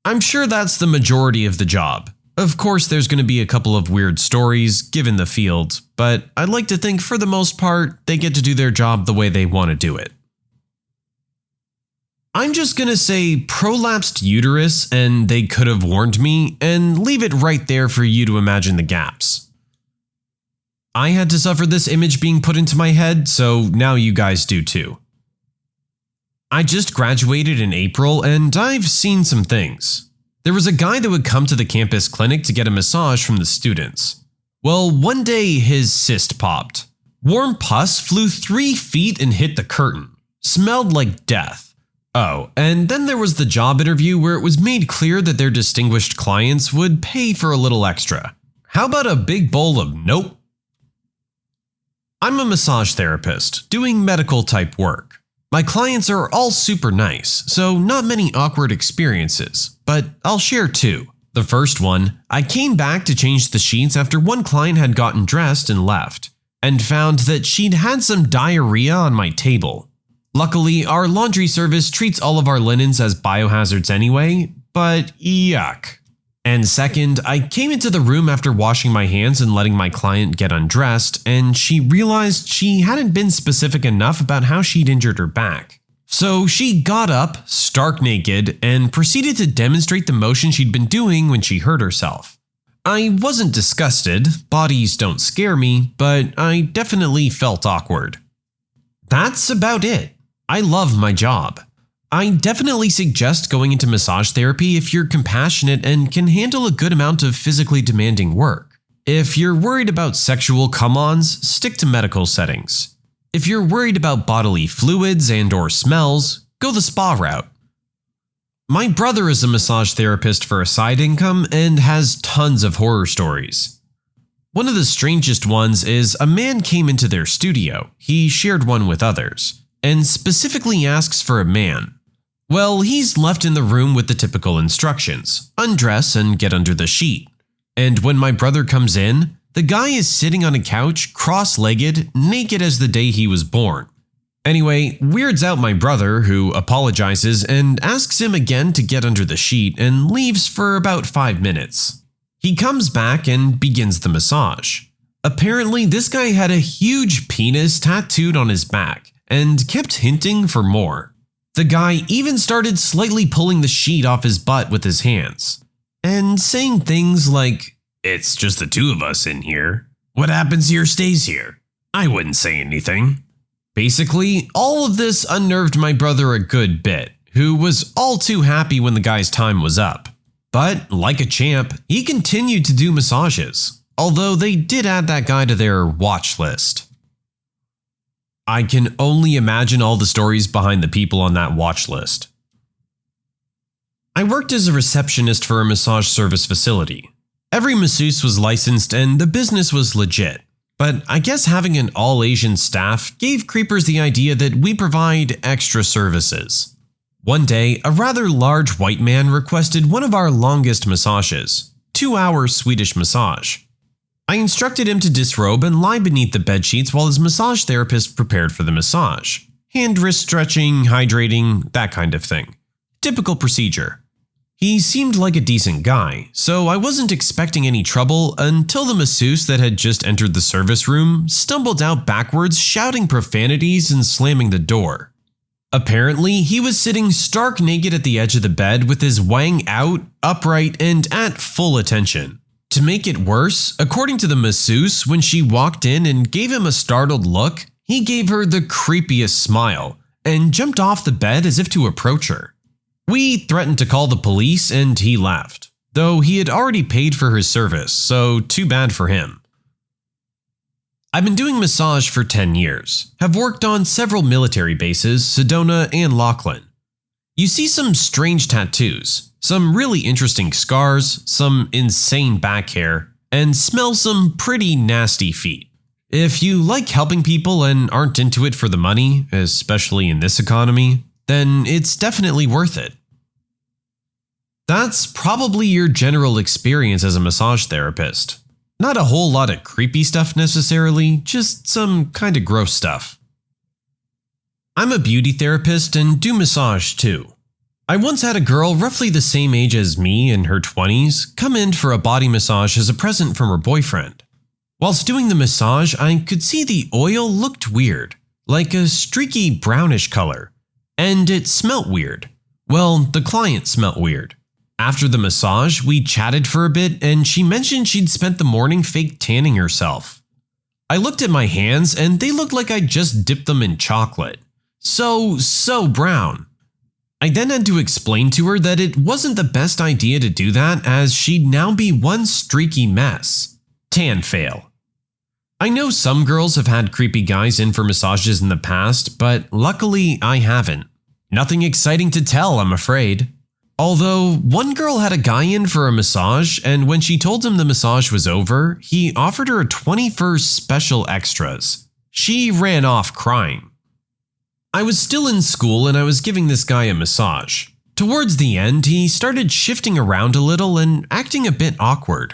I'm sure that's the majority of the job. Of course there's going to be a couple of weird stories, given the field, but I'd like to think for the most part they get to do their job the way they want to do it. I'm just gonna say prolapsed uterus and they could have warned me, and leave it right there for you to imagine the gaps. I had to suffer this image being put into my head, so now you guys do too. I just graduated in April and I've seen some things. There was a guy that would come to the campus clinic to get a massage from the students. Well, one day his cyst popped. Warm pus flew 3 feet and hit the curtain. Smelled like death. Oh, and then there was the job interview where it was made clear that their distinguished clients would pay for a little extra. How about a big bowl of nope? I'm a massage therapist, doing medical type work. My clients are all super nice, so not many awkward experiences, but I'll share 2. The first one, I came back to change the sheets after one client had gotten dressed and left, and found that she'd had some diarrhea on my table. Luckily, our laundry service treats all of our linens as biohazards anyway, but yuck. And second, I came into the room after washing my hands and letting my client get undressed, and she realized she hadn't been specific enough about how she'd injured her back. So she got up, stark naked, and proceeded to demonstrate the motion she'd been doing when she hurt herself. I wasn't disgusted, bodies don't scare me, but I definitely felt awkward. That's about it. I love my job. I definitely suggest going into massage therapy if you're compassionate and can handle a good amount of physically demanding work. If you're worried about sexual come-ons, stick to medical settings. If you're worried about bodily fluids and/or smells, go the spa route. My brother is a massage therapist for a side income and has tons of horror stories. One of the strangest ones is a man came into their studio, he shared one with others, and specifically asks for a man. Well, he's left in the room with the typical instructions, undress and get under the sheet. And when my brother comes in, the guy is sitting on a couch, cross-legged, naked as the day he was born. Anyway, weirds out my brother, who apologizes and asks him again to get under the sheet and leaves for about 5 minutes. He comes back and begins the massage. Apparently, this guy had a huge penis tattooed on his back and kept hinting for more. The guy even started slightly pulling the sheet off his butt with his hands and saying things like, It's just the 2 of us in here. What happens here stays here. I wouldn't say anything. Basically, all of this unnerved my brother a good bit, who was all too happy when the guy's time was up. But, like a champ, he continued to do massages, although they did add that guy to their watch list. I can only imagine all the stories behind the people on that watch list. I worked as a receptionist for a massage service facility. Every masseuse was licensed and the business was legit, but I guess having an all-Asian staff gave creepers the idea that we provide extra services. One day, a rather large white man requested one of our longest massages, 2-hour Swedish massage. I instructed him to disrobe and lie beneath the bedsheets while his massage therapist prepared for the massage. Hand-wrist stretching, hydrating, that kind of thing. Typical procedure. He seemed like a decent guy, so I wasn't expecting any trouble until the masseuse that had just entered the service room stumbled out backwards shouting profanities and slamming the door. Apparently, he was sitting stark naked at the edge of the bed with his wang out, upright, and at full attention. To make it worse, according to the masseuse, when she walked in and gave him a startled look, he gave her the creepiest smile and jumped off the bed as if to approach her. We threatened to call the police and he left, though he had already paid for his service, so too bad for him. I've been doing massage for 10 years, have worked on several military bases, Sedona and Lachlan. You see some strange tattoos, some really interesting scars, some insane back hair, and smell some pretty nasty feet. If you like helping people and aren't into it for the money, especially in this economy, then it's definitely worth it. That's probably your general experience as a massage therapist. Not a whole lot of creepy stuff necessarily, just some kind of gross stuff. I'm a beauty therapist and do massage too. I once had a girl roughly the same age as me in her 20s come in for a body massage as a present from her boyfriend. Whilst doing the massage, I could see the oil looked weird, like a streaky brownish color, and it smelt weird. Well, the client smelt weird. After the massage, we chatted for a bit and she mentioned she'd spent the morning fake tanning herself. I looked at my hands and they looked like I'd just dipped them in chocolate. So brown. I then had to explain to her that it wasn't the best idea to do that as she'd now be one streaky mess. Tan fail. I know some girls have had creepy guys in for massages in the past, but luckily I haven't. Nothing exciting to tell, I'm afraid. Although, one girl had a guy in for a massage, and when she told him the massage was over, he offered her a 21st special extras. She ran off crying. I was still in school and I was giving this guy a massage. Towards the end, he started shifting around a little and acting a bit awkward.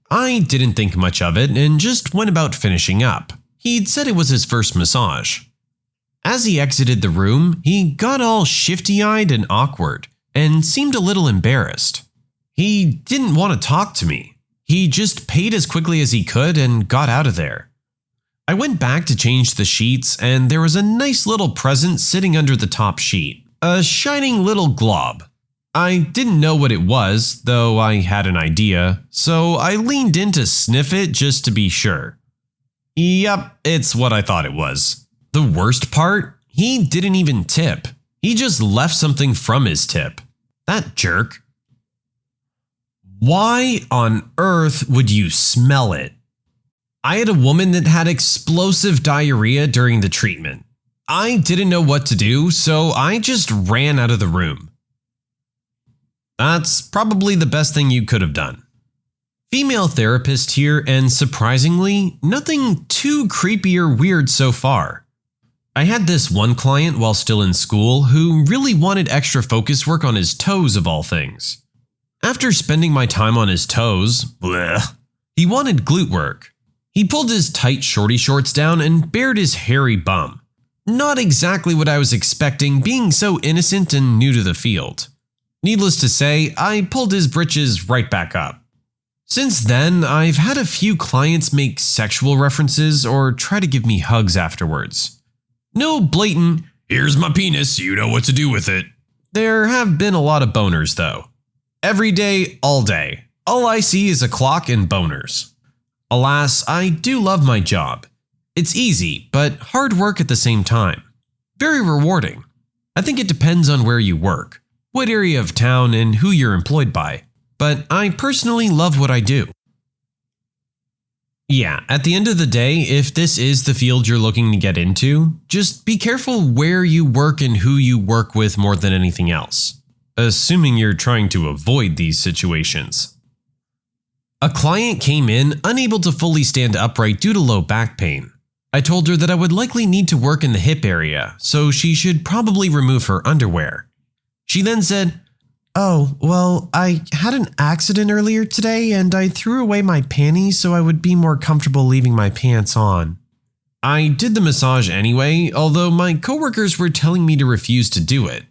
I didn't think much of it and just went about finishing up. He'd said it was his first massage. As he exited the room, he got all shifty-eyed and awkward, and seemed a little embarrassed. He didn't want to talk to me. He just paid as quickly as he could and got out of there. I went back to change the sheets, and there was a nice little present sitting under the top sheet. A shining little glob. I didn't know what it was, though I had an idea, so I leaned in to sniff it just to be sure. Yep, it's what I thought it was. The worst part? He didn't even tip. He just left something from his tip. That jerk. Why on earth would you smell it? I had a woman that had explosive diarrhea during the treatment. I didn't know what to do, so I just ran out of the room. That's probably the best thing you could have done. Female therapist here, and surprisingly, nothing too creepy or weird so far. I had this one client while still in school who really wanted extra focus work on his toes of all things. After spending my time on his toes, he wanted glute work. He pulled his tight shorty shorts down and bared his hairy bum. Not exactly what I was expecting, being so innocent and new to the field. Needless to say, I pulled his britches right back up. Since then, I've had a few clients make sexual references or try to give me hugs afterwards. No blatant, "Here's my penis, you know what to do with it." There have been a lot of boners though. Every day, all day. All I see is a clock and boners. Alas, I do love my job. It's easy, but hard work at the same time. Very rewarding. I think it depends on where you work, what area of town, and who you're employed by. But I personally love what I do. Yeah, at the end of the day, if this is the field you're looking to get into, just be careful where you work and who you work with more than anything else. Assuming you're trying to avoid these situations. A client came in unable to fully stand upright due to low back pain. I told her that I would likely need to work in the hip area, so she should probably remove her underwear. She then said, "Oh, well, I had an accident earlier today and I threw away my panties so I would be more comfortable leaving my pants on." I did the massage anyway, although my coworkers were telling me to refuse to do it.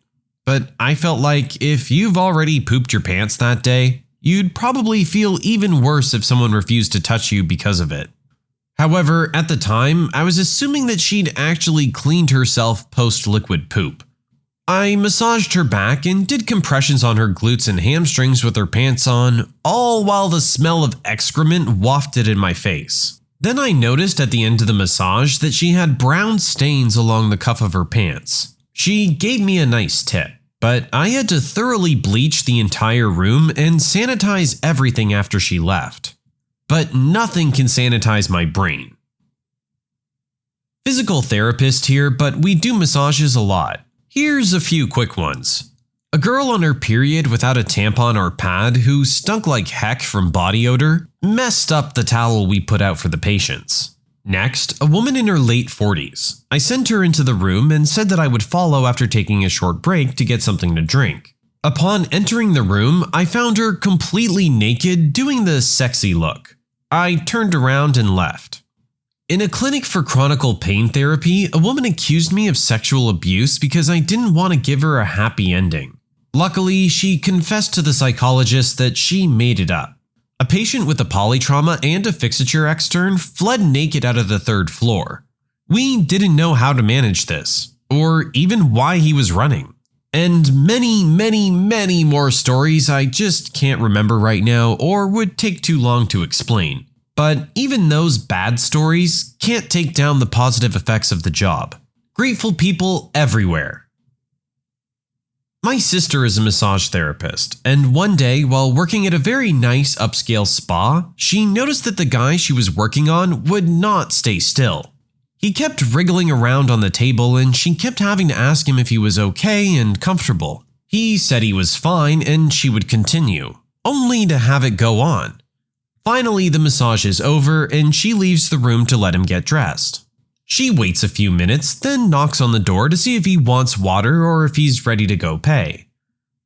But I felt like if you've already pooped your pants that day, you'd probably feel even worse if someone refused to touch you because of it. However, at the time, I was assuming that she'd actually cleaned herself post-liquid poop. I massaged her back and did compressions on her glutes and hamstrings with her pants on, all while the smell of excrement wafted in my face. Then I noticed at the end of the massage that she had brown stains along the cuff of her pants. She gave me a nice tip, but I had to thoroughly bleach the entire room and sanitize everything after she left. But nothing can sanitize my brain. Physical therapist here, but we do massages a lot. Here's a few quick ones. A girl on her period without a tampon or pad who stunk like heck from body odor messed up the towel we put out for the patients. Next, a woman in her late 40s. I sent her into the room and said that I would follow after taking a short break to get something to drink. Upon entering the room, I found her completely naked doing the sexy look. I turned around and left. In a clinic for chronic pain therapy, a woman accused me of sexual abuse because I didn't want to give her a happy ending. Luckily, she confessed to the psychologist that she made it up. A patient with a polytrauma and a fixature extern fled naked out of the 3rd floor. We didn't know how to manage this, or even why he was running. And many more stories I just can't remember right now or would take too long to explain. But even those bad stories can't take down the positive effects of the job. Grateful people everywhere. My sister is a massage therapist, and one day while working at a very nice upscale spa, she noticed that the guy she was working on would not stay still. He kept wriggling around on the table and she kept having to ask him if he was okay and comfortable. He said he was fine and she would continue, only to have it go on. Finally, the massage is over and she leaves the room to let him get dressed. She waits a few minutes, then knocks on the door to see if he wants water or if he's ready to go pay.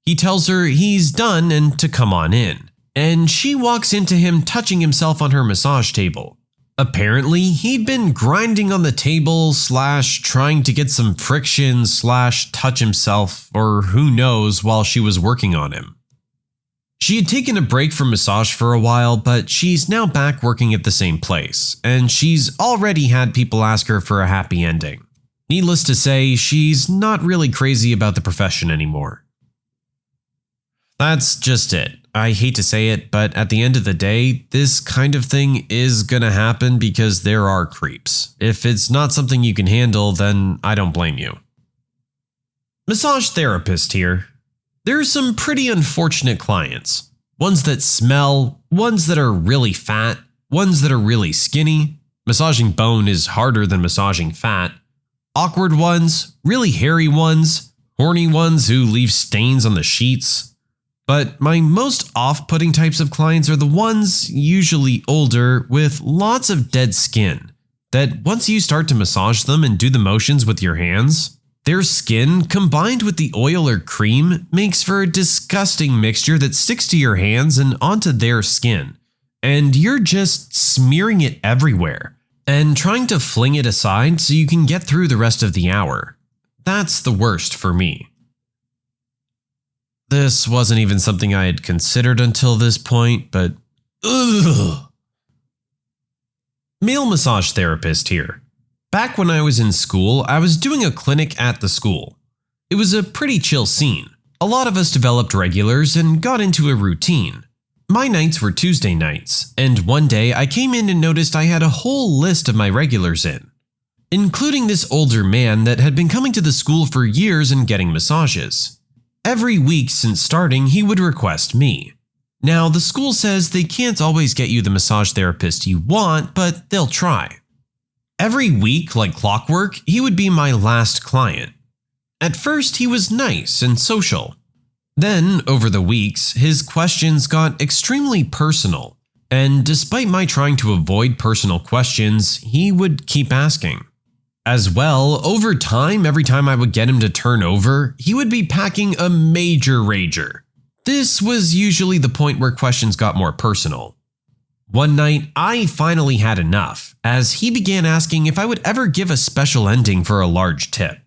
He tells her he's done and to come on in, and she walks into him touching himself on her massage table. Apparently, he'd been grinding on the table / trying to get some friction / touch himself, or who knows, while she was working on him. She had taken a break from massage for a while, but she's now back working at the same place, and she's already had people ask her for a happy ending. Needless to say, she's not really crazy about the profession anymore. That's just it. I hate to say it, but at the end of the day, this kind of thing is gonna happen because there are creeps. If it's not something you can handle, then I don't blame you. Massage therapist here. There are some pretty unfortunate clients. Ones that smell, ones that are really fat, ones that are really skinny. Massaging bone is harder than massaging fat. Awkward ones, really hairy ones, horny ones who leave stains on the sheets. But my most off-putting types of clients are the ones, usually older, with lots of dead skin, that once you start to massage them and do the motions with your hands, their skin, combined with the oil or cream, makes for a disgusting mixture that sticks to your hands and onto their skin. And you're just smearing it everywhere, and trying to fling it aside so you can get through the rest of the hour. That's the worst for me. This wasn't even something I had considered until this point, but ugh. Male massage therapist here. Back when I was in school, I was doing a clinic at the school. It was a pretty chill scene. A lot of us developed regulars and got into a routine. My nights were Tuesday nights, and one day I came in and noticed I had a whole list of my regulars in, including this older man that had been coming to the school for years and getting massages. Every week since starting, he would request me. Now, the school says they can't always get you the massage therapist you want, but they'll try. Every week, like clockwork, he would be my last client. At first, he was nice and social. Then, over the weeks, his questions got extremely personal, and despite my trying to avoid personal questions, he would keep asking. As well, over time, every time I would get him to turn over, he would be packing a major rager. This was usually the point where questions got more personal. One night, I finally had enough, as he began asking if I would ever give a special ending for a large tip.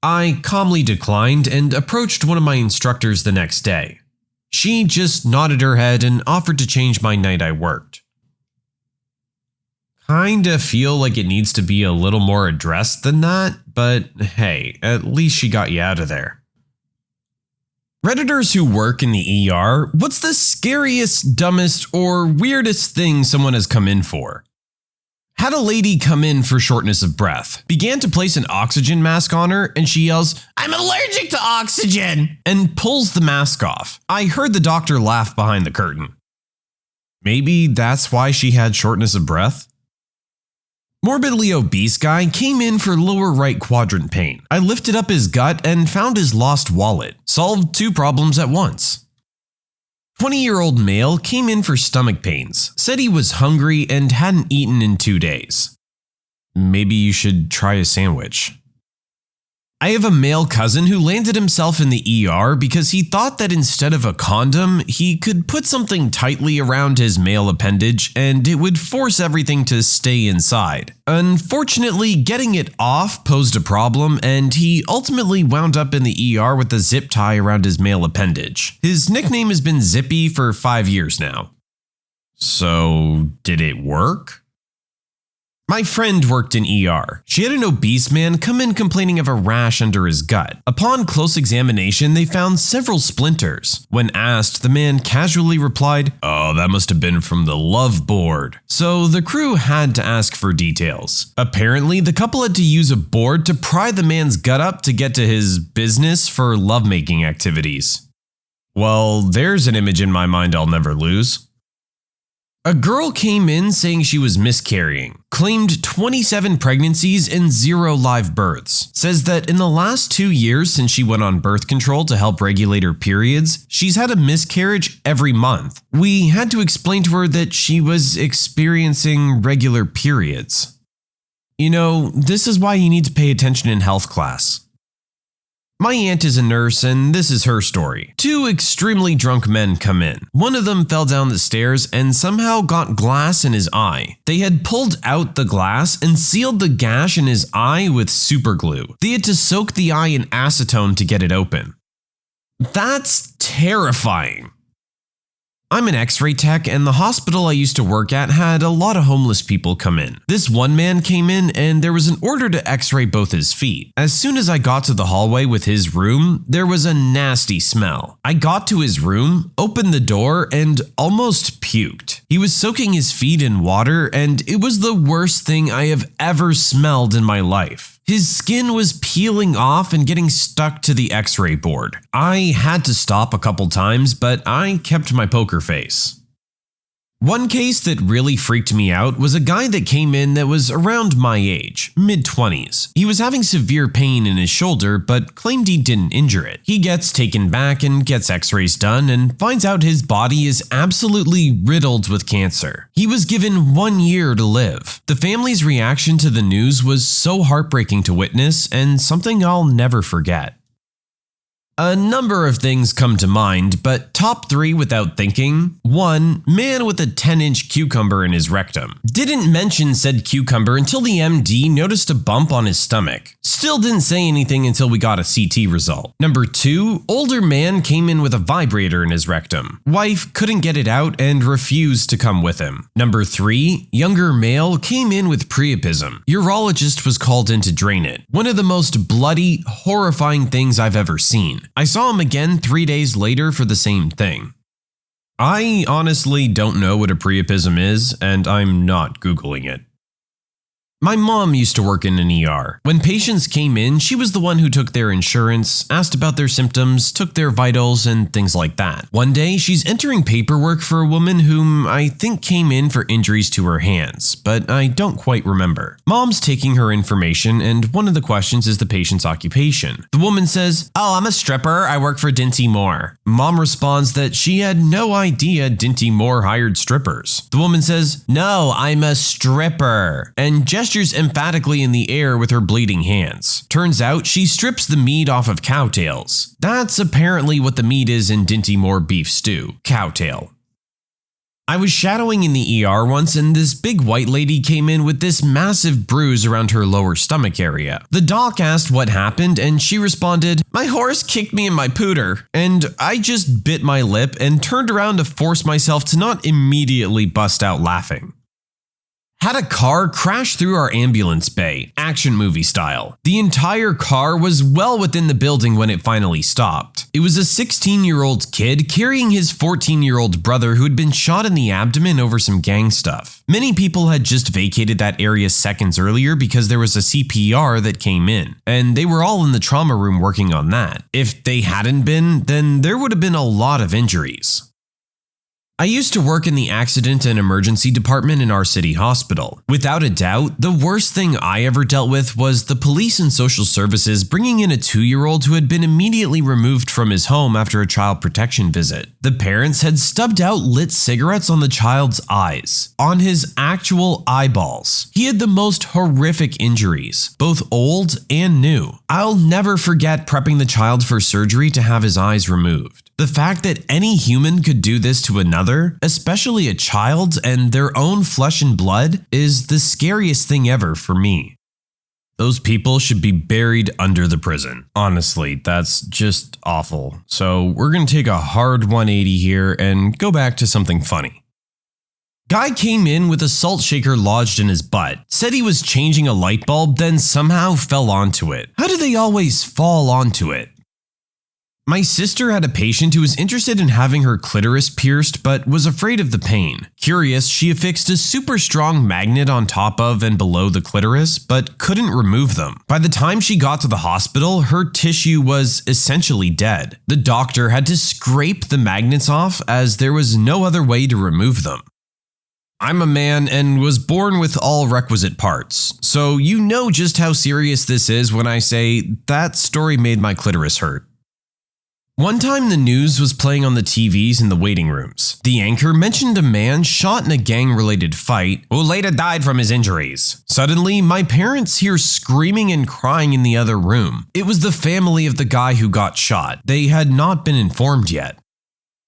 I calmly declined and approached one of my instructors the next day. She just nodded her head and offered to change my night I worked. Kinda feel like it needs to be a little more addressed than that, but hey, at least she got you out of there. Redditors who work in the ER, what's the scariest, dumbest, or weirdest thing someone has come in for? Had a lady come in for shortness of breath, began to place an oxygen mask on her, and she yells, "I'm allergic to oxygen!" and pulls the mask off. I heard the doctor laugh behind the curtain. Maybe that's why she had shortness of breath? Morbidly obese guy came in for lower right quadrant pain. I lifted up his gut and found his lost wallet. Solved 2 problems at once. 20-year-old male came in for stomach pains. Said he was hungry and hadn't eaten in 2 days. Maybe you should try a sandwich. I have a male cousin who landed himself in the ER because he thought that instead of a condom, he could put something tightly around his male appendage and it would force everything to stay inside. Unfortunately, getting it off posed a problem and he ultimately wound up in the ER with a zip tie around his male appendage. His nickname has been Zippy for 5 years now. So, did it work? My friend worked in ER. She had an obese man come in complaining of a rash under his gut. Upon close examination, they found several splinters. When asked, the man casually replied, "Oh, that must have been from the love board." So the crew had to ask for details. Apparently, the couple had to use a board to pry the man's gut up to get to his business for lovemaking activities. Well, there's an image in my mind I'll never lose. A girl came in saying she was miscarrying, claimed 27 pregnancies and 0 live births, says that in the last 2 years since she went on birth control to help regulate her periods, she's had a miscarriage every month. We had to explain to her that she was experiencing regular periods. You know, this is why you need to pay attention in health class. My aunt is a nurse, and this is her story. 2 extremely drunk men come in. One of them fell down the stairs and somehow got glass in his eye. They had pulled out the glass and sealed the gash in his eye with super glue. They had to soak the eye in acetone to get it open. That's terrifying. I'm an x-ray tech, and the hospital I used to work at had a lot of homeless people come in. This one man came in and there was an order to x-ray both his feet. As soon as I got to the hallway with his room, there was a nasty smell. I got to his room, opened the door, and almost puked. He was soaking his feet in water, and it was the worst thing I have ever smelled in my life. His skin was peeling off and getting stuck to the x-ray board. I had to stop a couple times, but I kept my poker face. One case that really freaked me out was a guy that came in that was around my age, mid-20s. He was having severe pain in his shoulder, but claimed he didn't injure it. He gets taken back and gets x-rays done and finds out his body is absolutely riddled with cancer. He was given 1 year to live. The family's reaction to the news was so heartbreaking to witness and something I'll never forget. A number of things come to mind, but top 3 without thinking. 1. Man with a 10-inch cucumber in his rectum. Didn't mention said cucumber until the MD noticed a bump on his stomach. Still didn't say anything until we got a CT result. Number 2. Older man came in with a vibrator in his rectum. Wife couldn't get it out and refused to come with him. Number 3. Younger male came in with priapism. Urologist was called in to drain it. One of the most bloody, horrifying things I've ever seen. I saw him again 3 days later for the same thing. I honestly don't know what a priapism is, and I'm not Googling it. My mom used to work in an ER. When patients came in, she was the one who took their insurance, asked about their symptoms, took their vitals, and things like that. One day, she's entering paperwork for a woman whom I think came in for injuries to her hands, but I don't quite remember. Mom's taking her information, and one of the questions is the patient's occupation. The woman says, "Oh, I'm a stripper. I work for Dinty Moore." Mom responds that she had no idea Dinty Moore hired strippers. The woman says, "No, I'm a stripper," and gestures emphatically in the air with her bleeding hands. Turns out she strips the meat off of cowtails. That's apparently what the meat is in Dinty Moore beef stew, cowtail. I was shadowing in the ER once and this big white lady came in with this massive bruise around her lower stomach area. The doc asked what happened and she responded, "My horse kicked me in my pooter." And I just bit my lip and turned around to force myself to not immediately bust out laughing. Had a car crash through our ambulance bay, action movie style. The entire car was well within the building when it finally stopped. It was a 16-year-old kid carrying his 14-year-old brother who had been shot in the abdomen over some gang stuff. Many people had just vacated that area seconds earlier because there was a CPR that came in, and they were all in the trauma room working on that. If they hadn't been, then there would have been a lot of injuries. I used to work in the accident and emergency department in our city hospital. Without a doubt, the worst thing I ever dealt with was the police and social services bringing in a 2-year-old who had been immediately removed from his home after a child protection visit. The parents had stubbed out lit cigarettes on the child's eyes, on his actual eyeballs. He had the most horrific injuries, both old and new. I'll never forget prepping the child for surgery to have his eyes removed. The fact that any human could do this to another, especially a child and their own flesh and blood, is the scariest thing ever for me. Those people should be buried under the prison. Honestly, that's just awful. So we're going to take a hard 180 here and go back to something funny. Guy came in with a salt shaker lodged in his butt, said he was changing a light bulb, then somehow fell onto it. How do they always fall onto it? My sister had a patient who was interested in having her clitoris pierced but was afraid of the pain. Curious, she affixed a super strong magnet on top of and below the clitoris but couldn't remove them. By the time she got to the hospital, her tissue was essentially dead. The doctor had to scrape the magnets off as there was no other way to remove them. I'm a man and was born with all requisite parts, so you know just how serious this is when I say that story made my clitoris hurt. One time the news was playing on the TVs in the waiting rooms. The anchor mentioned a man shot in a gang-related fight who later died from his injuries. Suddenly, my parents hear screaming and crying in the other room. It was the family of the guy who got shot. They had not been informed yet.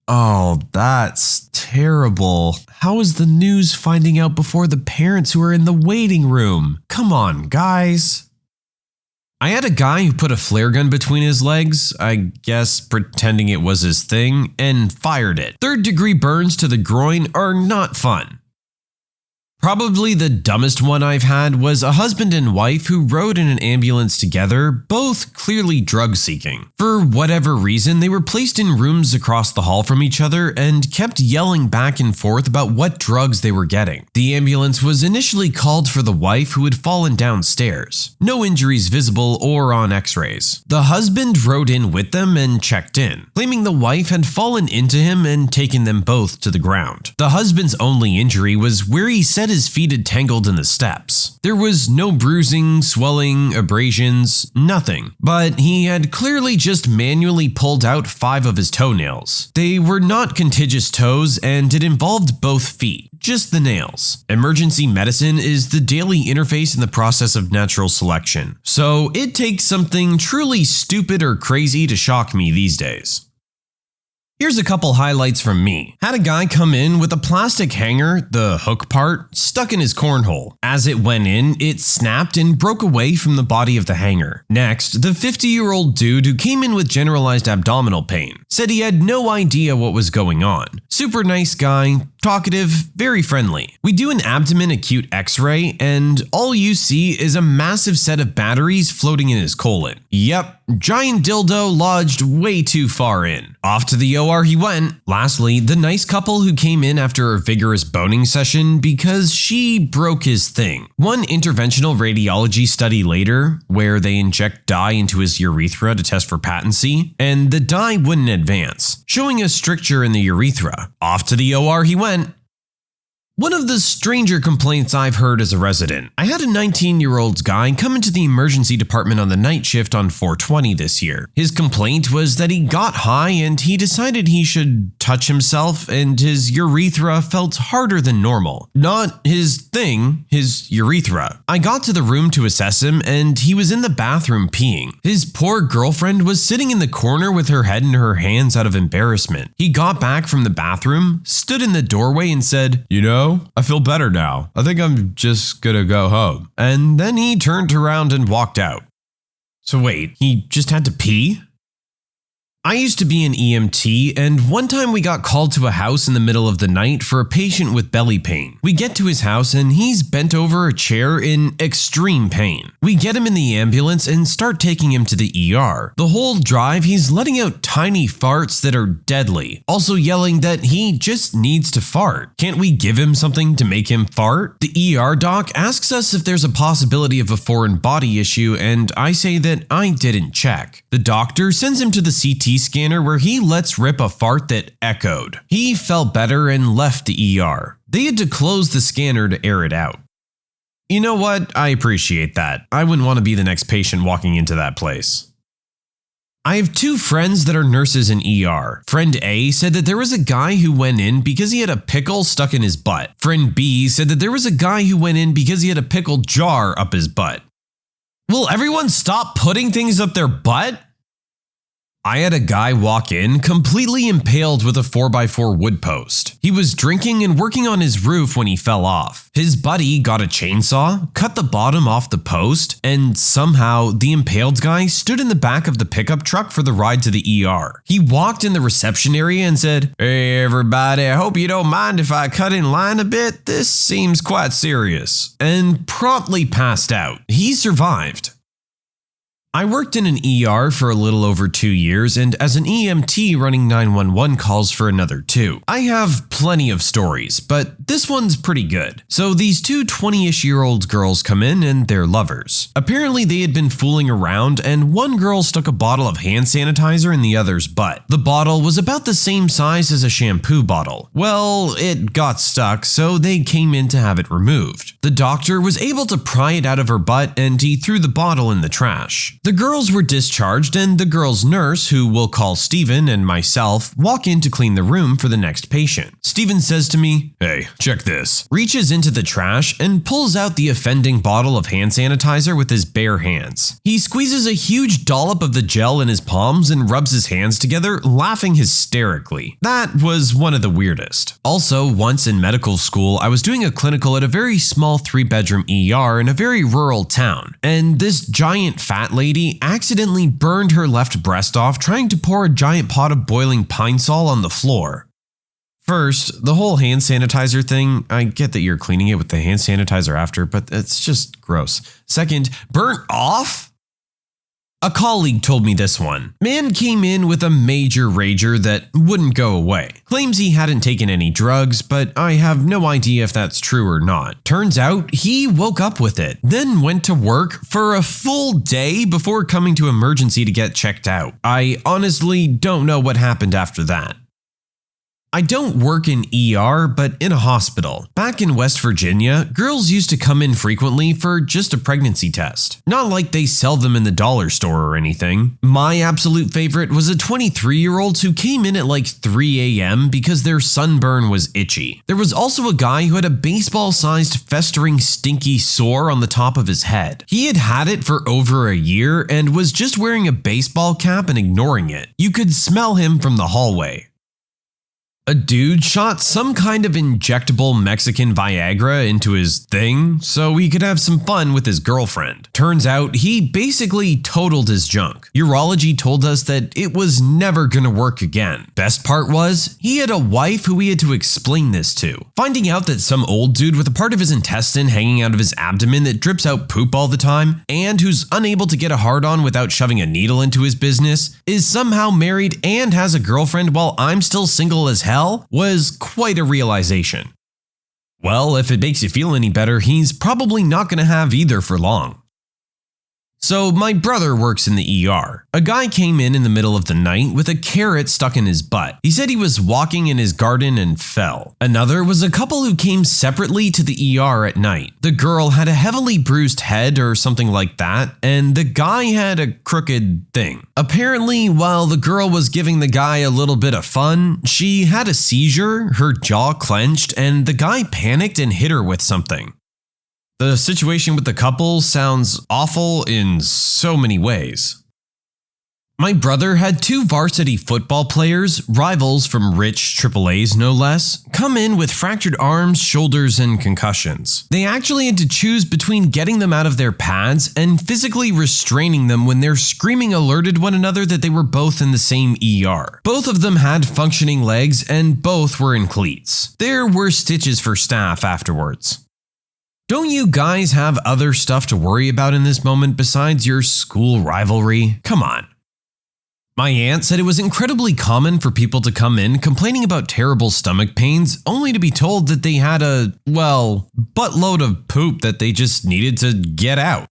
Oh, that's terrible. How is the news finding out before the parents who are in the waiting room? Come on, guys. I had a guy who put a flare gun between his legs, I guess pretending it was his thing, and fired it. 3rd-degree burns to the groin are not fun. Probably the dumbest one I've had was a husband and wife who rode in an ambulance together, both clearly drug-seeking. For whatever reason, they were placed in rooms across the hall from each other and kept yelling back and forth about what drugs they were getting. The ambulance was initially called for the wife who had fallen downstairs. No injuries visible or on x-rays. The husband rode in with them and checked in, claiming the wife had fallen into him and taken them both to the ground. The husband's only injury was where he said his feet had tangled in the steps. There was no bruising, swelling, abrasions, nothing. But he had clearly just manually pulled out 5 of his toenails. They were not contiguous toes and it involved both feet, just the nails. Emergency medicine is the daily interface in the process of natural selection. So it takes something truly stupid or crazy to shock me these days. Here's a couple highlights from me. Had a guy come in with a plastic hanger, the hook part, stuck in his cornhole. As it went in, it snapped and broke away from the body of the hanger. Next, the 50-year-old dude who came in with generalized abdominal pain said he had no idea what was going on. Super nice guy, talkative, very friendly. We do an abdomen acute x-ray and all you see is a massive set of batteries floating in his colon. Yep, giant dildo lodged way too far in. Off to the OR he went. Lastly, the nice couple who came in after a vigorous boning session because she broke his thing. One interventional radiology study later, where they inject dye into his urethra to test for patency, and the dye wouldn't advance, showing a stricture in the urethra. Off to the OR he went. One of the stranger complaints I've heard as a resident. I had a 19-year-old guy come into the emergency department on the night shift on 4/20 this year. His complaint was that he got high and he decided he should touch himself and his urethra felt harder than normal. Not his thing, his urethra. I got to the room to assess him and he was in the bathroom peeing. His poor girlfriend was sitting in the corner with her head in her hands out of embarrassment. He got back from the bathroom, stood in the doorway and said, "You know, I feel better now. I think I'm just gonna go home." And then he turned around and walked out. So wait, he just had to pee? I used to be an EMT, and one time we got called to a house in the middle of the night for a patient with belly pain. We get to his house and he's bent over a chair in extreme pain. We get him in the ambulance and start taking him to the ER. The whole drive, he's letting out tiny farts that are deadly, also yelling that he just needs to fart. Can't we give him something to make him fart? The ER doc asks us if there's a possibility of a foreign body issue, and I say that I didn't check. The doctor sends him to the CT scanner where he lets rip a fart that echoed. He felt better and left the ER. They had to close the scanner to air it out. You know what? I appreciate that. I wouldn't want to be the next patient walking into that place. I have 2 friends that are nurses in ER. Friend A said that there was a guy who went in because he had a pickle stuck in his butt. Friend B said that there was a guy who went in because he had a pickle jar up his butt. Will everyone stop putting things up their butt? I had a guy walk in completely impaled with a 4x4 wood post. He was drinking and working on his roof when he fell off. His buddy got a chainsaw, cut the bottom off the post, and somehow the impaled guy stood in the back of the pickup truck for the ride to the ER. He walked in the reception area and said, "Hey everybody, I hope you don't mind if I cut in line a bit. This seems quite serious," and promptly passed out. He survived. I worked in an ER for a little over 2 years and as an EMT running 911 calls for another 2. I have plenty of stories, but this one's pretty good. So these two 20-ish-year-old girls come in and they're lovers. Apparently they had been fooling around and one girl stuck a bottle of hand sanitizer in the other's butt. The bottle was about the same size as a shampoo bottle. Well, it got stuck, so they came in to have it removed. The doctor was able to pry it out of her butt and he threw the bottle in the trash. The girls were discharged and the girl's nurse, who we'll call Steven, and myself walk in to clean the room for the next patient. Steven says to me, "Hey, check this," reaches into the trash and pulls out the offending bottle of hand sanitizer with his bare hands. He squeezes a huge dollop of the gel in his palms and rubs his hands together, laughing hysterically. That was one of the weirdest. Also, once in medical school, I was doing a clinical at a very small 3-bedroom ER in a very rural town, and this giant fat lady accidentally burned her left breast off trying to pour a giant pot of boiling pine sol on the floor. First, the whole hand sanitizer thing, I get that you're cleaning it with the hand sanitizer after, but it's just gross. Second, burnt off? A colleague told me this one. Man came in with a major rager that wouldn't go away. Claims he hadn't taken any drugs, but I have no idea if that's true or not. Turns out he woke up with it, then went to work for a full day before coming to emergency to get checked out. I honestly don't know what happened after that. I don't work in ER, but in a hospital. Back in West Virginia, girls used to come in frequently for just a pregnancy test. Not like they sell them in the dollar store or anything. My absolute favorite was a 23-year-old who came in at like 3 a.m. because their sunburn was itchy. There was also a guy who had a baseball-sized festering stinky sore on the top of his head. He had had it for over a year and was just wearing a baseball cap and ignoring it. You could smell him from the hallway. A dude shot some kind of injectable Mexican Viagra into his thing so he could have some fun with his girlfriend. Turns out he basically totaled his junk. Urology told us that it was never gonna work again. Best part was, he had a wife who he had to explain this to. Finding out that some old dude with a part of his intestine hanging out of his abdomen that drips out poop all the time, and who's unable to get a hard-on without shoving a needle into his business, is somehow married and has a girlfriend while I'm still single as hell, was quite a realization. Well, if it makes you feel any better, he's probably not going to have either for long. So my brother works in the ER. A guy came in the middle of the night with a carrot stuck in his butt. He said he was walking in his garden and fell. Another was a couple who came separately to the ER at night. The girl had a heavily bruised head or something like that, and the guy had a crooked thing. Apparently, while the girl was giving the guy a little bit of fun, she had a seizure, her jaw clenched, and the guy panicked and hit her with something. The situation with the couple sounds awful in so many ways. My brother had 2 varsity football players, rivals from rich AAAs no less, come in with fractured arms, shoulders, and concussions. They actually had to choose between getting them out of their pads and physically restraining them when their screaming alerted one another that they were both in the same ER. Both of them had functioning legs and both were in cleats. There were stitches for staff afterwards. Don't you guys have other stuff to worry about in this moment besides your school rivalry? Come on. My aunt said it was incredibly common for people to come in complaining about terrible stomach pains only to be told that they had a, well, buttload of poop that they just needed to get out.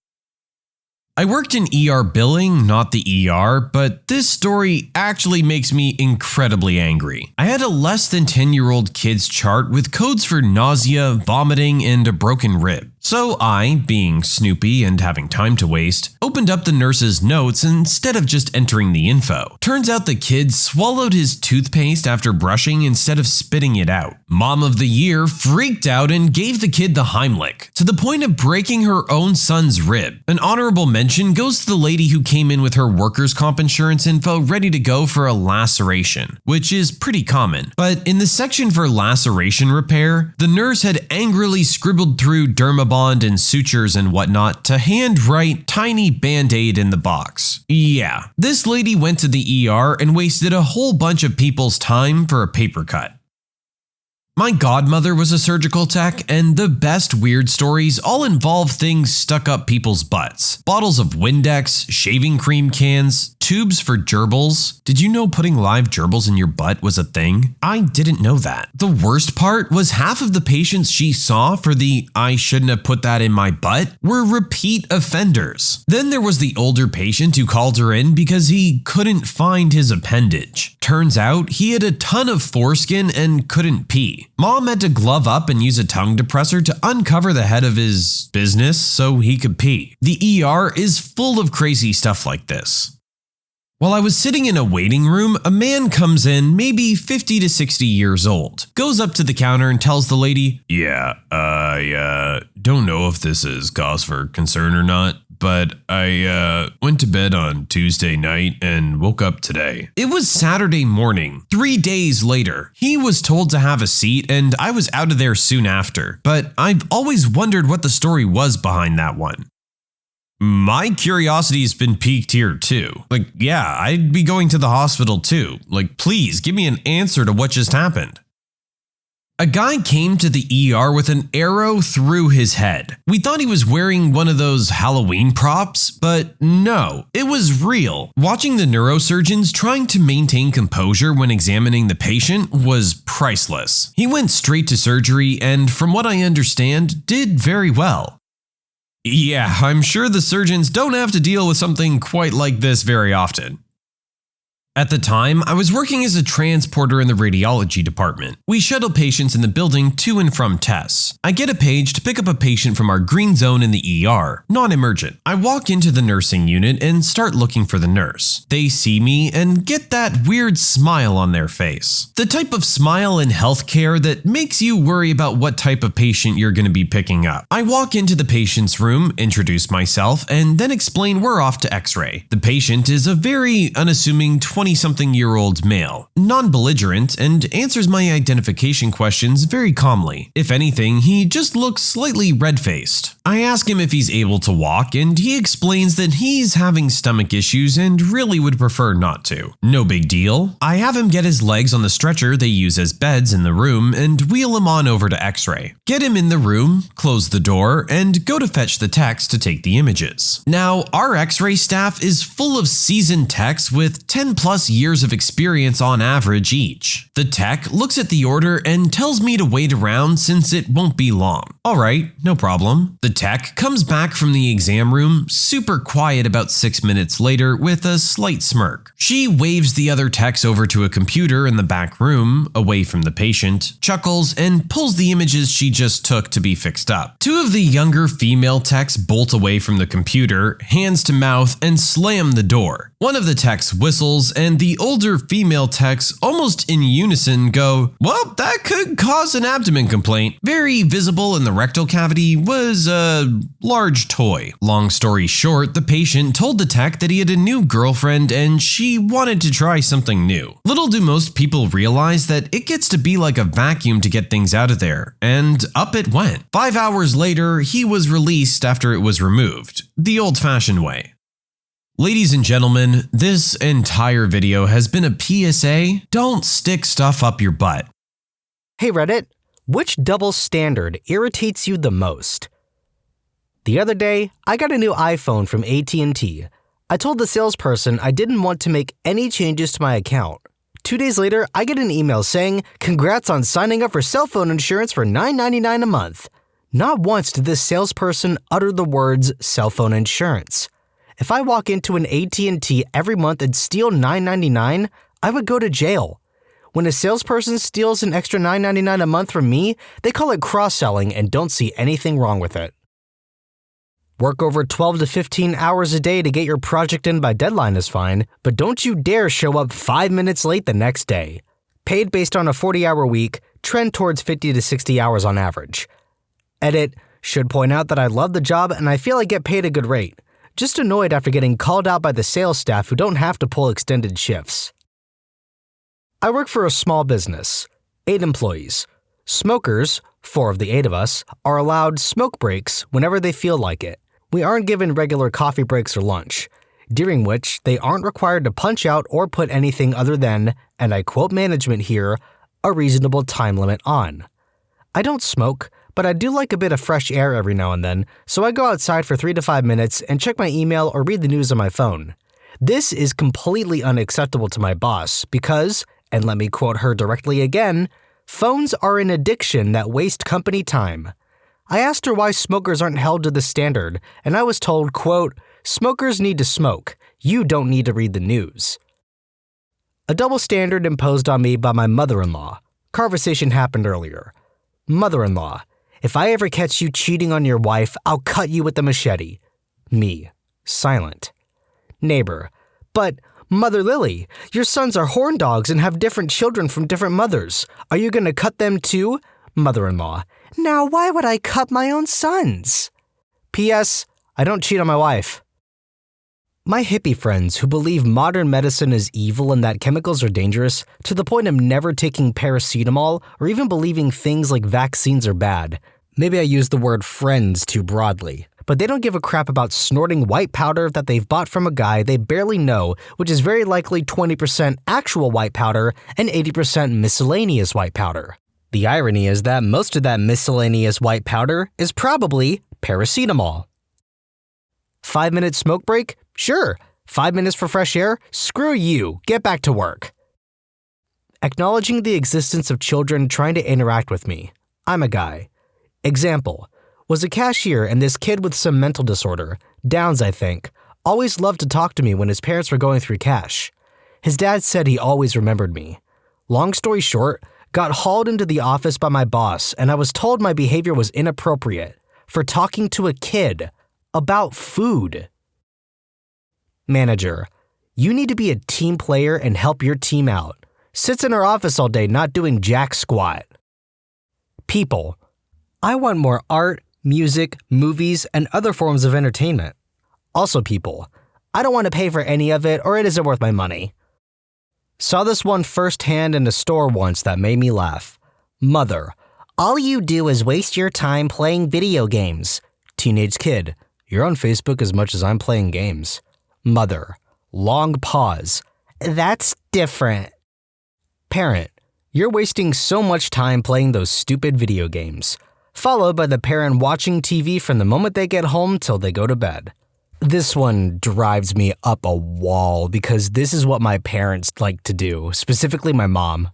I worked in ER billing, not the ER, but this story actually makes me incredibly angry. I had a less than 10-year-old kid's chart with codes for nausea, vomiting, and a broken rib. So I, being snoopy and having time to waste, opened up the nurse's notes instead of just entering the info. Turns out the kid swallowed his toothpaste after brushing instead of spitting it out. Mom of the Year freaked out and gave the kid the Heimlich, to the point of breaking her own son's rib. An honorable mention goes to the lady who came in with her workers' comp insurance info ready to go for a laceration, which is pretty common. But in the section for laceration repair, the nurse had angrily scribbled through dermabond and sutures and whatnot to handwrite tiny band-aid in the box. Yeah, this lady went to the ER and wasted a whole bunch of people's time for a paper cut. My godmother was a surgical tech, and the best weird stories all involve things stuck up people's butts. Bottles of Windex, shaving cream cans, tubes for gerbils. Did you know putting live gerbils in your butt was a thing? I didn't know that. The worst part was half of the patients she saw for the "I shouldn't have put that in my butt" were repeat offenders. Then there was the older patient who called her in because he couldn't find his appendage. Turns out he had a ton of foreskin and couldn't pee. Mom had to glove up and use a tongue depressor to uncover the head of his business so he could pee. The ER is full of crazy stuff like this. While I was sitting in a waiting room, a man comes in, maybe 50 to 60 years old, goes up to the counter and tells the lady, "Yeah, I don't know if this is cause for concern or not, but I went to bed on Tuesday night and woke up today." It was Saturday morning, 3 days later. He was told to have a seat and I was out of there soon after, but I've always wondered what the story was behind that one. My curiosity's been piqued here too. Yeah, I'd be going to the hospital too. Please give me an answer to what just happened. A guy came to the ER with an arrow through his head. We thought he was wearing one of those Halloween props, but no, it was real. Watching the neurosurgeons trying to maintain composure when examining the patient was priceless. He went straight to surgery and, from what I understand, did very well. Yeah, I'm sure the surgeons don't have to deal with something quite like this very often. At the time, I was working as a transporter in the radiology department. We shuttle patients in the building to and from tests. I get a page to pick up a patient from our green zone in the ER, non-emergent. I walk into the nursing unit and start looking for the nurse. They see me and get that weird smile on their face. The type of smile in healthcare that makes you worry about what type of patient you're going to be picking up. I walk into the patient's room, introduce myself, and then explain we're off to x-ray. The patient is a very unassuming 20-something-year-old male, non-belligerent, and answers my identification questions very calmly. If anything, he just looks slightly red-faced. I ask him if he's able to walk, and he explains that he's having stomach issues and really would prefer not to. No big deal. I have him get his legs on the stretcher they use as beds in the room and wheel him on over to x-ray. Get him in the room, close the door, and go to fetch the techs to take the images. Now, our x-ray staff is full of seasoned techs with 10+ years of experience on average each. The tech looks at the order and tells me to wait around since it won't be long. Alright, no problem. The tech comes back from the exam room, super quiet about 6 minutes later with a slight smirk. She waves the other techs over to a computer in the back room, away from the patient, chuckles, and pulls the images she just took to be fixed up. Two of the younger female techs bolt away from the computer, hands to mouth, and slam the door. One of the techs whistles, and the older female techs, almost in unison, go, "Well, that could cause an abdomen complaint." Very visible in the rectal cavity was a large toy. Long story short, the patient told the tech that he had a new girlfriend and she wanted to try something new. Little do most people realize that it gets to be like a vacuum to get things out of there, and up it went. 5 hours later, he was released after it was removed, the old-fashioned way. Ladies and gentlemen, this entire video has been a PSA. Don't stick stuff up your butt. Hey Reddit, which double standard irritates you the most? The other day, I got a new iPhone from AT&T. I told the salesperson I didn't want to make any changes to my account. 2 days later, I get an email saying, "Congrats on signing up for cell phone insurance for $9.99 a month." Not once did this salesperson utter the words cell phone insurance. If I walk into an AT&T every month and steal $9.99, I would go to jail. When a salesperson steals an extra $9.99 a month from me, they call it cross-selling and don't see anything wrong with it. Work over 12 to 15 hours a day to get your project in by deadline is fine, but don't you dare show up 5 minutes late the next day. Paid based on a 40-hour week, trend towards 50 to 60 hours on average. Edit, should point out that I love the job and I feel I get paid a good rate. Just annoyed after getting called out by the sales staff who don't have to pull extended shifts. I work for a small business, 8 employees. Smokers, 4 of the 8 of us, are allowed smoke breaks whenever they feel like it. We aren't given regular coffee breaks or lunch, during which they aren't required to punch out or put anything other than, and I quote management here, a reasonable time limit on. I don't smoke, but I do like a bit of fresh air every now and then, so I go outside for 3 to 5 minutes and check my email or read the news on my phone. This is completely unacceptable to my boss because, and let me quote her directly again, phones are an addiction that waste company time. I asked her why smokers aren't held to the standard, and I was told, quote, smokers need to smoke. You don't need to read the news. A double standard imposed on me by my mother-in-law. Conversation happened earlier. Mother-in-law, if I ever catch you cheating on your wife, I'll cut you with the machete. Me, silent. Neighbor, but Mother Lily, your sons are horn dogs and have different children from different mothers. Are you going to cut them too? Mother-in-law, now why would I cut my own sons? P.S. I don't cheat on my wife. My hippie friends who believe modern medicine is evil and that chemicals are dangerous to the point of never taking paracetamol or even believing things like vaccines are bad. Maybe I use the word friends too broadly, but they don't give a crap about snorting white powder that they've bought from a guy they barely know, which is very likely 20% actual white powder and 80% miscellaneous white powder. The irony is that most of that miscellaneous white powder is probably paracetamol. 5-minute smoke break? Sure. 5 minutes for fresh air? Screw you. Get back to work. Acknowledging the existence of children trying to interact with me. I'm a guy. Example. Was a cashier and this kid with some mental disorder, Downs I think, always loved to talk to me when his parents were going through cash. His dad said he always remembered me. Long story short, got hauled into the office by my boss and I was told my behavior was inappropriate for talking to a kid about food. Manager, you need to be a team player and help your team out. Sits in her office all day not doing jack squat. People, I want more art, music, movies, and other forms of entertainment. Also people, I don't want to pay for any of it or it isn't worth my money. Saw this one firsthand in a store once that made me laugh. Mother, all you do is waste your time playing video games. Teenage kid, you're on Facebook as much as I'm playing games. Mother, long pause. That's different. Parent, you're wasting so much time playing those stupid video games. Followed by the parent watching TV from the moment they get home till they go to bed. This one drives me up a wall because this is what my parents like to do, specifically my mom.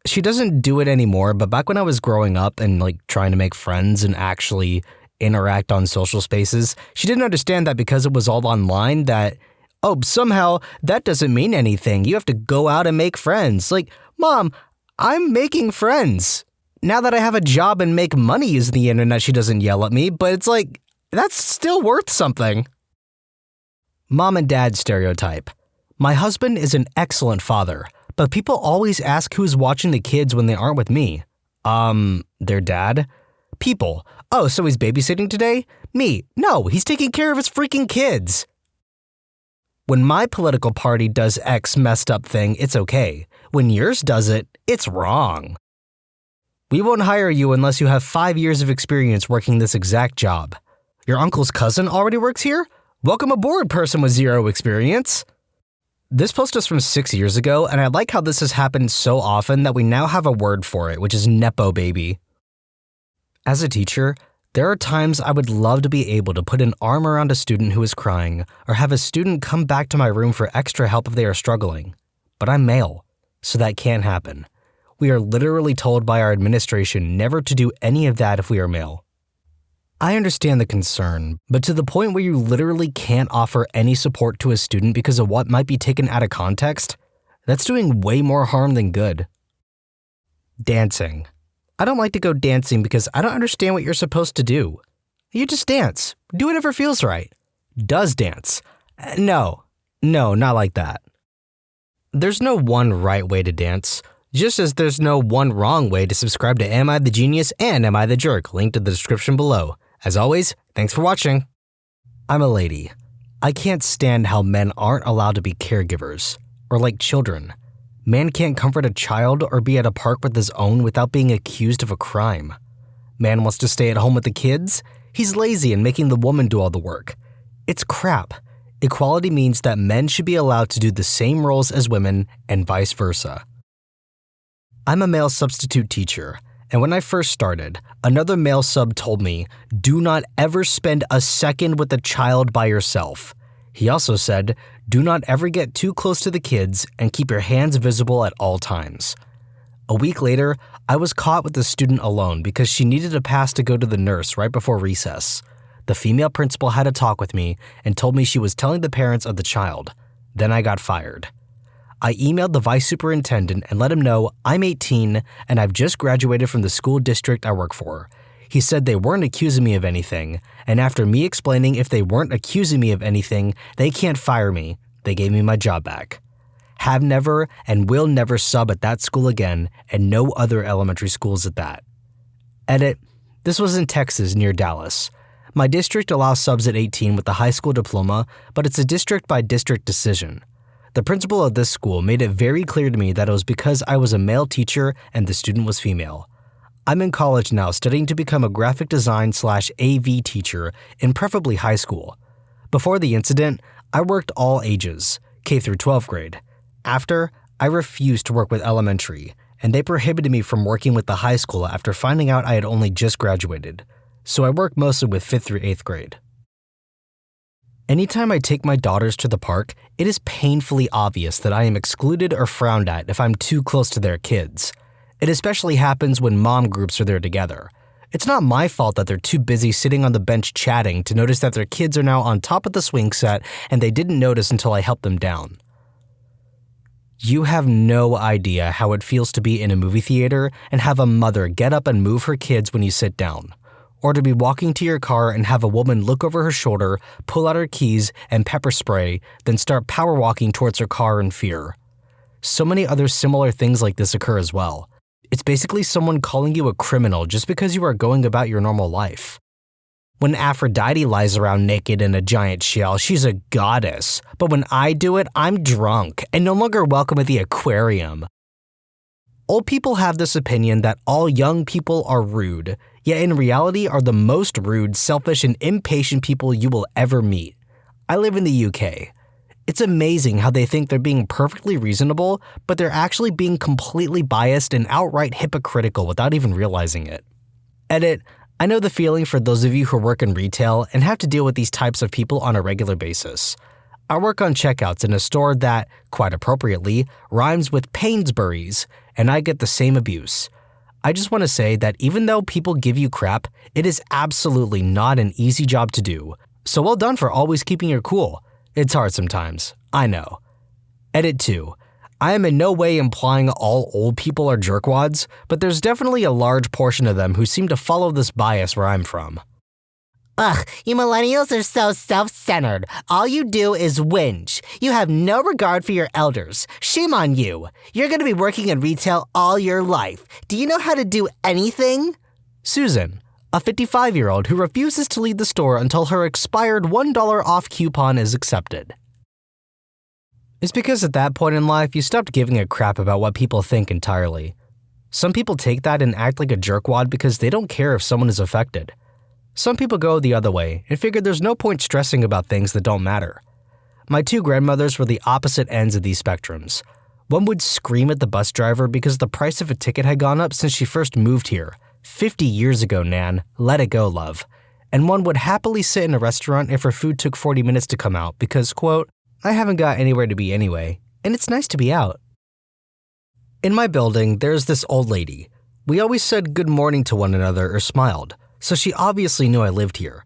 She doesn't do it anymore, but back when I was growing up and trying to make friends and actually interact on social spaces, she didn't understand that because it was all online that, oh, somehow that doesn't mean anything. You have to go out and make friends. Mom, I'm making friends. Now that I have a job and make money using the internet, she doesn't yell at me, but it's that's still worth something. Mom and dad stereotype. My husband is an excellent father, but people always ask who's watching the kids when they aren't with me. Their dad? People. Oh, so he's babysitting today? Me. No, he's taking care of his freaking kids. When my political party does X messed up thing, it's okay. When yours does it, it's wrong. We won't hire you unless you have 5 years of experience working this exact job. Your uncle's cousin already works here? Welcome aboard, person with 0 experience. This post is from 6 years ago, and I like how this has happened so often that we now have a word for it, which is Nepo baby. As a teacher, there are times I would love to be able to put an arm around a student who is crying, or have a student come back to my room for extra help if they are struggling. But I'm male, so that can't happen. We are literally told by our administration never to do any of that if we are male. I understand the concern, but to the point where you literally can't offer any support to a student because of what might be taken out of context, that's doing way more harm than good. Dancing. I don't like to go dancing because I don't understand what you're supposed to do. You just dance. Do whatever feels right. Does dance. No, not like that. There's no one right way to dance, just as there's no one wrong way to subscribe to Am I the Genius and Am I the Jerk, linked in the description below. As always, thanks for watching. I'm a lady. I can't stand how men aren't allowed to be caregivers, or like children. Man can't comfort a child or be at a park with his own without being accused of a crime. Man wants to stay at home with the kids. He's lazy and making the woman do all the work. It's crap. Equality means that men should be allowed to do the same roles as women and vice versa. I'm a male substitute teacher, and when I first started, another male sub told me, do not ever spend a second with a child by yourself. He also said, do not ever get too close to the kids and keep your hands visible at all times. A week later, I was caught with a student alone because she needed a pass to go to the nurse right before recess. The female principal had a talk with me and told me she was telling the parents of the child. Then I got fired. I emailed the vice superintendent and let him know I'm 18 and I've just graduated from the school district I work for. He said they weren't accusing me of anything, and after me explaining if they weren't accusing me of anything, they can't fire me. They gave me my job back. Have never and will never sub at that school again, and no other elementary schools at that. Edit. This was in Texas near Dallas. My district allows subs at 18 with a high school diploma, but it's a district-by-district decision. The principal of this school made it very clear to me that it was because I was a male teacher and the student was female. I'm in college now studying to become a graphic design/AV teacher in preferably high school. Before the incident, I worked all ages, K through 12th grade. After, I refused to work with elementary, and they prohibited me from working with the high school after finding out I had only just graduated. So I work mostly with 5th through 8th grade. Anytime I take my daughters to the park, it is painfully obvious that I am excluded or frowned at if I'm too close to their kids. It especially happens when mom groups are there together. It's not my fault that they're too busy sitting on the bench chatting to notice that their kids are now on top of the swing set and they didn't notice until I helped them down. You have no idea how it feels to be in a movie theater and have a mother get up and move her kids when you sit down. Or to be walking to your car and have a woman look over her shoulder, pull out her keys and pepper spray, then start power walking towards her car in fear. So many other similar things like this occur as well. It's basically someone calling you a criminal just because you are going about your normal life. When Aphrodite lies around naked in a giant shell, she's a goddess. But when I do it, I'm drunk and no longer welcome at the aquarium. Old people have this opinion that all young people are rude, yet in reality are the most rude, selfish, and impatient people you will ever meet. I live in the UK. It's amazing how they think they're being perfectly reasonable, but they're actually being completely biased and outright hypocritical without even realizing it. Edit. I know the feeling for those of you who work in retail and have to deal with these types of people on a regular basis. I work on checkouts in a store that, quite appropriately, rhymes with Painsbury's, and I get the same abuse. I just want to say that even though people give you crap, it is absolutely not an easy job to do. So well done for always keeping your cool. It's hard sometimes, I know. Edit 2. I am in no way implying all old people are jerkwads, but there's definitely a large portion of them who seem to follow this bias where I'm from. Ugh, you millennials are so self-centered. All you do is whinge. You have no regard for your elders. Shame on you. You're going to be working in retail all your life. Do you know how to do anything? Susan, a 55-year-old who refuses to leave the store until her expired $1 off coupon is accepted. It's because at that point in life, you stopped giving a crap about what people think entirely. Some people take that and act like a jerkwad because they don't care if someone is affected. Some people go the other way and figure there's no point stressing about things that don't matter. My two grandmothers were the opposite ends of these spectrums. One would scream at the bus driver because the price of a ticket had gone up since she first moved here. 50 years ago, Nan. Let it go, love. And one would happily sit in a restaurant if her food took 40 minutes to come out because, quote, I haven't got anywhere to be anyway, and it's nice to be out. In my building, there's this old lady. We always said good morning to one another or smiled, so she obviously knew I lived here.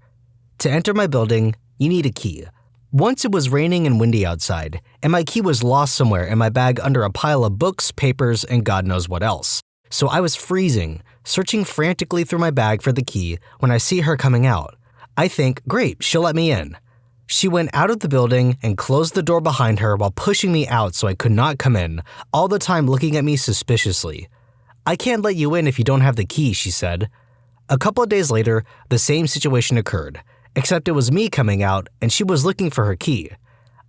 To enter my building, you need a key. Once it was raining and windy outside, and my key was lost somewhere in my bag under a pile of books, papers, and God knows what else. So I was freezing, searching frantically through my bag for the key when I see her coming out. I think, great, she'll let me in. She went out of the building and closed the door behind her while pushing me out so I could not come in, all the time looking at me suspiciously. I can't let you in if you don't have the key, she said. A couple of days later, the same situation occurred, except it was me coming out and she was looking for her key.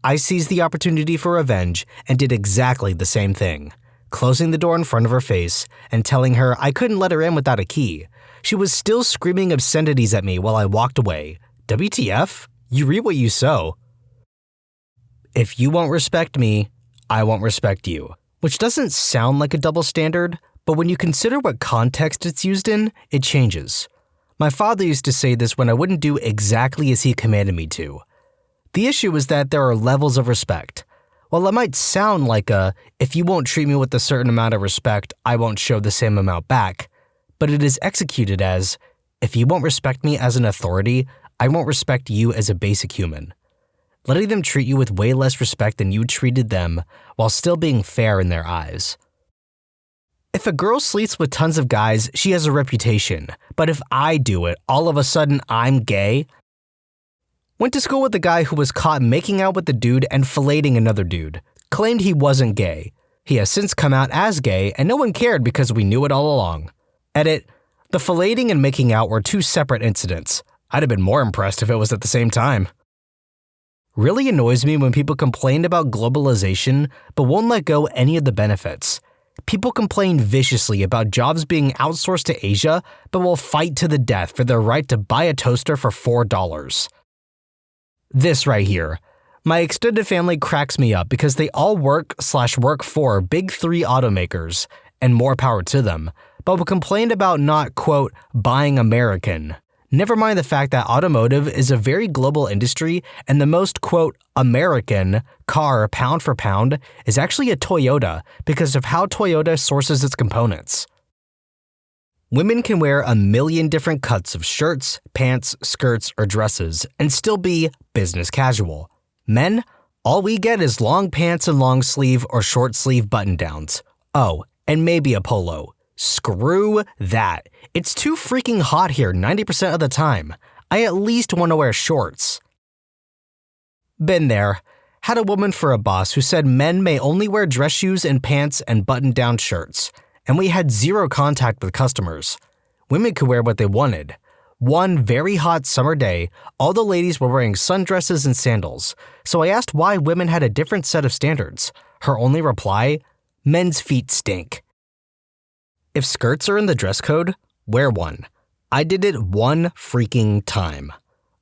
I seized the opportunity for revenge and did exactly the same thing, closing the door in front of her face and telling her I couldn't let her in without a key. She was still screaming obscenities at me while I walked away. WTF? You reap what you sow. If you won't respect me, I won't respect you. Which doesn't sound like a double standard, but when you consider what context it's used in, it changes. My father used to say this when I wouldn't do exactly as he commanded me to. The issue is that there are levels of respect. While it might sound like if you won't treat me with a certain amount of respect, I won't show the same amount back, but it is executed as, if you won't respect me as an authority, I won't respect you as a basic human. Letting them treat you with way less respect than you treated them while still being fair in their eyes. If a girl sleeps with tons of guys, she has a reputation, but if I do it, all of a sudden I'm gay? Went to school with a guy who was caught making out with a dude and filleting another dude, claimed he wasn't gay. He has since come out as gay and no one cared because we knew it all along. Edit, the filleting and making out were two separate incidents. I'd have been more impressed if it was at the same time. Really annoys me when people complain about globalization but won't let go any of the benefits. People complain viciously about jobs being outsourced to Asia but will fight to the death for their right to buy a toaster for $4. This right here. My extended family cracks me up because they all work for big three automakers, and more power to them, but will complain about not, quote, buying American. Never mind the fact that automotive is a very global industry and the most, quote, American car pound for pound is actually a Toyota because of how Toyota sources its components. Women can wear a million different cuts of shirts, pants, skirts, or dresses and still be business casual. Men, all we get is long pants and long sleeve or short sleeve button downs. Oh, and maybe a polo. Screw that. It's too freaking hot here 90% of the time. I at least want to wear shorts. Been there. Had a woman for a boss who said men may only wear dress shoes and pants and button-down shirts, and we had zero contact with customers. Women could wear what they wanted. One very hot summer day, all the ladies were wearing sundresses and sandals, so I asked why women had a different set of standards. Her only reply, men's feet stink. If skirts are in the dress code, wear one. I did it one freaking time.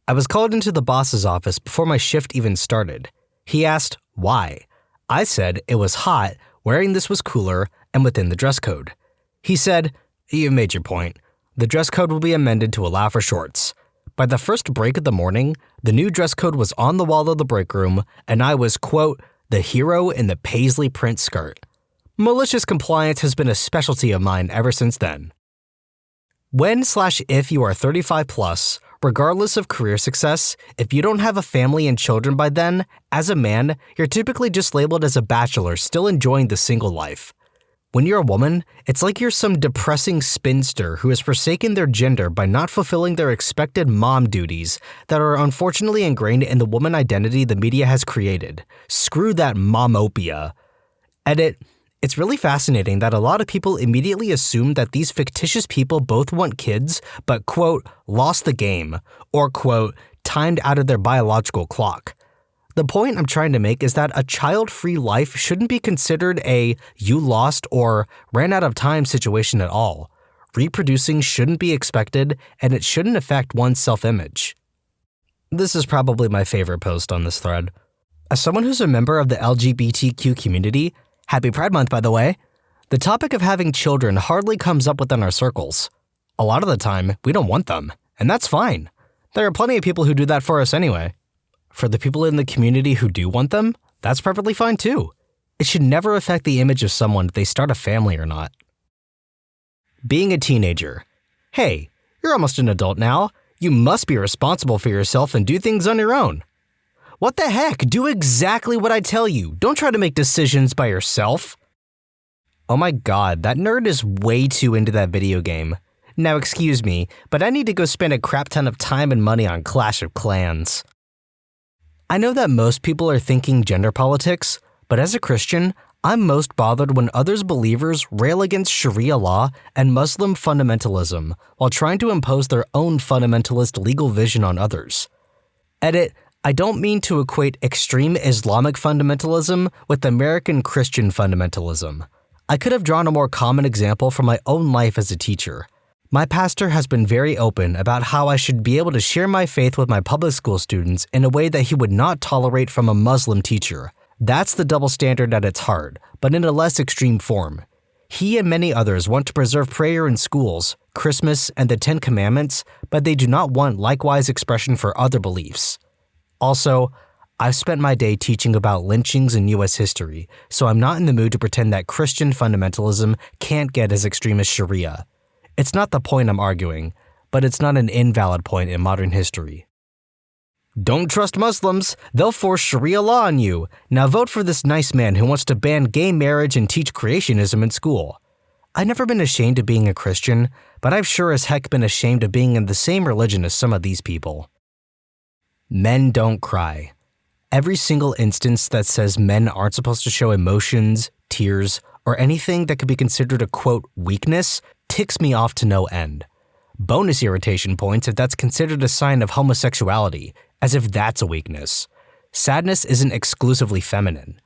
I was called into the boss's office before my shift even started. He asked why. I said it was hot, wearing this was cooler, and within the dress code. He said, "You've made your point. The dress code will be amended to allow for shorts." By the first break of the morning, the new dress code was on the wall of the break room, and I was, quote, the hero in the paisley print skirt. Malicious compliance has been a specialty of mine ever since then. When/if you are 35 plus, regardless of career success, if you don't have a family and children by then, as a man, you're typically just labeled as a bachelor still enjoying the single life. When you're a woman, it's like you're some depressing spinster who has forsaken their gender by not fulfilling their expected mom duties that are unfortunately ingrained in the woman identity the media has created. Screw that momopia. Edit. It's really fascinating that a lot of people immediately assume that these fictitious people both want kids, but, quote, lost the game, or, quote, timed out of their biological clock. The point I'm trying to make is that a child-free life shouldn't be considered a you lost or ran out of time situation at all. Reproducing shouldn't be expected, and it shouldn't affect one's self-image. This is probably my favorite post on this thread. As someone who's a member of the LGBTQ community, Happy Pride Month, by the way, the topic of having children hardly comes up within our circles. A lot of the time, we don't want them, and that's fine. There are plenty of people who do that for us anyway. For the people in the community who do want them, that's perfectly fine too. It should never affect the image of someone if they start a family or not. Being a teenager. Hey, you're almost an adult now. You must be responsible for yourself and do things on your own. What the heck? Do exactly what I tell you. Don't try to make decisions by yourself. Oh my god, that nerd is way too into that video game. Now excuse me, but I need to go spend a crap ton of time and money on Clash of Clans. I know that most people are thinking gender politics, but as a Christian, I'm most bothered when others believers rail against Sharia law and Muslim fundamentalism while trying to impose their own fundamentalist legal vision on others. Edit, I don't mean to equate extreme Islamic fundamentalism with American Christian fundamentalism. I could have drawn a more common example from my own life as a teacher. My pastor has been very open about how I should be able to share my faith with my public school students in a way that he would not tolerate from a Muslim teacher. That's the double standard at its heart, but in a less extreme form. He and many others want to preserve prayer in schools, Christmas, and the Ten Commandments, but they do not want likewise expression for other beliefs. Also, I've spent my day teaching about lynchings in U.S. history, so I'm not in the mood to pretend that Christian fundamentalism can't get as extreme as Sharia. It's not the point I'm arguing, but it's not an invalid point in modern history. Don't trust Muslims, they'll force Sharia law on you. Now vote for this nice man who wants to ban gay marriage and teach creationism in school. I've never been ashamed of being a Christian, but I've sure as heck been ashamed of being in the same religion as some of these people. Men don't cry. Every single instance that says men aren't supposed to show emotions, tears, or anything that could be considered a quote weakness ticks me off to no end. Bonus irritation points if that's considered a sign of homosexuality, as if that's a weakness. Sadness isn't exclusively feminine.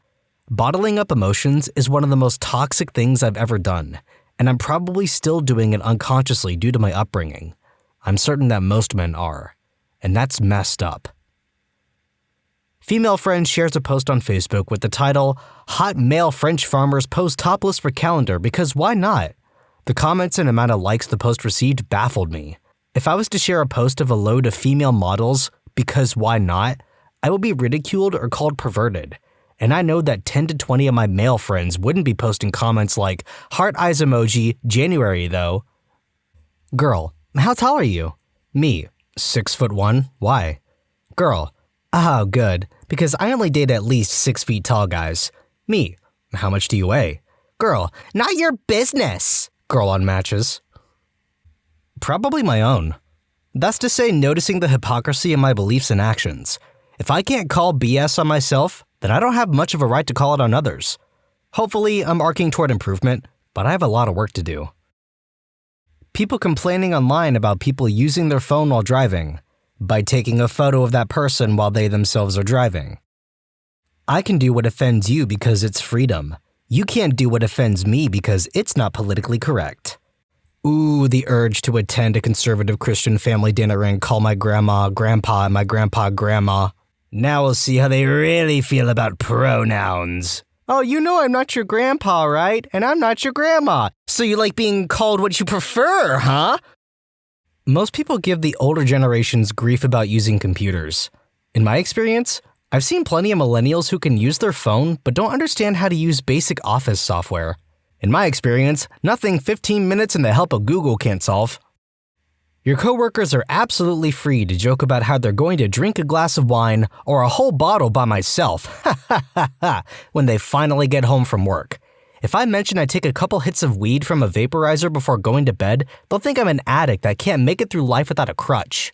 Bottling up emotions is one of the most toxic things I've ever done, and I'm probably still doing it unconsciously due to my upbringing. I'm certain that most men are, and that's messed up. Female friend shares a post on Facebook with the title, "Hot male French farmers pose topless for calendar because why not?" The comments and amount of likes the post received baffled me. If I was to share a post of a load of female models, because why not, I would be ridiculed or called perverted. And I know that 10 to 20 of my male friends wouldn't be posting comments like, "Heart eyes emoji, January though." Girl, how tall are you? Me, 6'1", why? Girl, oh good, because I only date at least 6 feet tall guys. Me, how much do you weigh? Girl, not your business. Girl on matches. Probably my own. That's to say, noticing the hypocrisy in my beliefs and actions. If I can't call BS on myself, then I don't have much of a right to call it on others. Hopefully, I'm arcing toward improvement, but I have a lot of work to do. People complaining online about people using their phone while driving, by taking a photo of that person while they themselves are driving. I can do what offends you because it's freedom. You can't do what offends me because it's not politically correct. Ooh, the urge to attend a conservative Christian family dinner and call my grandma, grandpa, and my grandpa, grandma. Now we'll see how they really feel about pronouns. Oh, you know I'm not your grandpa, right? And I'm not your grandma. So you like being called what you prefer, huh? Most people give the older generations grief about using computers. In my experience, I've seen plenty of millennials who can use their phone but don't understand how to use basic office software. In my experience, nothing 15 minutes in the help of Google can't solve. Your coworkers are absolutely free to joke about how they're going to drink a glass of wine or a whole bottle by myself when they finally get home from work. If I mention I take a couple hits of weed from a vaporizer before going to bed, they'll think I'm an addict that can't make it through life without a crutch.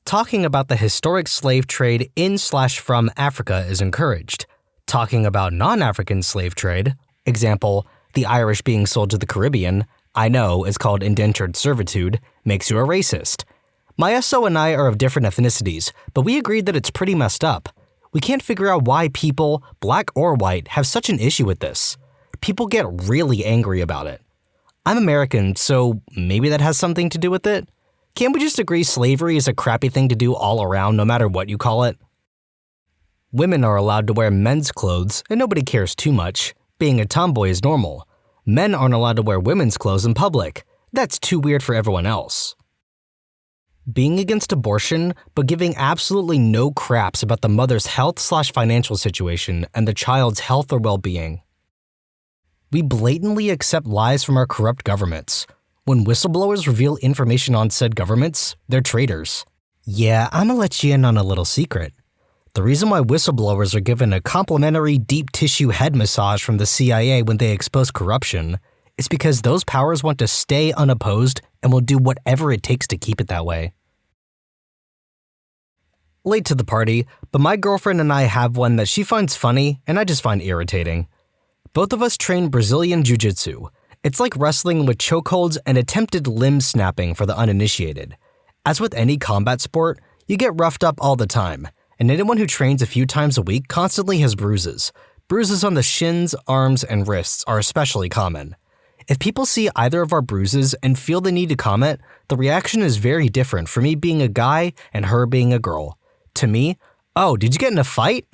Talking about the historic slave trade in/from Africa is encouraged. Talking about non-African slave trade, example, the Irish being sold to the Caribbean, I know is called indentured servitude, makes you a racist. My SO and I are of different ethnicities, but we agreed that it's pretty messed up. We can't figure out why people, black or white, have such an issue with this. People get really angry about it. I'm American, so maybe that has something to do with it? Can't we just agree slavery is a crappy thing to do all around, no matter what you call it? Women are allowed to wear men's clothes, and nobody cares too much. Being a tomboy is normal. Men aren't allowed to wear women's clothes in public. That's too weird for everyone else. Being against abortion, but giving absolutely no craps about the mother's health/financial situation and the child's health or well-being. We blatantly accept lies from our corrupt governments. When whistleblowers reveal information on said governments, they're traitors. Yeah, I'm gonna let you in on a little secret. The reason why whistleblowers are given a complimentary deep tissue head massage from the CIA when they expose corruption it's because those powers want to stay unopposed and will do whatever it takes to keep it that way. Late to the party, but my girlfriend and I have one that she finds funny and I just find irritating. Both of us train Brazilian Jiu-Jitsu. It's like wrestling with chokeholds and attempted limb snapping for the uninitiated. As with any combat sport, you get roughed up all the time, and anyone who trains a few times a week constantly has bruises. Bruises on the shins, arms, and wrists are especially common. If people see either of our bruises and feel the need to comment, the reaction is very different for me being a guy and her being a girl. To me, oh, did you get in a fight?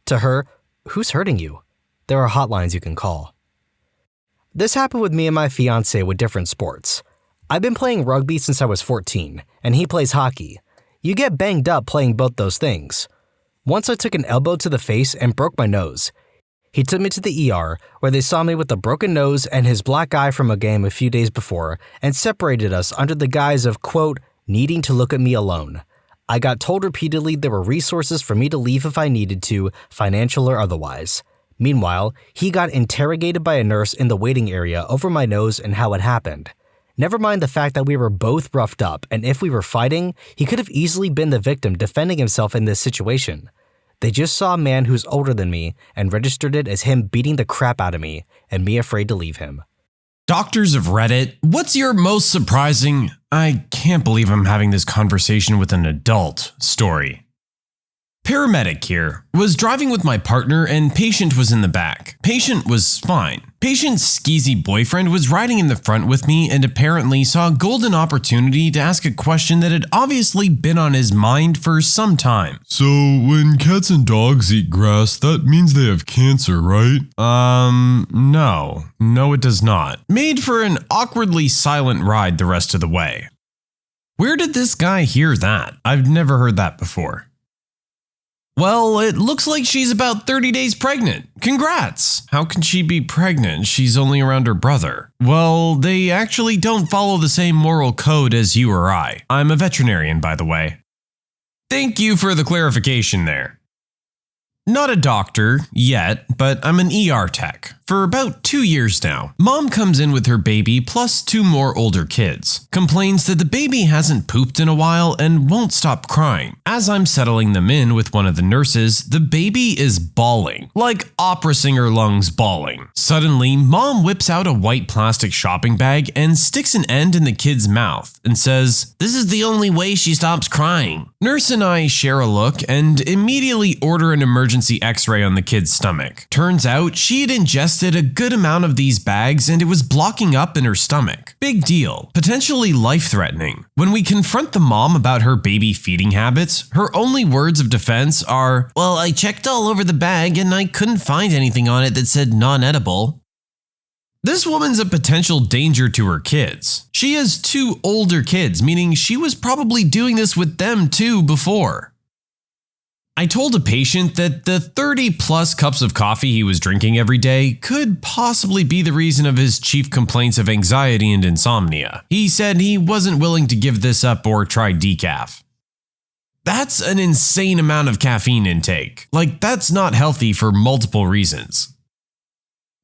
To her, who's hurting you? There are hotlines you can call. This happened with me and my fiancé with different sports. I've been playing rugby since I was 14, and he plays hockey. You get banged up playing both those things. Once I took an elbow to the face and broke my nose. He took me to the ER, where they saw me with a broken nose and his black eye from a game a few days before, and separated us under the guise of, quote, needing to look at me alone. I got told repeatedly there were resources for me to leave if I needed to, financial or otherwise. Meanwhile, he got interrogated by a nurse in the waiting area over my nose and how it happened. Never mind the fact that we were both roughed up, and if we were fighting, he could have easily been the victim defending himself in this situation. They just saw a man who's older than me and registered it as him beating the crap out of me, and me afraid to leave him. Doctors of Reddit, what's your most surprising, I can't believe I'm having this conversation with an adult story? Paramedic here. Was driving with my partner and patient was in the back. Patient was fine. Patient's skeezy boyfriend was riding in the front with me and apparently saw a golden opportunity to ask a question that had obviously been on his mind for some time. So, when cats and dogs eat grass, that means they have cancer, right? No. No, it does not. Made for an awkwardly silent ride the rest of the way. Where did this guy hear that? I've never heard that before. Well, it looks like she's about 30 days pregnant. Congrats! How can she be pregnant? She's only around her brother. Well, they actually don't follow the same moral code as you or I. I'm a veterinarian, by the way. Thank you for the clarification there. Not a doctor yet, but I'm an ER tech for about 2 years now. Mom comes in with her baby plus 2 more older kids. Complains that the baby hasn't pooped in a while and won't stop crying. As I'm settling them in with one of the nurses, the baby is bawling, like opera singer lungs bawling. Suddenly, Mom whips out a white plastic shopping bag and sticks an end in the kid's mouth and says, "This is the only way she stops crying." Nurse and I share a look and immediately order an emergency x-ray on the kid's stomach. Turns out she had ingested a good amount of these bags and it was blocking up in her stomach. Big deal. Potentially life-threatening. When we confront the mom about her baby feeding habits, her only words of defense are, "Well, I checked all over the bag and I couldn't find anything on it that said non-edible." This woman's a potential danger to her kids. She has 2 older kids, meaning she was probably doing this with them too before. I told a patient that the 30 plus cups of coffee he was drinking every day could possibly be the reason of his chief complaints of anxiety and insomnia. He said he wasn't willing to give this up or try decaf. That's an insane amount of caffeine intake. Like, that's not healthy for multiple reasons.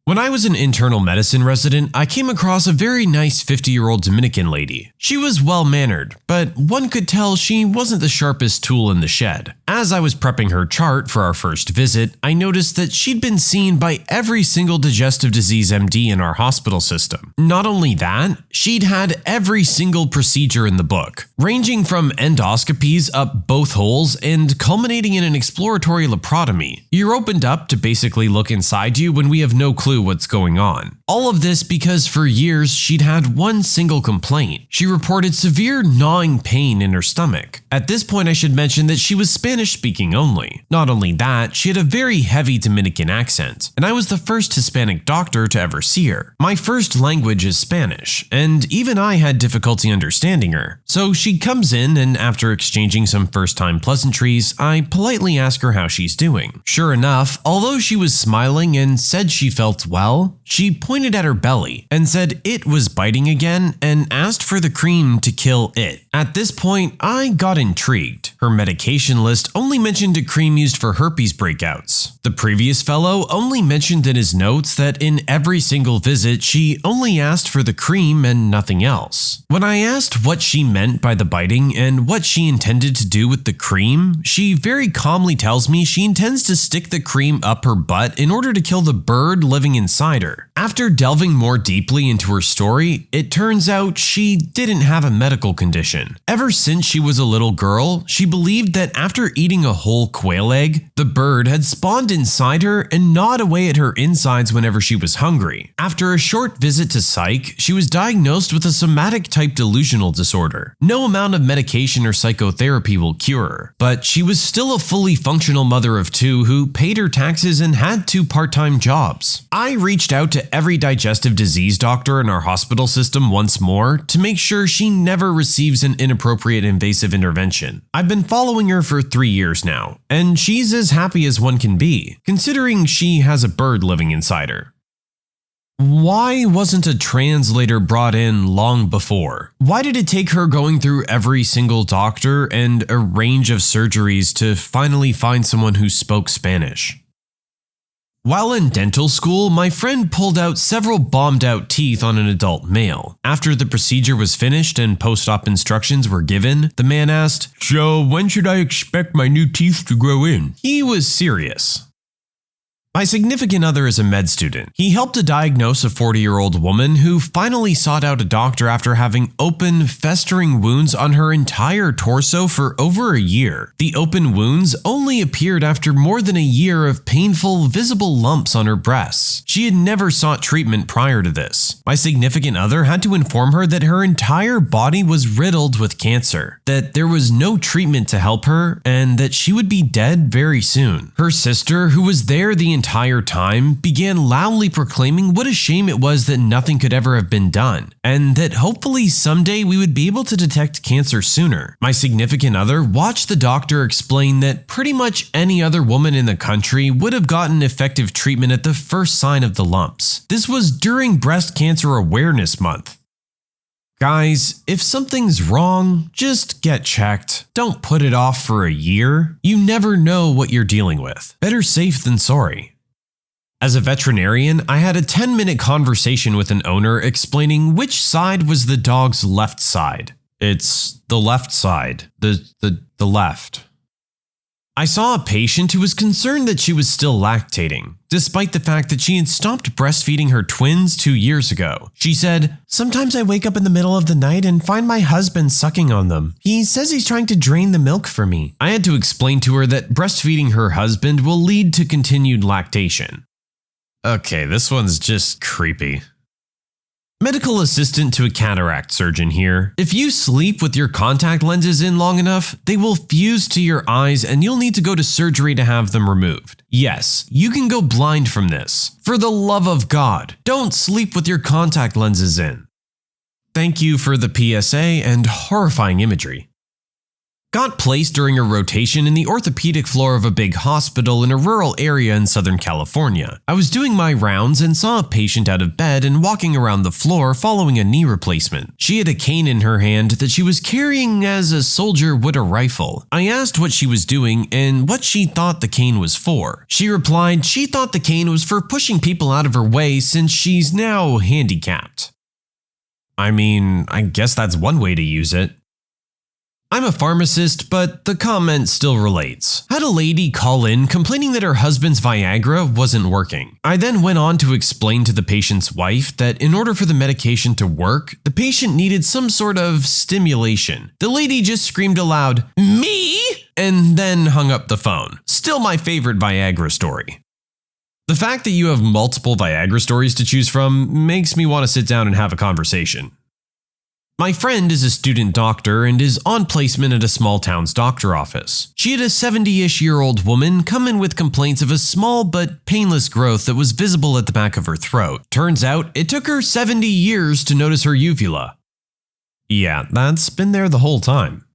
When I was an internal medicine resident, I came across a very nice 50-year-old Dominican lady. She was well-mannered, but one could tell she wasn't the sharpest tool in the shed. As I was prepping her chart for our first visit, I noticed that she'd been seen by every single digestive disease MD in our hospital system. Not only that, she'd had every single procedure in the book, ranging from endoscopies up both holes and culminating in an exploratory laparotomy. You're opened up to basically look inside you when we have no clue what's going on. All of this because for years she'd had one single complaint. She reported severe gnawing pain in her stomach. At this point, I should mention that she was Spanish speaking only. Not only that, she had a very heavy Dominican accent, and I was the first Hispanic doctor to ever see her. My first language is Spanish, and even I had difficulty understanding her. So she comes in, and after exchanging some first-time pleasantries, I politely ask her how she's doing. Sure enough, although she was smiling and said she felt felt well, she pointed at her belly and said it was biting again and asked for the cream to kill it. At this point, I got intrigued. Her medication list only mentioned a cream used for herpes breakouts. The previous fellow only mentioned in his notes that in every single visit, she only asked for the cream and nothing else. When I asked what she meant by the biting and what she intended to do with the cream, she very calmly tells me she intends to stick the cream up her butt in order to kill the bird living inside her. After delving more deeply into her story, it turns out she didn't have a medical condition. Ever since she was a little girl, she believed that after eating a whole quail egg, the bird had spawned inside her and gnawed away at her insides whenever she was hungry. After a short visit to psych, she was diagnosed with a somatic type delusional disorder. No amount of medication or psychotherapy will cure her, but she was still a fully functional mother of two who paid her taxes and had 2 part-time jobs. I reached out to every digestive disease doctor in our hospital system once more to make sure she never receives an inappropriate invasive intervention. I've been following her for 3 years now, and she's as happy as one can be, considering she has a bird living inside her. Why wasn't a translator brought in long before? Why did it take her going through every single doctor and a range of surgeries to finally find someone who spoke Spanish? While in dental school, my friend pulled out several bombed out teeth on an adult male. After the procedure was finished and post-op instructions were given, the man asked, So, when should I expect my new teeth to grow in? He was serious. My significant other is a med student. He helped to diagnose a 40-year-old woman who finally sought out a doctor after having open, festering wounds on her entire torso for over a year. The open wounds only appeared after more than a year of painful, visible lumps on her breasts. She had never sought treatment prior to this. My significant other had to inform her that her entire body was riddled with cancer, that there was no treatment to help her, and that she would be dead very soon. Her sister, who was there the entire time, began loudly proclaiming what a shame it was that nothing could ever have been done, and that hopefully someday we would be able to detect cancer sooner. My significant other watched the doctor explain that pretty much any other woman in the country would have gotten effective treatment at the first sign of the lumps. This was during Breast Cancer Awareness Month. Guys, if something's wrong, just get checked. Don't put it off for a year. You never know what you're dealing with. Better safe than sorry. As a veterinarian, I had a 10-minute conversation with an owner explaining which side was the dog's left side. It's the left side. The left. I saw a patient who was concerned that she was still lactating, despite the fact that she had stopped breastfeeding her twins 2 years ago. She said, "Sometimes I wake up in the middle of the night and find my husband sucking on them. He says he's trying to drain the milk for me." I had to explain to her that breastfeeding her husband will lead to continued lactation. Okay, this one's just creepy. Medical assistant to a cataract surgeon here. If you sleep with your contact lenses in long enough, they will fuse to your eyes and you'll need to go to surgery to have them removed. Yes, you can go blind from this. For the love of God, don't sleep with your contact lenses in. Thank you for the PSA and horrifying imagery. Got placed during a rotation in the orthopedic floor of a big hospital in a rural area in Southern California. I was doing my rounds and saw a patient out of bed and walking around the floor following a knee replacement. She had a cane in her hand that she was carrying as a soldier would a rifle. I asked what she was doing and what she thought the cane was for. She replied she thought the cane was for pushing people out of her way since she's now handicapped. I mean, I guess that's one way to use it. I'm a pharmacist, but the comment still relates. Had a lady call in complaining that her husband's Viagra wasn't working. I then went on to explain to the patient's wife that in order for the medication to work, the patient needed some sort of stimulation. The lady just screamed aloud, "Me?" and then hung up the phone. Still my favorite Viagra story. The fact that you have multiple Viagra stories to choose from makes me want to sit down and have a conversation. My friend is a student doctor and is on placement at a small town's doctor office. She had a 70-ish-year-old woman come in with complaints of a small but painless growth that was visible at the back of her throat. Turns out, it took her 70 years to notice her uvula. Yeah, that's been there the whole time.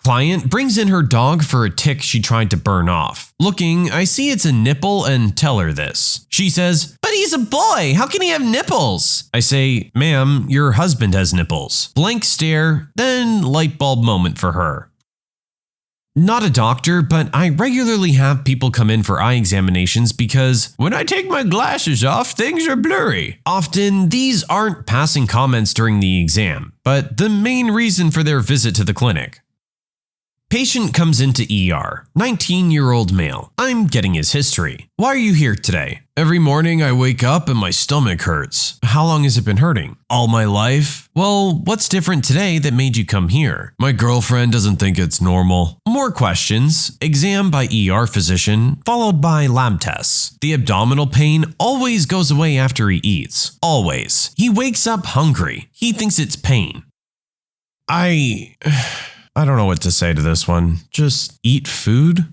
Client brings in her dog for a tick she tried to burn off. Looking, I see it's a nipple and tell her this. She says, "But he's a boy, how can he have nipples?" I say, "Ma'am, your husband has nipples." Blank stare, then light bulb moment for her. Not a doctor, but I regularly have people come in for eye examinations because when I take my glasses off, things are blurry. Often, these aren't passing comments during the exam, but the main reason for their visit to the clinic. Patient comes into ER, 19-year-old male. I'm getting his history. Why are you here today? Every morning I wake up and my stomach hurts. How long has it been hurting? All my life? Well, what's different today that made you come here? My girlfriend doesn't think it's normal. More questions. Exam by ER physician, followed by lab tests. The abdominal pain always goes away after he eats. Always. He wakes up hungry. He thinks it's pain. I don't know what to say to this one. Just eat food?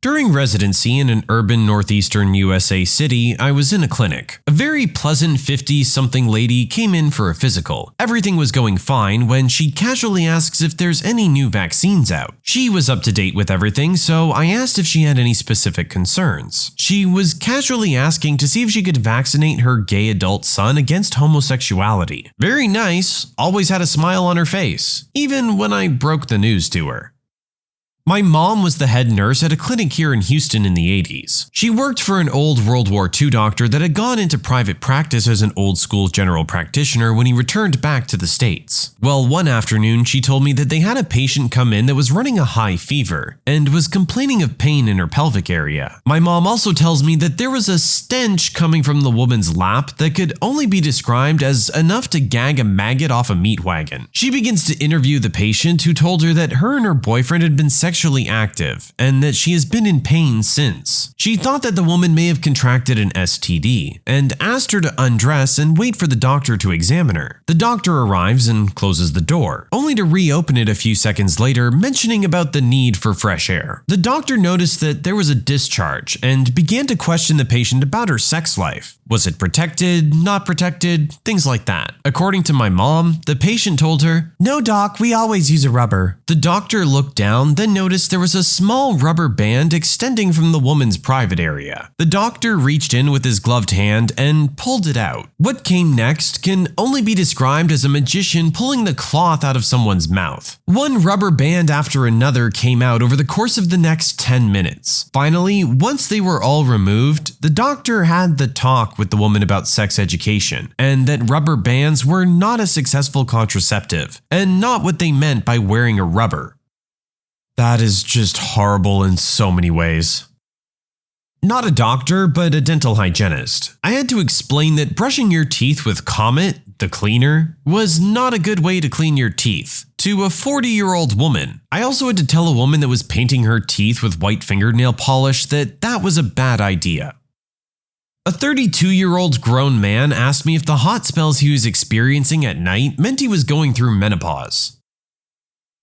During residency in an urban northeastern USA city, I was in a clinic. A very pleasant 50-something lady came in for a physical. Everything was going fine when she casually asks if there's any new vaccines out. She was up to date with everything, so I asked if she had any specific concerns. She was casually asking to see if she could vaccinate her gay adult son against homosexuality. Very nice, always had a smile on her face, even when I broke the news to her. My mom was the head nurse at a clinic here in Houston in the 80s. She worked for an old World War II doctor that had gone into private practice as an old school general practitioner when he returned back to the States. Well, one afternoon she told me that they had a patient come in that was running a high fever and was complaining of pain in her pelvic area. My mom also tells me that there was a stench coming from the woman's lap that could only be described as enough to gag a maggot off a meat wagon. She begins to interview the patient, who told her that her and her boyfriend had been sexually active and that she has been in pain since. She thought that the woman may have contracted an STD and asked her to undress and wait for the doctor to examine her. The doctor arrives and closes the door, only to reopen it a few seconds later, mentioning about the need for fresh air. The doctor noticed that there was a discharge and began to question the patient about her sex life. Was it protected, not protected, things like that. According to my mom, the patient told her, "No doc, we always use a rubber." The doctor looked down, then noticed there was a small rubber band extending from the woman's private area. The doctor reached in with his gloved hand and pulled it out. What came next can only be described as a magician pulling the cloth out of someone's mouth. One rubber band after another came out over the course of the next 10 minutes. Finally, once they were all removed, the doctor had the talk with the woman about sex education, and that rubber bands were not a successful contraceptive, and not what they meant by wearing a rubber. That is just horrible in so many ways. Not a doctor, but a dental hygienist. I had to explain that brushing your teeth with Comet, the cleaner, was not a good way to clean your teeth to a 40-year-old woman. I also had to tell a woman that was painting her teeth with white fingernail polish that that was a bad idea. A 32-year-old grown man asked me if the hot spells he was experiencing at night meant he was going through menopause.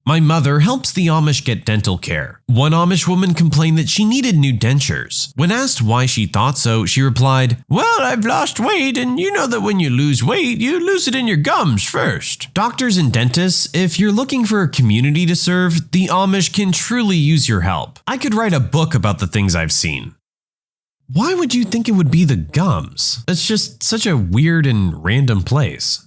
My mother helps the Amish get dental care. One Amish woman complained that she needed new dentures. When asked why she thought so, she replied, "Well, I've lost weight, and you know that when you lose weight, you lose it in your gums first." Doctors and dentists, if you're looking for a community to serve, the Amish can truly use your help. I could write a book about the things I've seen. Why would you think it would be the gums? That's just such a weird and random place.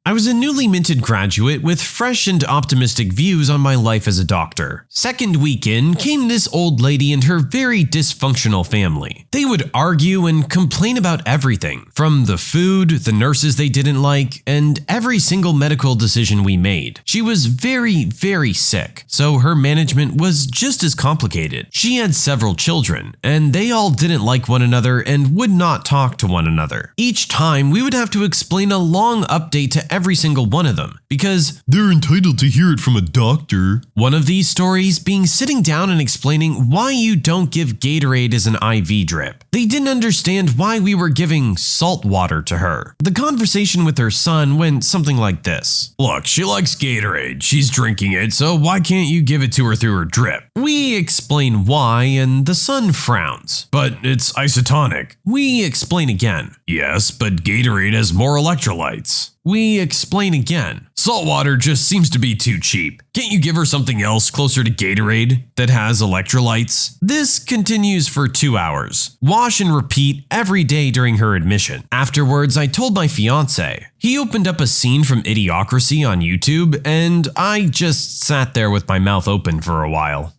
I was a newly minted graduate with fresh and optimistic views on my life as a doctor. Second week in came this old lady and her very dysfunctional family. They would argue and complain about everything, from the food, the nurses they didn't like, and every single medical decision we made. She was very, very sick, so her management was just as complicated. She had several children, and they all didn't like one another and would not talk to one another. Each time, we would have to explain a long update to every single one of them, because They're entitled to hear it from a doctor. one of these stories being sitting down and explaining why you don't give Gatorade as an IV drip. They didn't understand why we were giving salt water to her. The conversation with her son went something like this. Look, she likes Gatorade. She's drinking it, so why can't you give it to her through her drip? We explain why, and the son frowns. But it's isotonic. We explain again. Yes, but Gatorade has more electrolytes. We explain again. Saltwater just seems to be too cheap. Can't you give her something else closer to Gatorade that has electrolytes? This continues for 2 hours. Wash and repeat every day during her admission. Afterwards, I told my fiance. He opened up a scene from Idiocracy on YouTube, and I just sat there with my mouth open for a while.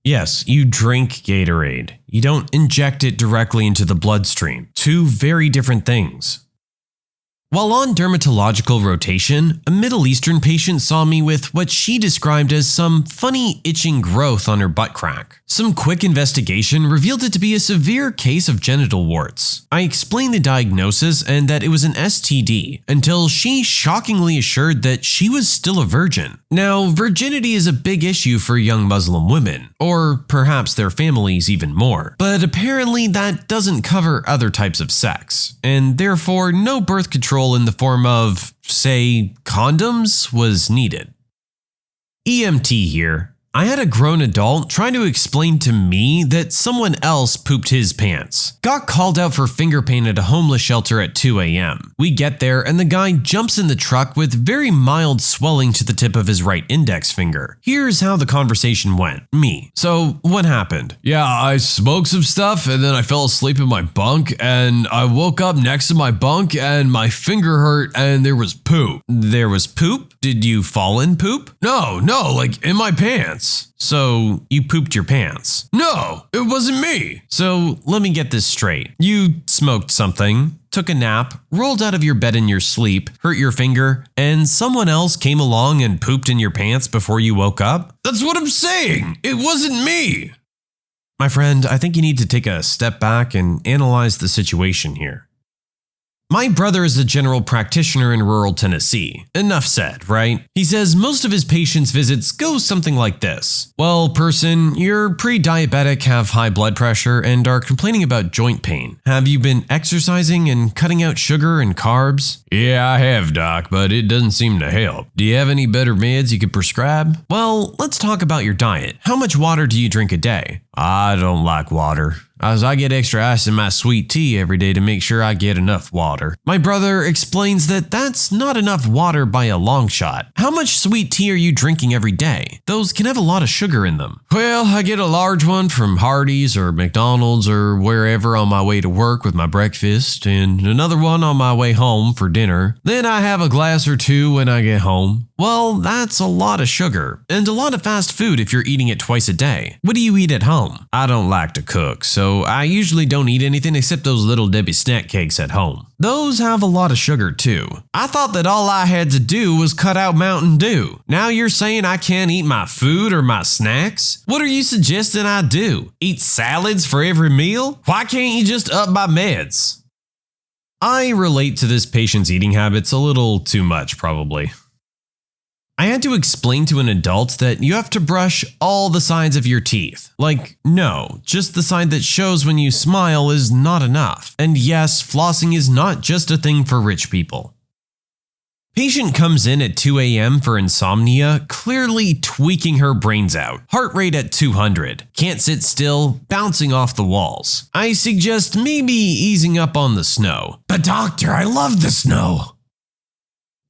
Yes, you drink Gatorade. You don't inject it directly into the bloodstream. Two very different things. While on dermatological rotation, a Middle Eastern patient saw me with what she described as some funny itching growth on her butt crack. Some quick investigation revealed it to be a severe case of genital warts. I explained the diagnosis and that it was an STD, until she shockingly assured that she was still a virgin. Now, virginity is a big issue for young Muslim women, or perhaps their families even more, but apparently that doesn't cover other types of sex, and therefore no birth control in the form of, say, condoms was needed. EMT here. I had a grown adult trying to explain to me that someone else pooped his pants. Got called out for finger pain at a homeless shelter at 2 a.m. We get there and the guy jumps in the truck with very mild swelling to the tip of his right index finger. Here's how the conversation went. Me. So, what happened? Yeah, I smoked some stuff and then I fell asleep in my bunk and I woke up next to my bunk and my finger hurt and there was poop. There was poop? Did you fall in poop? No, like in my pants. So, you pooped your pants? No, it wasn't me. So, let me get this straight. You smoked something, took a nap, rolled out of your bed in your sleep, hurt your finger, and someone else came along and pooped in your pants before you woke up? That's what I'm saying. It wasn't me. My friend, I think you need to take a step back and analyze the situation here. My brother is a general practitioner in rural Tennessee. Enough said, right? He says most of his patients' visits go something like this. Well, person, you're pre-diabetic, have high blood pressure, and are complaining about joint pain. Have you been exercising and cutting out sugar and carbs? Yeah, I have, doc, but it doesn't seem to help. Do you have any better meds you could prescribe? Well, let's talk about your diet. How much water do you drink a day? I don't like water, as I get extra ice in my sweet tea every day to make sure I get enough water. My brother explains that that's not enough water by a long shot. How much sweet tea are you drinking every day? Those can have a lot of sugar in them. Well, I get a large one from Hardee's or McDonald's or wherever on my way to work with my breakfast, and another one on my way home for dinner. Then I have a glass or two when I get home. Well, that's a lot of sugar, and a lot of fast food if you're eating it twice a day. What do you eat at home? I don't like to cook, so I usually don't eat anything except those little Debbie snack cakes at home. Those have a lot of sugar too. I thought that all I had to do was cut out Mountain Dew. Now you're saying I can't eat my food or my snacks? What are you suggesting I do? Eat salads for every meal? Why can't you just up my meds? I relate to this patient's eating habits a little too much, probably. I had to explain to an adult that you have to brush all the sides of your teeth. Like, no, just the side that shows when you smile is not enough. And yes, flossing is not just a thing for rich people. Patient comes in at 2 a.m. for insomnia, clearly tweaking her brains out. Heart rate at 200. Can't sit still, bouncing off the walls. I suggest maybe easing up on the snow. But doctor, I love the snow.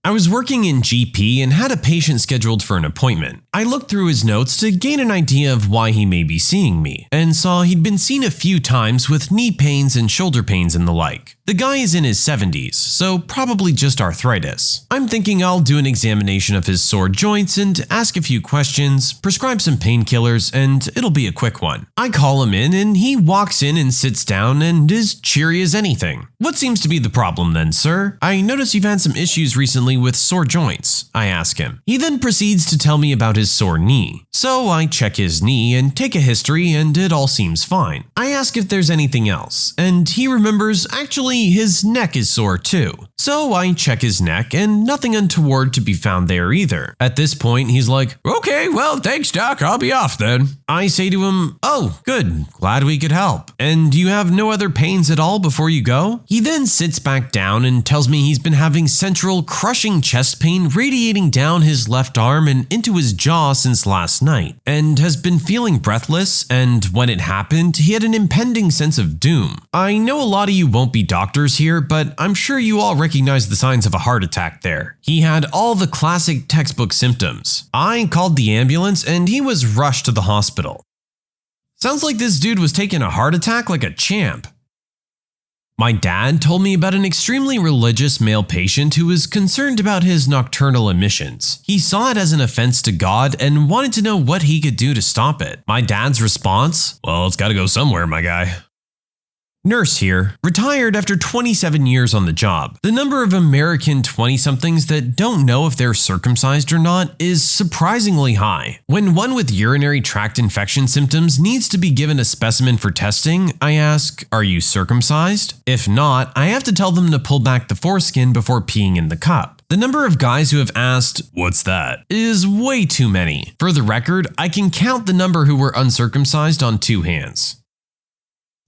I was working in GP and had a patient scheduled for an appointment. I looked through his notes to gain an idea of why he may be seeing me, and saw he'd been seen a few times with knee pains and shoulder pains and the like. The guy is in his 70s, so probably just arthritis. I'm thinking I'll do an examination of his sore joints and ask a few questions, prescribe some painkillers, and it'll be a quick one. I call him in and he walks in and sits down and is cheery as anything. What seems to be the problem then, sir? I notice you've had some issues recently with sore joints, I ask him. He then proceeds to tell me about his sore knee. So I check his knee and take a history and it all seems fine. I ask if there's anything else, and he remembers actually his neck is sore too. So I check his neck and nothing untoward to be found there either. At this point, he's like, okay, well, thanks, doc. I'll be off then. I say to him, oh, good. Glad we could help. And you have no other pains at all before you go? He then sits back down and tells me he's been having central crushing chest pain radiating down his left arm and into his jaw since last night, and has been feeling breathless, and when it happened, he had an impending sense of doom. I know a lot of you won't be doctors doctors here, but I'm sure you all recognize the signs of a heart attack there. He had all the classic textbook symptoms. I called the ambulance and he was rushed to the hospital. Sounds like this dude was taking a heart attack like a champ. My dad told me about an extremely religious male patient who was concerned about his nocturnal emissions. He saw it as an offense to God and wanted to know what he could do to stop it. My dad's response, "Well, it's gotta go somewhere, my guy." Nurse here, retired after 27 years on the job. The number of American 20-somethings that don't know if they're circumcised or not is surprisingly high. When one with urinary tract infection symptoms needs to be given a specimen for testing, I ask, "Are you circumcised?" If not, I have to tell them to pull back the foreskin before peeing in the cup. The number of guys who have asked, "What's that?" is way too many. For the record, I can count the number who were uncircumcised on 2 hands.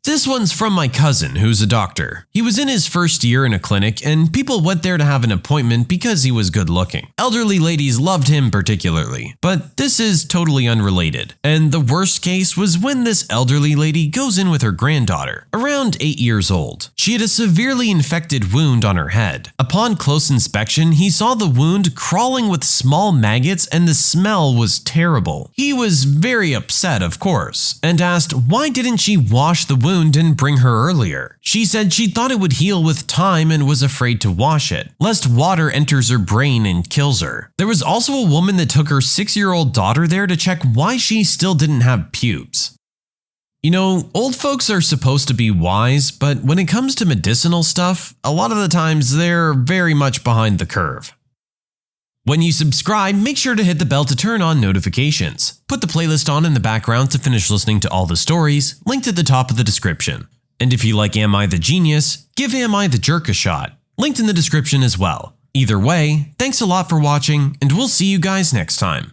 This one's from my cousin, who's a doctor. He was in his first year in a clinic, and people went there to have an appointment because he was good looking. Elderly ladies loved him particularly. But this is totally unrelated. And the worst case was when this elderly lady goes in with her granddaughter, around 8 years old. She had a severely infected wound on her head. Upon close inspection, he saw the wound crawling with small maggots and the smell was terrible. He was very upset, of course, and asked why didn't she wash the wound and bring her earlier. She said she thought it would heal with time and was afraid to wash it, lest water enters her brain and kills her. There was also a woman that took her 6-year-old daughter there to check why she still didn't have pubes. You know, old folks are supposed to be wise, but when it comes to medicinal stuff, a lot of the times they're very much behind the curve. When you subscribe, make sure to hit the bell to turn on notifications. Put the playlist on in the background to finish listening to all the stories, linked at the top of the description. And if you like Am I the Genius, give Am I the Jerk a shot, linked in the description as well. Either way, thanks a lot for watching, and we'll see you guys next time.